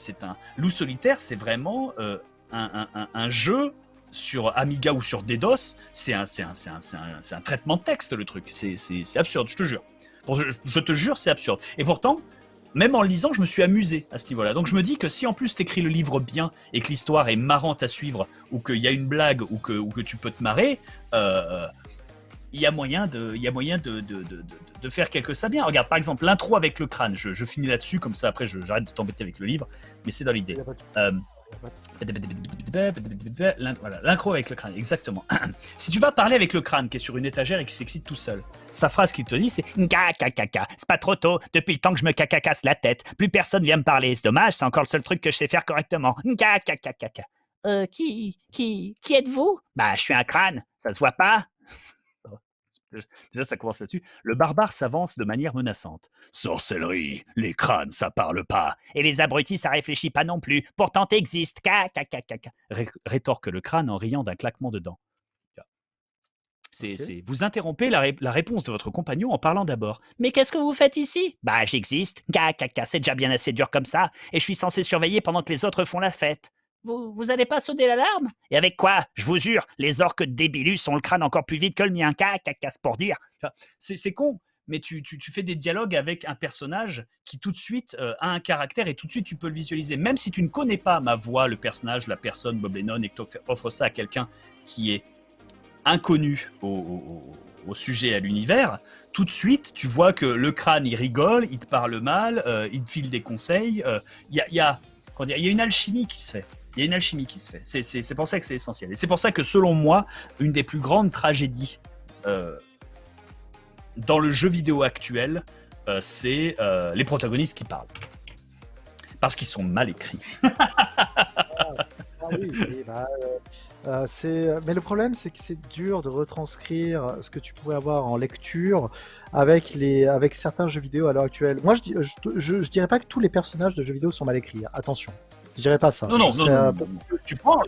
[SPEAKER 3] loup solitaire, c'est vraiment un jeu sur Amiga ou sur DDoS, c'est un traitement de texte, le truc. C'est absurde, je te jure. Je te jure, c'est absurde. Et pourtant, même en le lisant, je me suis amusé à ce niveau-là. Donc je me dis que si en plus t'écris le livre bien et que l'histoire est marrante à suivre, ou qu'il y a une blague, ou que tu peux te marrer, il y a moyen de faire quelque ça bien. Regarde, par exemple, l'intro avec le crâne. Je finis là-dessus, comme ça après j'arrête de t'embêter avec le livre, mais c'est dans l'idée. Voilà, l'intro avec le crâne, exactement. Si tu vas parler avec le crâne qui est sur une étagère et qui s'excite tout seul, sa phrase qu'il te dit c'est caca, c'est pas trop tôt, depuis le temps que je me cacacasse la tête, plus personne vient me parler, c'est dommage, c'est encore le seul truc que je sais faire correctement. Caca. Qui êtes-vous? Bah, je suis un crâne, ça se voit pas? Déjà, ça commence là-dessus. Le barbare s'avance de manière menaçante. Sorcellerie, les crânes, ça parle pas. Et les abrutis, ça réfléchit pas non plus. Pourtant, t'existes. Rétorque le crâne en riant d'un claquement de dents. Vous interrompez la réponse de votre compagnon en parlant d'abord. Mais qu'est-ce que vous faites ici? Bah, j'existe. C'est déjà bien assez dur comme ça. Et je suis censé surveiller pendant que les autres font la fête. Vous allez pas sonner l'alarme? Et avec quoi? Je vous jure, les orques débilus ont le crâne encore plus vite que le mien. C'est pour dire. C'est con, mais tu fais des dialogues avec un personnage qui tout de suite a un caractère et tout de suite tu peux le visualiser. Même si tu ne connais pas ma voix, le personnage, la personne, Bob Lennon, et que tu offres ça à quelqu'un qui est inconnu au sujet, à l'univers, tout de suite, tu vois que le crâne, il rigole, il te parle mal, il te file des conseils. Il y a une alchimie qui se fait. Il y a une alchimie qui se fait. C'est pour ça que c'est essentiel. Et c'est pour ça que, selon moi, une des plus grandes tragédies dans le jeu vidéo actuel, c'est les protagonistes qui parlent. Parce qu'ils sont mal écrits.
[SPEAKER 2] Oui, mais le problème, c'est que c'est dur de retranscrire ce que tu pourrais avoir en lecture avec certains jeux vidéo à l'heure actuelle. Moi, je dirais pas que tous les personnages de jeux vidéo sont mal écrits. Attention, je dirais pas ça.
[SPEAKER 3] Non. Tu prends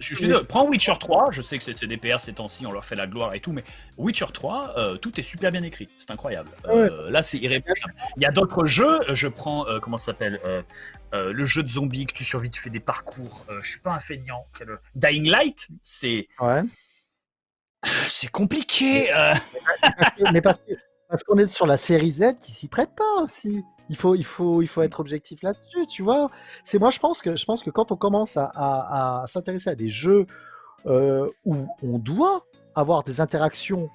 [SPEAKER 3] Witcher 3, je sais que c'est CDPR ces temps-ci, on leur fait la gloire et tout, mais Witcher 3, tout est super bien écrit, c'est incroyable. Là, c'est irréprochable. Il y a d'autres jeux, je prends, comment ça s'appelle, le jeu de zombies que tu survis, tu fais des parcours, je suis pas un feignant. Dying Light, c'est compliqué.
[SPEAKER 2] Mais parce qu'on est sur la série Z qui s'y prête pas aussi. Il faut être objectif là-dessus, tu vois. Moi, je pense que quand on commence à s'intéresser à des jeux où on doit avoir des interactions,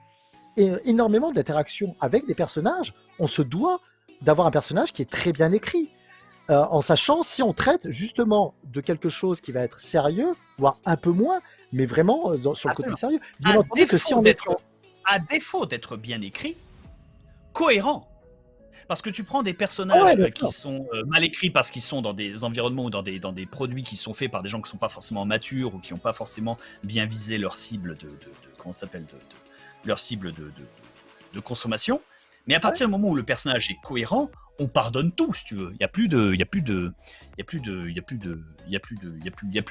[SPEAKER 2] énormément d'interactions avec des personnages, on se doit d'avoir un personnage qui est très bien écrit. En sachant si on traite justement de quelque chose qui va être sérieux, voire un peu moins, mais vraiment sur le côté sérieux. Bien entendu que si on
[SPEAKER 3] à défaut d'être bien écrit, cohérent. Parce que tu prends des personnages qui sont mal écrits parce qu'ils sont dans des environnements ou dans des produits qui sont faits par des gens qui ne sont pas forcément matures ou qui n'ont pas forcément bien visé leur cible leur cible de consommation. Mais à partir du moment où le personnage est cohérent, on pardonne tout, si tu veux. Il n'y a plus de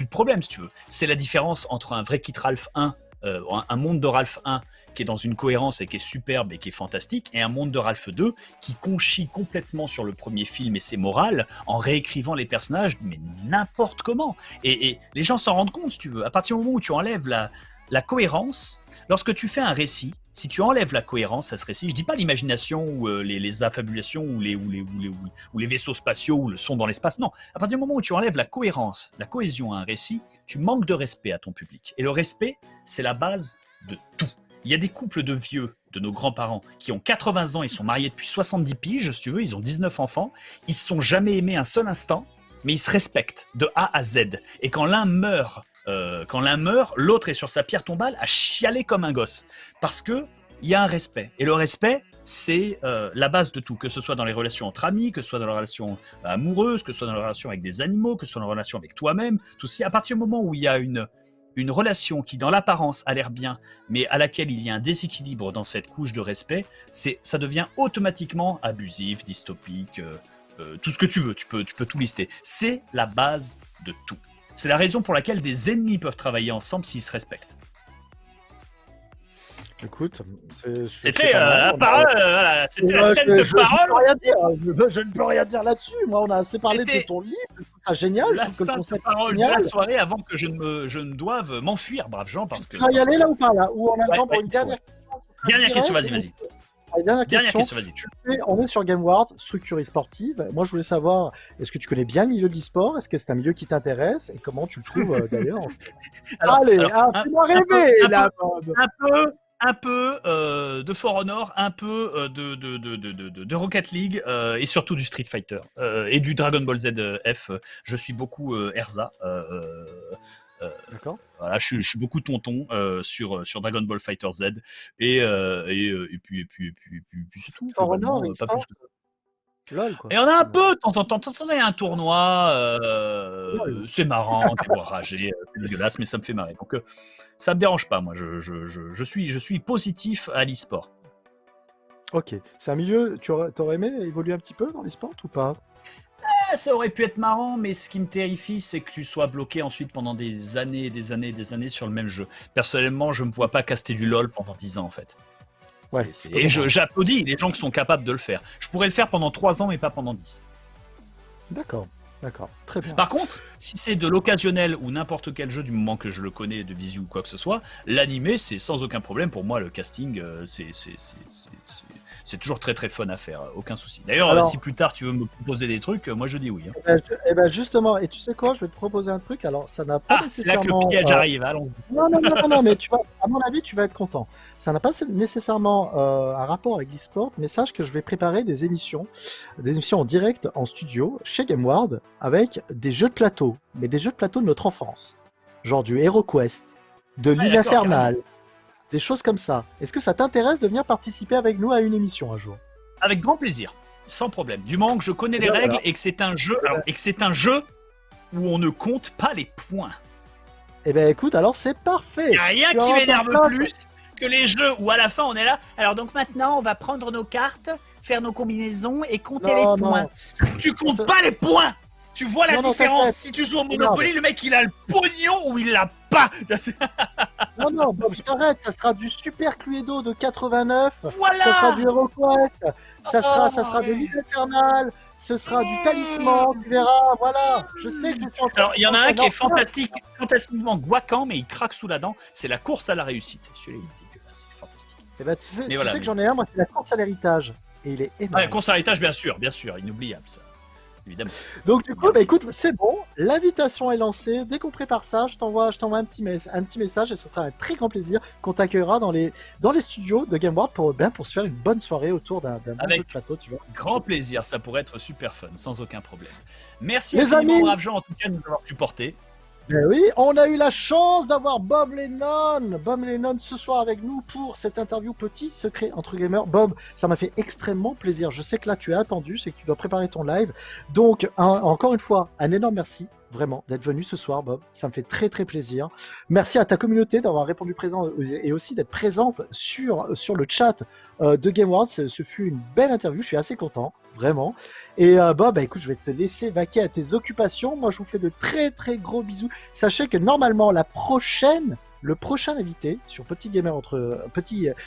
[SPEAKER 3] problème, si tu veux. C'est la différence entre un vrai Kit Ralph 1, un monde de Ralph 1 qui est dans une cohérence et qui est superbe et qui est fantastique, et un monde de Ralph 2 qui conchit complètement sur le premier film et ses morales en réécrivant les personnages, mais n'importe comment. Et les gens s'en rendent compte, si tu veux. À partir du moment où tu enlèves la cohérence, lorsque tu fais un récit, si tu enlèves la cohérence à ce récit, je dis pas l'imagination ou les affabulations ou les vaisseaux spatiaux ou le son dans l'espace, non. À partir du moment où tu enlèves la cohérence, la cohésion à un récit, tu manques de respect à ton public. Et le respect, c'est la base de tout. Il y a des couples de vieux, de nos grands-parents, qui ont 80 ans, ils sont mariés depuis 70 piges, si tu veux, ils ont 19 enfants, ils se sont jamais aimés un seul instant, mais ils se respectent de A à Z. Et quand l'un meurt, l'autre est sur sa pierre tombale à chialer comme un gosse. Parce qu'il y a un respect. Et le respect, c'est la base de tout. Que ce soit dans les relations entre amis, que ce soit dans les relations amoureuses, que ce soit dans les relations avec des animaux, que ce soit dans les relations avec toi-même. Tout ça, à partir du moment où il y a une relation qui, dans l'apparence, a l'air bien, mais à laquelle il y a un déséquilibre dans cette couche de respect, ça devient automatiquement abusif, dystopique, tout ce que tu veux. Tu peux tout lister. C'est la base de tout. C'est la raison pour laquelle des ennemis peuvent travailler ensemble s'ils se respectent.
[SPEAKER 2] Écoute,
[SPEAKER 3] c'était la parole, c'était la scène de parole.
[SPEAKER 2] Je ne peux rien dire là-dessus. Moi, on a assez parlé de ton livre. C'est génial.
[SPEAKER 3] La sainte parole de la soirée avant que je ne doive m'enfuir, braves gens, parce que.
[SPEAKER 2] Tu vas y aller là ou pas là? Ou on a le temps pour une dernière question?
[SPEAKER 3] Dernière question, vas-y. Dernière question, vas-y.
[SPEAKER 2] On est sur GameWard, structure e-sportive. Moi, je voulais savoir, est-ce que tu connais bien le milieu de l'e-sport? Est-ce que c'est un milieu qui t'intéresse? Et comment tu le trouves d'ailleurs? Fais-moi rêver là, Bob.
[SPEAKER 3] Un peu de For Honor, un peu de Rocket League et surtout du Street Fighter et du Dragon Ball Z F. Je suis beaucoup Erza.
[SPEAKER 2] D'accord.
[SPEAKER 3] Voilà, je suis beaucoup tonton sur Dragon Ball Fighter Z et puis c'est tout.
[SPEAKER 2] For Honor,
[SPEAKER 3] pas plus que ça.
[SPEAKER 2] LOL, quoi.
[SPEAKER 3] Et on a un peu de temps en temps, il y a un tournoi, c'est marrant, des voix ragées, c'est dégueulasse, mais ça me fait marrer. Donc ça me dérange pas, moi, je suis positif à l'e-sport.
[SPEAKER 2] Ok, c'est un milieu, tu aurais aimé évoluer un petit peu dans l'e-sport ou pas?
[SPEAKER 3] Ça aurait pu être marrant, mais ce qui me terrifie, c'est que tu sois bloqué ensuite pendant des années et des années et des années sur le même jeu. Personnellement, je me vois pas caster du LOL pendant 10 ans, en fait.
[SPEAKER 2] Ouais,
[SPEAKER 3] et j'applaudis les gens qui sont capables de le faire. Je pourrais le faire pendant 3 ans, mais pas pendant 10.
[SPEAKER 2] D'accord. D'accord, très bien.
[SPEAKER 3] Par contre, si c'est de l'occasionnel ou n'importe quel jeu du moment que je le connais de visu ou quoi que ce soit, l'animé c'est sans aucun problème pour moi. Le casting c'est toujours très très fun à faire, aucun souci. D'ailleurs,
[SPEAKER 2] Alors-
[SPEAKER 3] si plus tard tu veux me proposer des trucs, moi je dis oui. Hein.
[SPEAKER 2] Eh ben, justement, et tu sais quoi, je vais te proposer un truc. Alors, ça n'a pas
[SPEAKER 3] C'est là que le
[SPEAKER 2] nécessairement.
[SPEAKER 3] piège arrive. Allons.
[SPEAKER 2] Non, mais tu vas, à mon avis, tu vas être content. Ça n'a pas nécessairement un rapport avec l'e-sport, mais sache que je vais préparer des émissions en direct en studio chez GameWard avec des jeux de plateau, mais des jeux de plateau de notre enfance, genre du HeroQuest, de l'île
[SPEAKER 3] d'accord,
[SPEAKER 2] infernale, des choses comme ça. Est-ce que ça t'intéresse de venir participer avec nous à une émission un jour?
[SPEAKER 3] Avec grand plaisir, sans problème. Du moment que je connais les
[SPEAKER 2] Voilà.
[SPEAKER 3] règles et que c'est un jeu, et que c'est un jeu où on ne compte pas les points.
[SPEAKER 2] Eh ben écoute, alors c'est parfait.
[SPEAKER 3] Il n'y a rien
[SPEAKER 2] Tu
[SPEAKER 3] qui
[SPEAKER 2] as
[SPEAKER 3] m'énerve
[SPEAKER 2] entendu
[SPEAKER 3] plus que les jeux où à la fin on est là. Alors donc maintenant on va prendre nos cartes, faire nos combinaisons et compter
[SPEAKER 2] Non,
[SPEAKER 3] les points. Tu comptes
[SPEAKER 2] Ça-
[SPEAKER 3] pas les points. Tu vois la
[SPEAKER 2] Non, non,
[SPEAKER 3] différence.
[SPEAKER 2] t'inquiète.
[SPEAKER 3] Si tu joues au Monopoly, le mec il a le pognon ou il l'a pas.
[SPEAKER 2] Non, Bob, je t'arrête, ça sera du Super Cluedo de 89,
[SPEAKER 3] Voilà.
[SPEAKER 2] ça sera du HeroQuest, ça sera de
[SPEAKER 3] ouais.
[SPEAKER 2] l'île infernale, ce sera du talisman, tu verras, voilà. Je sais que je suis en train
[SPEAKER 3] Alors il y en a un qui est
[SPEAKER 2] Non,
[SPEAKER 3] fantastiquement guaquant, mais il craque sous la dent. C'est la course à la réussite. Celui-là il est dégueulasse, il est fantastique.
[SPEAKER 2] Eh ben, tu sais,
[SPEAKER 3] Mais voilà,
[SPEAKER 2] que j'en ai un, moi, c'est la course à l'héritage. Et il est énorme.
[SPEAKER 3] Ouais, course à l'étage, bien sûr, inoubliable ça. Évidemment.
[SPEAKER 2] Donc du coup, bah, écoute, c'est bon, l'invitation est lancée. Dès qu'on prépare ça, je t'envoie un petit message et ça sera un très grand plaisir qu'on t'accueillera dans les studios de GameWard pour se faire une bonne soirée autour d'un bon
[SPEAKER 3] Avec
[SPEAKER 2] jeu de plateau, tu vois.
[SPEAKER 3] Grand plaisir, ça pourrait être super fun, sans aucun problème. Merci
[SPEAKER 2] Les
[SPEAKER 3] infiniment,
[SPEAKER 2] amis.
[SPEAKER 3] braves gens, en tout cas, de nous avoir supportés.
[SPEAKER 2] Ben oui, on a eu la chance d'avoir Bob Lennon ce soir avec nous pour cette interview petit secret entre gamers. Bob, ça m'a fait extrêmement plaisir. Je sais que là tu es attendu, c'est que tu dois préparer ton live. Donc encore une fois, un énorme merci vraiment d'être venu ce soir, Bob. Ça me fait très très plaisir. Merci à ta communauté d'avoir répondu présent et aussi d'être présente sur le chat de GameWard. Ce fut une belle interview, je suis assez content, vraiment. Et Bob, bah, écoute, je vais te laisser vaquer à tes occupations. Moi, je vous fais de très très gros bisous. Sachez que normalement, le prochain invité sur Petit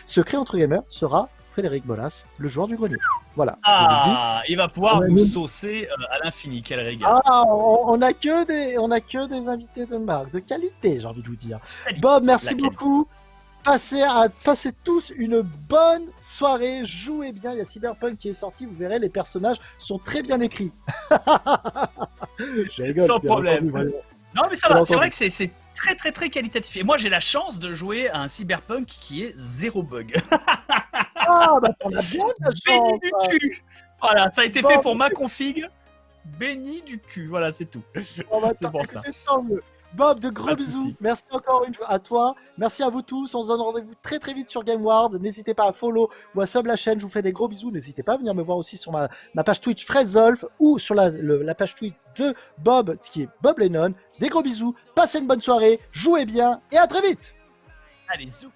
[SPEAKER 2] Secret entre Gamers sera Frédéric Bolas, le joueur du grenier. Voilà. je vous le dis.
[SPEAKER 3] Il va pouvoir
[SPEAKER 2] Ouais,
[SPEAKER 3] nous
[SPEAKER 2] mais-
[SPEAKER 3] saucer à l'infini, quel régal.
[SPEAKER 2] On a que des invités de marque, de qualité, j'ai envie de vous dire.
[SPEAKER 3] Qualité.
[SPEAKER 2] Bob, merci
[SPEAKER 3] La qualité.
[SPEAKER 2] beaucoup. Passez tous une bonne soirée. Jouez bien. Il y a Cyberpunk qui est sorti. Vous verrez, les personnages sont très bien écrits. Je rigole,
[SPEAKER 3] Sans
[SPEAKER 2] bien
[SPEAKER 3] problème.
[SPEAKER 2] entendu, vraiment.
[SPEAKER 3] Non, mais ça
[SPEAKER 2] Bien
[SPEAKER 3] va, c'est
[SPEAKER 2] entendu.
[SPEAKER 3] vrai que c'est très très très qualitatif. Et moi, j'ai la chance de jouer à un cyberpunk qui est zéro bug.
[SPEAKER 2] Ah, bah t'en as bien de la chance.
[SPEAKER 3] Béni du cul. Voilà, ça a été
[SPEAKER 2] Bon,
[SPEAKER 3] fait pour ma config. Béni du cul, voilà, c'est tout.
[SPEAKER 2] On va
[SPEAKER 3] C'est pour ça.
[SPEAKER 2] écouter, tant mieux. Bob, de gros
[SPEAKER 3] Pas de
[SPEAKER 2] bisous.
[SPEAKER 3] soucis.
[SPEAKER 2] Merci encore une fois à toi. Merci à vous tous. On se donne rendez-vous très très vite sur GameWard. N'hésitez pas à follow ou à sub la chaîne. Je vous fais des gros bisous. N'hésitez pas à venir me voir aussi sur ma page Twitch Fred Zolf ou sur la page Twitch de Bob qui est Bob Lennon. Des gros bisous. Passez une bonne soirée. Jouez bien et à très vite.
[SPEAKER 3] Allez, zou.